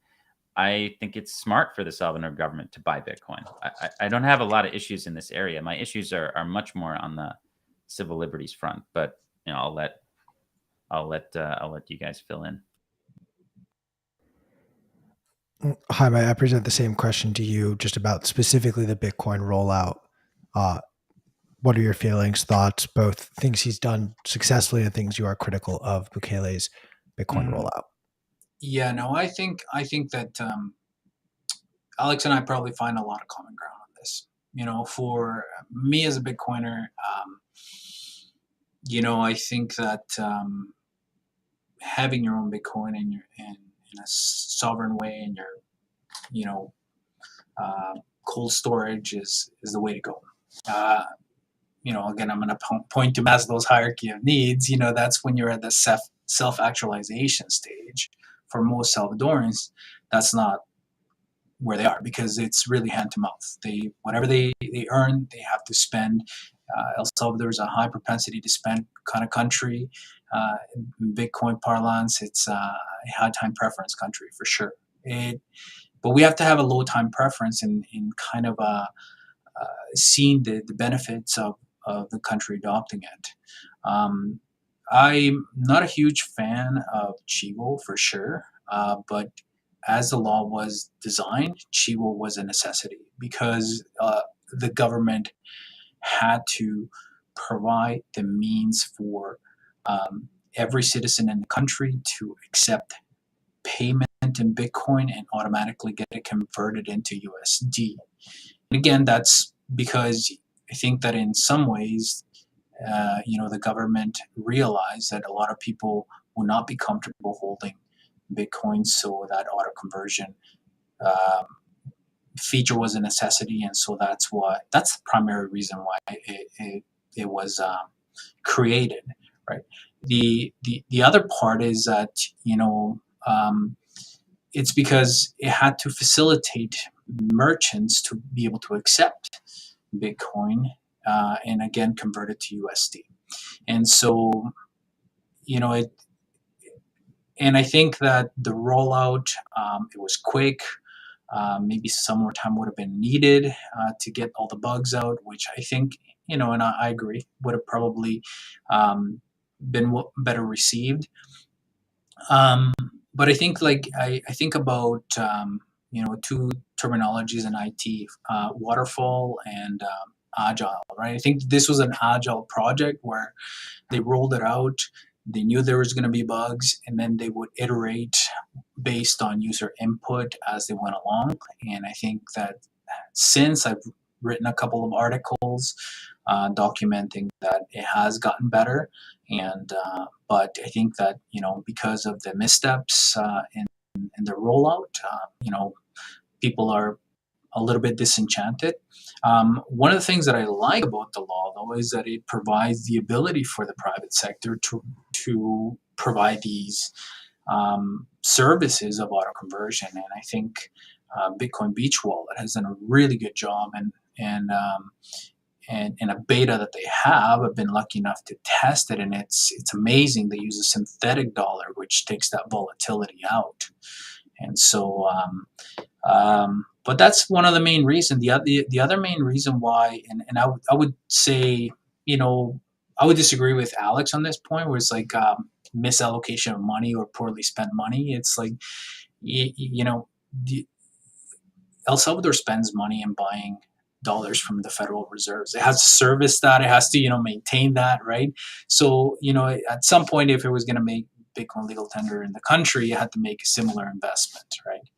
I think it's smart for the Salvadoran government to buy Bitcoin. I don't have a lot of issues in this area. My issues are much more on the civil liberties front. But I'll let you guys fill in. Jaime, I present the same question to you, just about specifically the Bitcoin rollout. What are your feelings, thoughts, both things he's done successfully and things you are critical of Bukele's Bitcoin rollout? Yeah, no, I think that Alex and I probably find a lot of common ground on this. For me as a Bitcoiner, I think that having your own Bitcoin in a sovereign way in your cold storage is the way to go. Again, I'm going to point to Maslow's hierarchy of needs. That's when you're at the self-actualization stage. For most Salvadorans, that's not where they are, because it's really hand to mouth. Whatever they earn, they have to spend. El Salvador is a high propensity to spend kind of country. In Bitcoin parlance, it's a high time preference country for sure. But we have to have a low time preference in kind of seeing the benefits of the country adopting it. I'm not a huge fan of Chivo for sure, but as the law was designed, Chivo was a necessity, because the government had to provide the means for every citizen in the country to accept payment in Bitcoin and automatically get it converted into USD. And again, that's because I think that in some ways, the government realized that a lot of people will not be comfortable holding Bitcoin, so that auto conversion feature was a necessity, and so that's the primary reason why it was created, right? The other part is that it's because it had to facilitate merchants to be able to accept Bitcoin and again convert it to USD. And so, and I think that the rollout, it was quick. Maybe some more time would have been needed to get all the bugs out, which I think, and I agree, would have probably been better received. But I think I think about, two terminologies in IT, waterfall and agile, right? I think this was an agile project where they rolled it out. They knew there was going to be bugs, and then they would iterate based on user input as they went along. And I think that since I've written a couple of articles documenting that it has gotten better, and but I think that because of the missteps in the rollout, people are a little bit disenchanted. One of the things that I like about the law, though, is that it provides the ability for the private sector to provide these services of auto conversion. And I think Bitcoin Beach Wallet has done a really good job, and in a beta that they have, I've been lucky enough to test it, and it's amazing. They use a synthetic dollar, which takes that volatility out. And so, but that's one of the main reasons. The other main reason why, and I would say, I would disagree with Alex on this point, where it's like misallocation of money or poorly spent money. It's like, El Salvador spends money in buying dollars from the Federal Reserves. It has to service that. It has to, maintain that, right? So, at some point, if it was going to make Bitcoin legal tender in the country, it had to make a similar investment, right?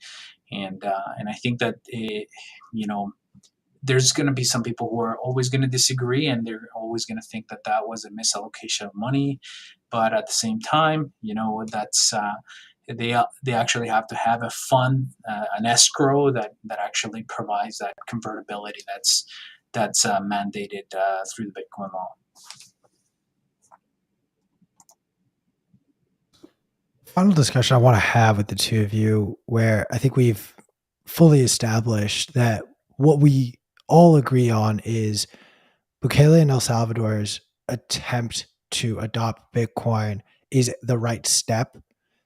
And I think that there's going to be some people who are always going to disagree, and they're always going to think that that was a misallocation of money. But at the same time, that's they actually have to have a fund, an escrow that actually provides that convertibility that's mandated through the Bitcoin law. Final discussion I want to have with the two of you, where I think we've fully established that what we all agree on is Bukele and El Salvador's attempt to adopt Bitcoin is the right step.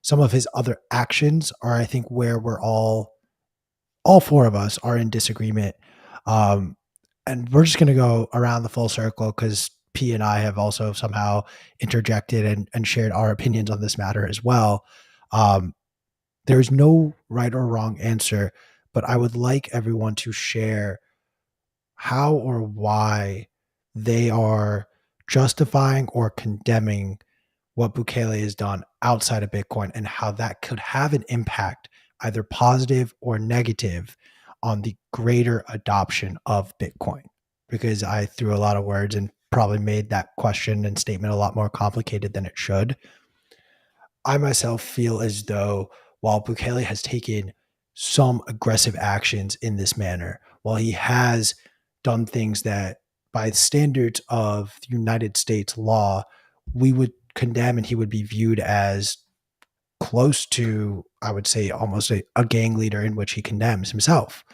Some of his other actions are, I think, where we're all four of us are in disagreement. And we're just going to go around the full circle because P and I have also somehow interjected and shared our opinions on this matter as well. There's no right or wrong answer, but I would like everyone to share how or why they are justifying or condemning what Bukele has done outside of Bitcoin and how that could have an impact, either positive or negative, on the greater adoption of Bitcoin. Because I threw a lot of words and probably made that question and statement a lot more complicated than it should. I myself feel as though while Bukele has taken some aggressive actions in this manner, while he has done things that by the standards of the United States law, we would condemn, and he would be viewed as close to, I would say, almost a gang leader, in which he condemns himself.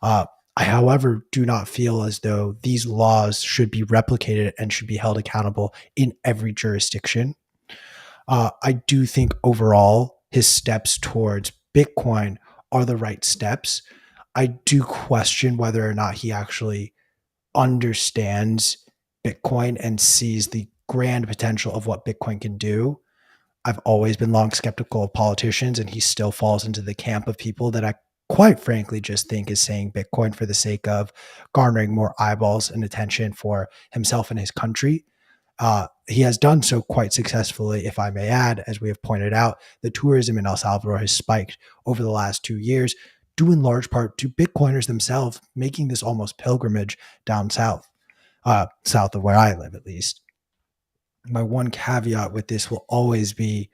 I, however, do not feel as though these laws should be replicated and should be held accountable in every jurisdiction. I do think overall his steps towards Bitcoin are the right steps. I do question whether or not he actually understands Bitcoin and sees the grand potential of what Bitcoin can do. I've always been long skeptical of politicians, and he still falls into the camp of people that I quite frankly just think is saying Bitcoin for the sake of garnering more eyeballs and attention for himself and his country. He has done so quite successfully, if I may add. As we have pointed out, the tourism in El Salvador has spiked over the last 2 years, due in large part to Bitcoiners themselves making this almost pilgrimage down south, south of where I live, at least. My one caveat with this will always be,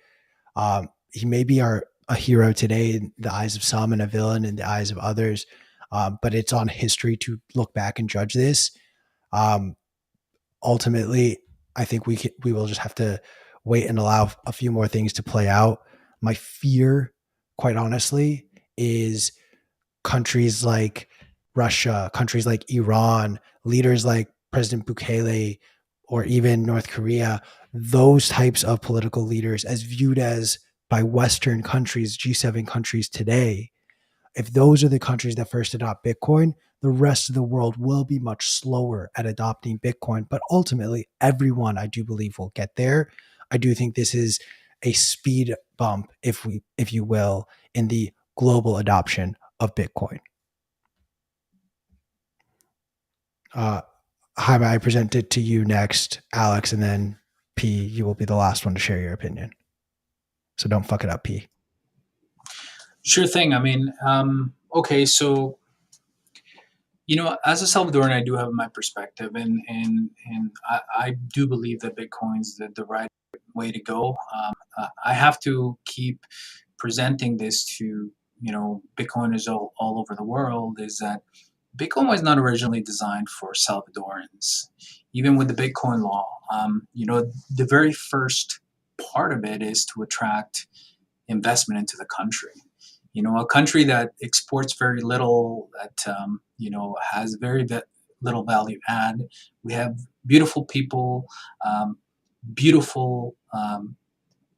he may be a hero today in the eyes of some and a villain in the eyes of others, but it's on history to look back and judge this. Ultimately, I think we will just have to wait and allow a few more things to play out. My fear, quite honestly, is countries like Russia, countries like Iran, leaders like President Bukele, or even North Korea, those types of political leaders, as viewed as by Western countries, G7 countries today, if those are the countries that first adopt Bitcoin, the rest of the world will be much slower at adopting Bitcoin. But ultimately, everyone, I do believe, will get there. I do think this is a speed bump, if you will, in the global adoption of Bitcoin. Jaime, I present it to you next, Alex, and then P, you will be the last one to share your opinion. So don't fuck it up, P. Sure thing. I mean, okay, so as a Salvadoran, I do have my perspective, and I do believe that Bitcoin's the right way to go. I have to keep presenting this to Bitcoiners all over the world, is that Bitcoin was not originally designed for Salvadorans. Even with the Bitcoin law, the very first part of it is to attract investment into the country. A country that exports very little, that has very little value add. We have beautiful people, beautiful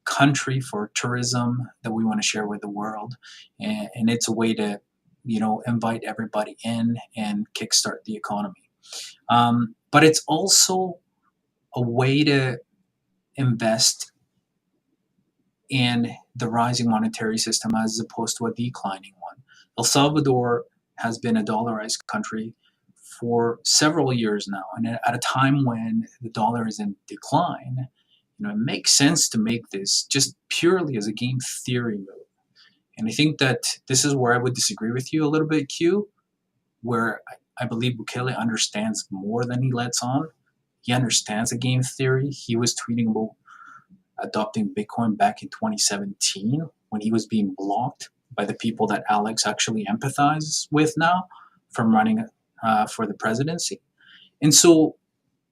country for tourism that we want to share with the world, and it's a way to invite everybody in and kickstart the economy. But it's also a way to invest in the rising monetary system as opposed to a declining one. El Salvador has been a dollarized country for several years now, and at a time when the dollar is in decline, it makes sense to make this just purely as a game theory move. And I think that this is where I would disagree with you a little bit, Q, where I believe Bukele understands more than he lets on. He understands the game theory. He was tweeting about adopting Bitcoin back in 2017 when he was being blocked by the people that Alex actually empathizes with now from running for the presidency. And so,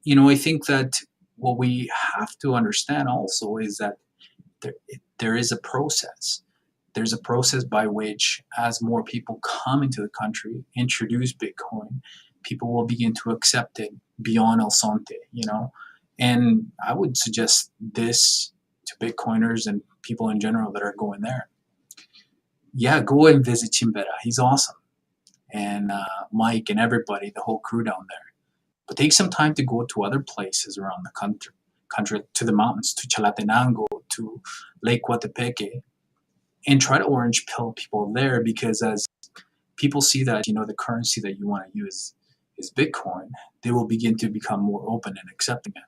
I think that what we have to understand also is that there is a process. There's a process by which, as more people come into the country, introduce Bitcoin, people will begin to accept it beyond El Sonte, And I would suggest this to Bitcoiners and people in general that are going there. Yeah, go and visit Chimbera. He's awesome. And Mike and everybody, the whole crew down there. But take some time to go to other places around the country, to the mountains, to Chalatenango, to Lake Coatepeque, and try to orange pill people there, because as people see that, the currency that you want to use is Bitcoin, they will begin to become more open and accepting it.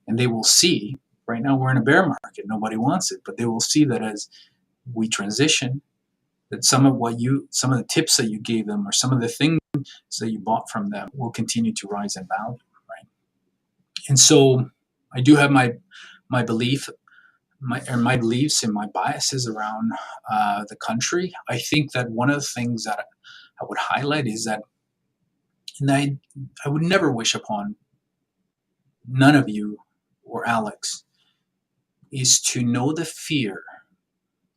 And they will see, right now we're in a bear market, nobody wants it, but they will see that as we transition, that some of the tips that you gave them, or some of the things that you bought from them, will continue to rise in value, right? And so I do have my beliefs and my biases around the country. I think that one of the things that I would highlight is that, and I would never wish upon none of you or Alex, is to know the fear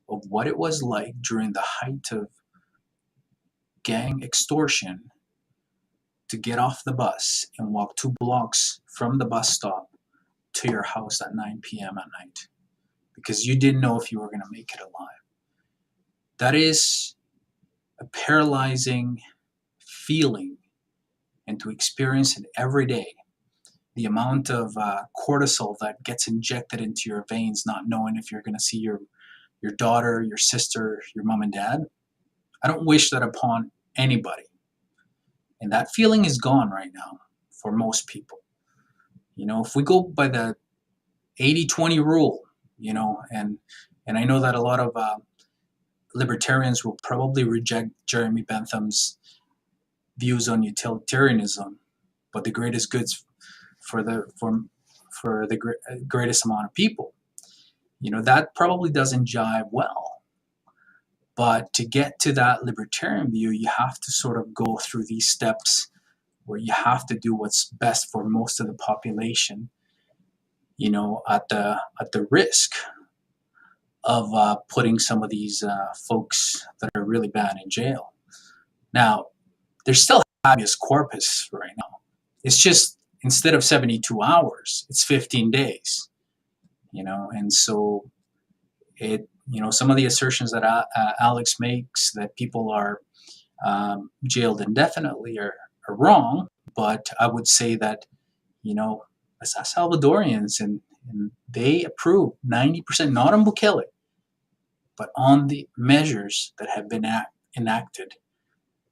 of what it was like during the height of gang extortion to get off the bus and walk 2 blocks from the bus stop to your house at 9 p.m. at night, because you didn't know if you were going to make it alive. That is a paralyzing feeling, and to experience it every day, the amount of cortisol that gets injected into your veins, not knowing if you're going to see your daughter, your sister, your mom and dad. I don't wish that upon anybody. And that feeling is gone right now for most people. If we go by the 80-20 rule, and I know that a lot of libertarians will probably reject Jeremy Bentham's views on utilitarianism, but the greatest goods for the greatest amount of people. That probably doesn't jive well. But to get to that libertarian view, you have to sort of go through these steps where you have to do what's best for most of the population, at the risk of putting some of these folks that are really bad in jail. Now, there's still habeas corpus right now. It's just, instead of 72 hours, it's 15 days, and so some of the assertions that Alex makes that people are jailed indefinitely are wrong, but I would say that, as Salvadorians, and they approve 90%, not on Bukele, but on the measures that have been enacted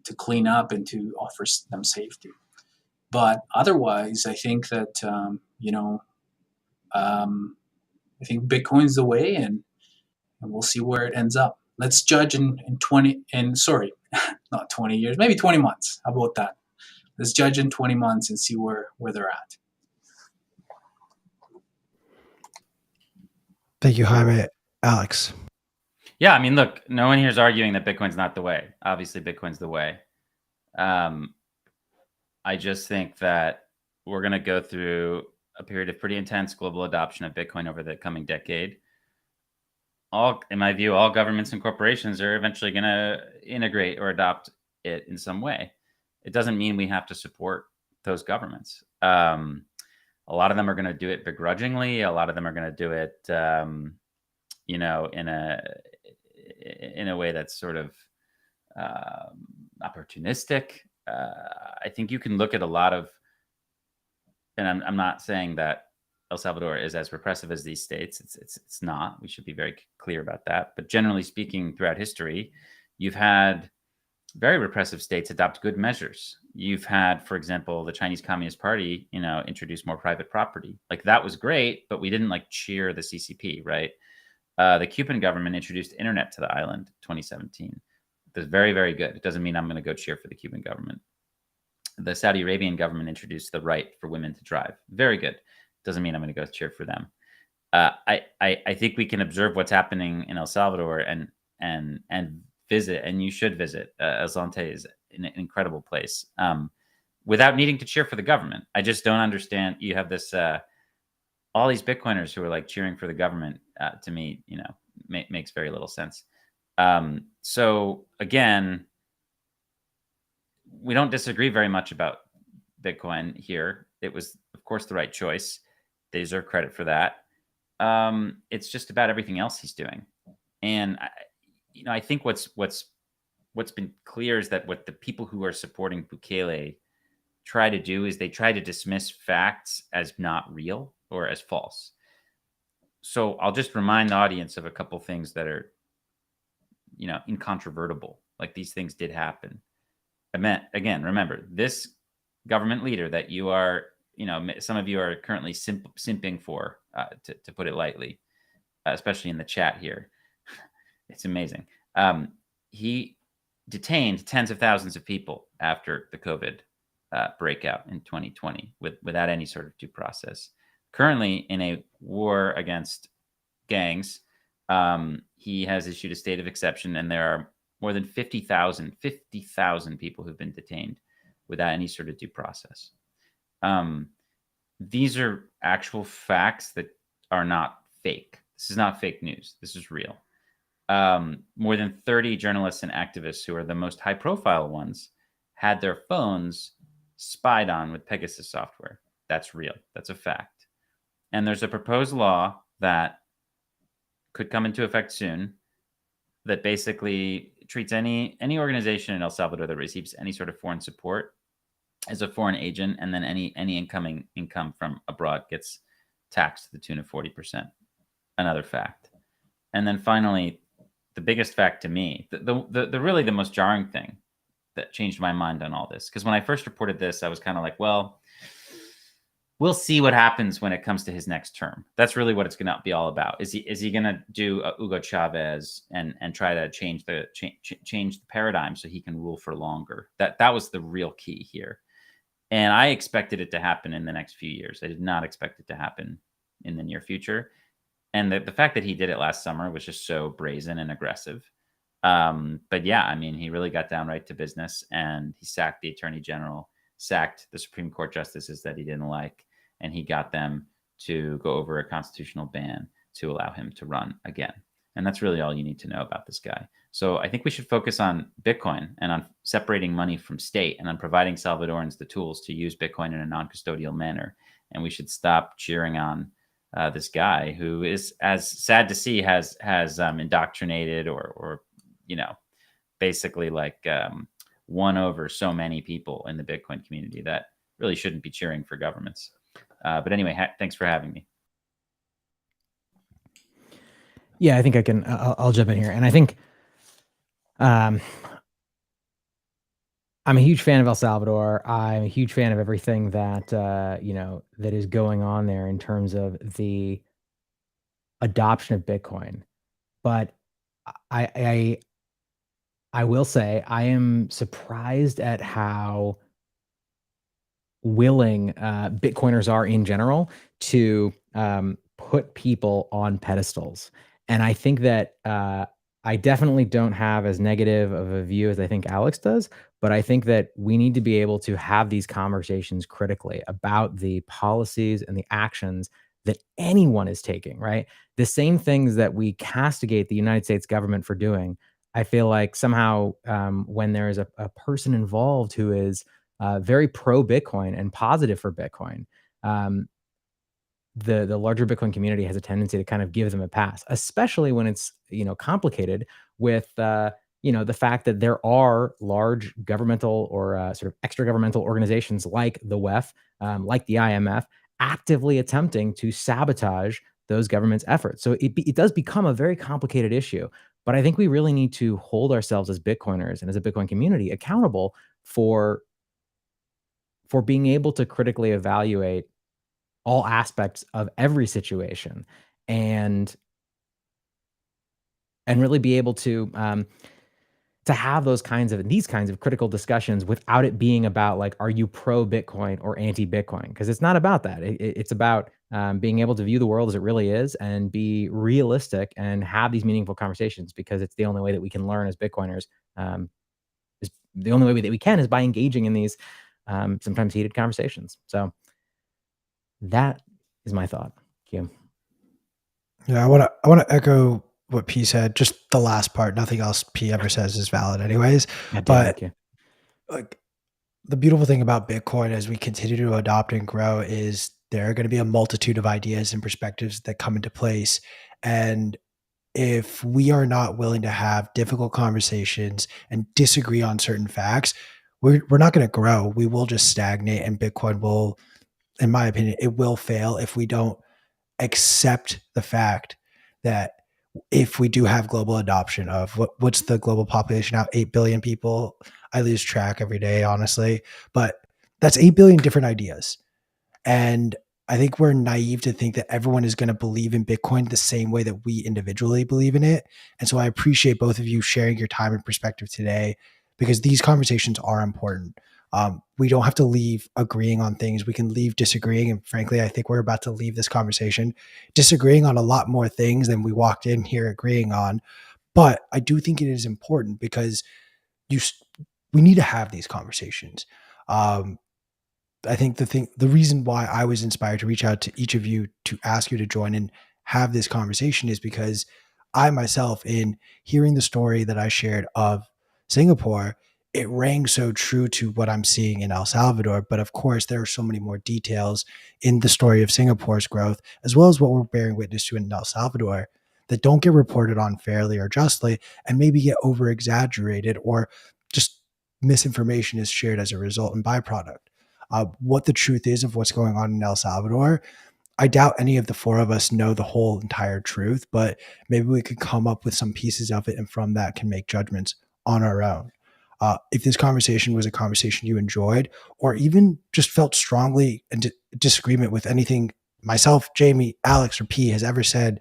to clean up and to offer them safety. But otherwise, I think that, I think Bitcoin's the way, and we'll see where it ends up. Let's judge in 20, not 20 years, maybe 20 months. How about that? Let's judge in 20 months and see where they're at. Thank you, Jaime. Alex. Yeah, I mean, look, no one here is arguing that Bitcoin's not the way. Obviously, Bitcoin's the way. I just think that we're going to go through a period of pretty intense global adoption of Bitcoin over the coming decade. In my view, all governments and corporations are eventually going to integrate or adopt it in some way. It doesn't mean we have to support those governments. A lot of them are going to do it begrudgingly. A lot of them are going to do it, in a way that's sort of opportunistic. I think you can look at a lot of, and I'm not saying that El Salvador is as repressive as these states. It's not. We should be very clear about that. But generally speaking, throughout history, you've had very repressive states adopt good measures. You've had, for example, the Chinese Communist Party, introduce more private property. Like, that was great, but we didn't cheer the CCP, right? The Cuban government introduced internet to the island 2017. That's very, very good. It doesn't mean I'm going to go cheer for the Cuban government. The Saudi Arabian government introduced the right for women to drive. Very good. Doesn't mean I'm going to go cheer for them. I think we can observe what's happening in El Salvador and visit, and you should visit. El Zonte is an incredible place, without needing to cheer for the government. I just don't understand. You have this all these Bitcoiners who are cheering for the government. To me, makes very little sense. So again, we don't disagree very much about Bitcoin here. It was, of course, the right choice. They deserve credit for that. It's just about everything else he's doing. And I think what's been clear is that what the people who are supporting Bukele try to do is they try to dismiss facts as not real or as false. So I'll just remind the audience of a couple things that are, incontrovertible. Like, these things did happen. Again, remember, this government leader that you are, some of you are currently simping for, to put it lightly, especially in the chat here. It's amazing. He detained tens of thousands of people after the COVID breakout in 2020 without any sort of due process. Currently, in a war against gangs, he has issued a state of exception, and there are more than 50,000 people who've been detained without any sort of due process. These are actual facts that are not fake. This is not fake news. This is real. More than 30 journalists and activists, who are the most high-profile ones, had their phones spied on with Pegasus software. That's real. That's a fact. And there's a proposed law that could come into effect soon that basically treats any organization in El Salvador that receives any sort of foreign support as a foreign agent, and then any incoming income from abroad gets taxed to the tune of 40%. Another fact. And then finally, the biggest fact to me, the really the most jarring thing that changed my mind on all this, because when I first reported this, I was kind of like, well, we'll see what happens when it comes to his next term. That's really what it's going to be all about. Is he going to do Hugo Chavez and try to change the paradigm so he can rule for longer? That was the real key here. And I expected it to happen in the next few years. I did not expect it to happen in the near future. And the fact that he did it last summer was just so brazen and aggressive. But yeah, I mean, he really got down right to business, and he sacked the attorney general, sacked the Supreme Court justices that he didn't like, and he got them to go over a constitutional ban to allow him to run again. And that's really all you need to know about this guy. So I think we should focus on Bitcoin and on separating money from state and on providing Salvadorans the tools to use Bitcoin in a non-custodial manner. And we should stop cheering on this guy who is, as sad to see, has indoctrinated or basically like won over so many people in the Bitcoin community that really shouldn't be cheering for governments. But anyway, thanks for having me. Yeah, I think I'll jump in here. And I think I'm a huge fan of El Salvador. I'm a huge fan of everything that, that is going on there in terms of the adoption of Bitcoin. But I will say I am surprised at how willing Bitcoiners are in general to put people on pedestals. And I think that I definitely don't have as negative of a view as I think Alex does, but I think that we need to be able to have these conversations critically about the policies and the actions that anyone is taking, right? The same things that we castigate the United States government for doing. I feel like somehow when there is a person involved who is very pro Bitcoin and positive for Bitcoin, the larger Bitcoin community has a tendency to kind of give them a pass, especially when it's complicated with the fact that there are large governmental or sort of extra governmental organizations like the WEF, like the IMF, actively attempting to sabotage those governments' efforts. So it does become a very complicated issue. But I think we really need to hold ourselves as Bitcoiners and as a Bitcoin community accountable for being able to critically evaluate all aspects of every situation and really be able to have these kinds of critical discussions without it being about like, are you pro Bitcoin or anti Bitcoin? Because it's not about that. It's about being able to view the world as it really is and be realistic and have these meaningful conversations, because it's the only way that we can learn as Bitcoiners. Is the only way that we can is by engaging in these sometimes heated conversations. That is my thought. Thank you. Yeah, I want to echo what P said. Just the last part. Nothing else P ever says is valid, anyways. But like the beautiful thing about Bitcoin as we continue to adopt and grow is there are going to be a multitude of ideas and perspectives that come into place. And if we are not willing to have difficult conversations and disagree on certain facts, we're not going to grow. We will just stagnate, and Bitcoin will, in my opinion, it will fail if we don't accept the fact that if we do have global adoption of what's the global population now, 8 billion people. I lose track every day, honestly, but that's 8 billion different ideas. And I think we're naive to think that everyone is going to believe in Bitcoin the same way that we individually believe in it. And so I appreciate both of you sharing your time and perspective today, because these conversations are important. We don't have to leave agreeing on things. We can leave disagreeing. And frankly, I think we're about to leave this conversation disagreeing on a lot more things than we walked in here agreeing on. But I do think it is important because we need to have these conversations. I think the reason why I was inspired to reach out to each of you to ask you to join and have this conversation is because I myself, in hearing the story that I shared of Singapore, it rang so true to what I'm seeing in El Salvador. But of course, there are so many more details in the story of Singapore's growth, as well as what we're bearing witness to in El Salvador, that don't get reported on fairly or justly, and maybe get over exaggerated, or just misinformation is shared as a result and byproduct. What the truth is of what's going on in El Salvador, I doubt any of the four of us know the whole entire truth, but maybe we could come up with some pieces of it, and from that can make judgments on our own. If this conversation was a conversation you enjoyed, or even just felt strongly in disagreement with anything myself, Jaime, Alex, or P has ever said,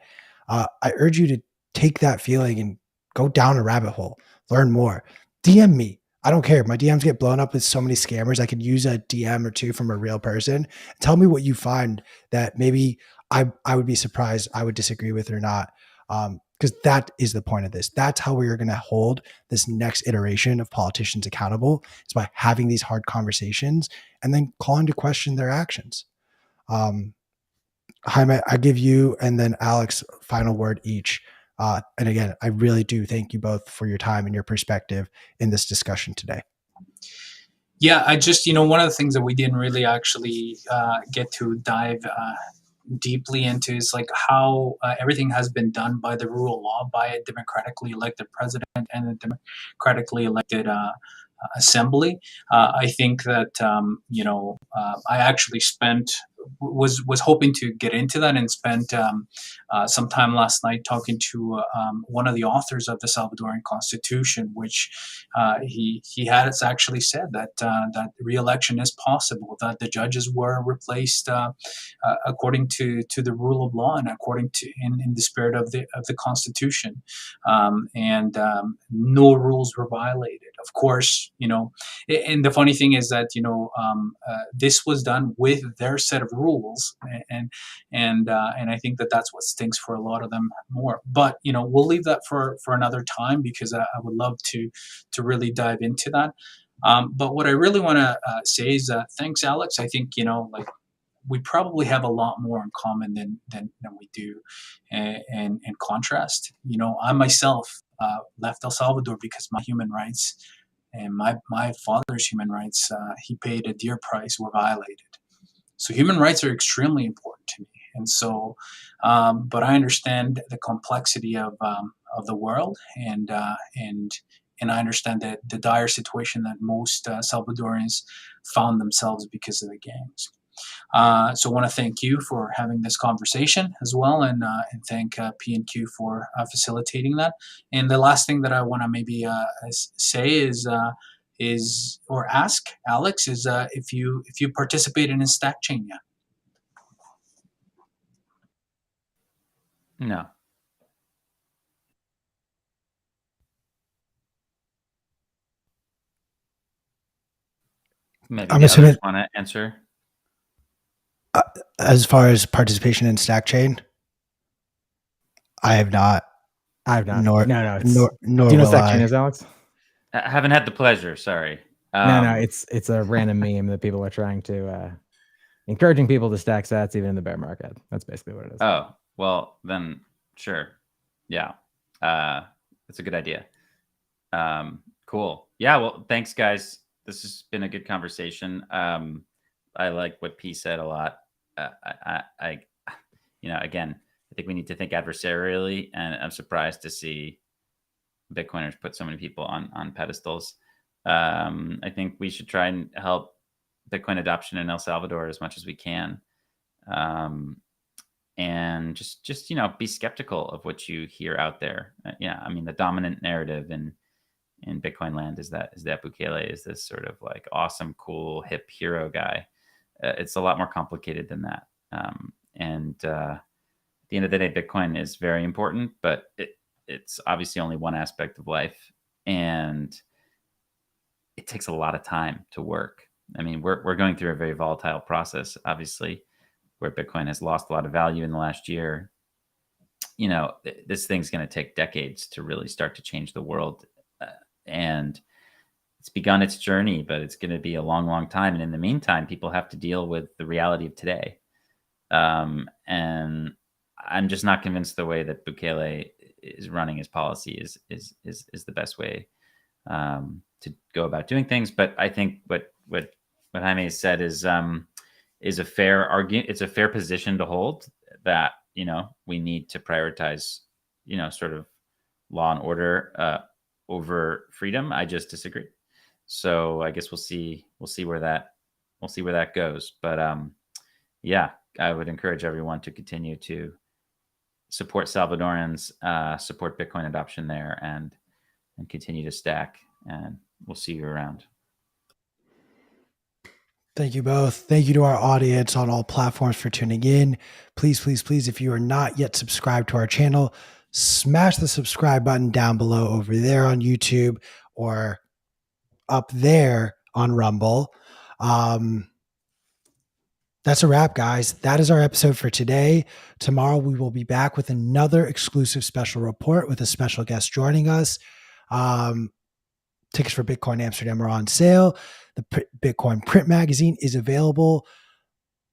I urge you to take that feeling and go down a rabbit hole, learn more. DM me. I don't care. My DMs get blown up with so many scammers. I could use a DM or two from a real person. Tell me what you find that maybe I would be surprised I would disagree with or not. Because that is the point of this. That's how we are going to hold this next iteration of politicians accountable, is by having these hard conversations and then calling to question their actions. Jaime, I give you and then Alex final word each. And again, I really do thank you both for your time and your perspective in this discussion today. Yeah, I just, one of the things that we didn't really actually get to dive deeply into is like how everything has been done by the rule of law, by a democratically elected president and a democratically elected assembly. I think that I actually was hoping to get into that and spent some time last night talking to one of the authors of the Salvadoran Constitution, which he has actually said that that re-election is possible, that the judges were replaced according to the rule of law and according to in the spirit of the Constitution, and no rules were violated. Of course, and the funny thing is that this was done with their set of rules, and I think that that's what stinks for a lot of them more. But we'll leave that for another time, because I would love to really dive into that. But what I really want to say is thanks, Alex. I think we probably have a lot more in common than we do, and in contrast. I myself left El Salvador because my human rights and my father's human rights, he paid a dear price, were violated. So human rights are extremely important to me. And so, but I understand the complexity of the world, and I understand that the dire situation that most Salvadorans found themselves because of the gangs. So I want to thank you for having this conversation as well, and thank P&Q for facilitating that. And the last thing that I want to maybe say is or ask Alex is if you participated in Stack Chain yet. No. Maybe I'm the assuming- others want to answer. As far as participation in Stack Chain, I have not. Nor, No, it's, nor do you know will Stack Chain I. is, Alex? I haven't had the pleasure. Sorry. No, it's a random meme that people are trying to encouraging people to stack sats even in the bear market. That's basically what it is. Oh, well then, sure. Yeah. That's a good idea. Cool. Yeah. Well, thanks guys. This has been a good conversation. I like what P said a lot. Again, I think we need to think adversarially, and I'm surprised to see Bitcoiners put so many people on pedestals. I think we should try and help Bitcoin adoption in El Salvador as much as we can. And just be skeptical of what you hear out there. The dominant narrative in Bitcoin land is that Bukele is this sort of like awesome, cool, hip hero guy. It's a lot more complicated than that. And at the end of the day, Bitcoin is very important, but it's obviously only one aspect of life, and it takes a lot of time to work. I mean, we're going through a very volatile process, obviously, where Bitcoin has lost a lot of value in the last year. This thing's going to take decades to really start to change the world. And it's begun its journey, but it's going to be a long, long time. And in the meantime, people have to deal with the reality of today. And I'm just not convinced the way that Bukele is running his policy is the best way to go about doing things. But I think what Jaime has said is a fair argument. It's a fair position to hold, that we need to prioritize sort of law and order over freedom. I just disagree. So I guess we'll see where that goes. But yeah, I would encourage everyone to continue to support Salvadorans, support Bitcoin adoption there, and continue to stack. And we'll see you around. Thank you both. Thank you to our audience on all platforms for tuning in. Please, please, please, if you are not yet subscribed to our channel, smash the subscribe button down below over there on YouTube or up there on Rumble. That's a wrap, guys. That is our episode for today. Tomorrow we will be back with another exclusive special report with a special guest joining us. Tickets for Bitcoin Amsterdam are on sale. The Bitcoin print magazine is available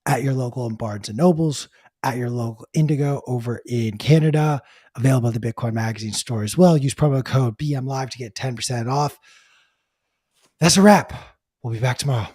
at your local Barnes & Nobles, at your local Indigo over in Canada, available at the Bitcoin magazine store as well. Use promo code BMLive to get 10% off. That's a wrap. We'll be back tomorrow.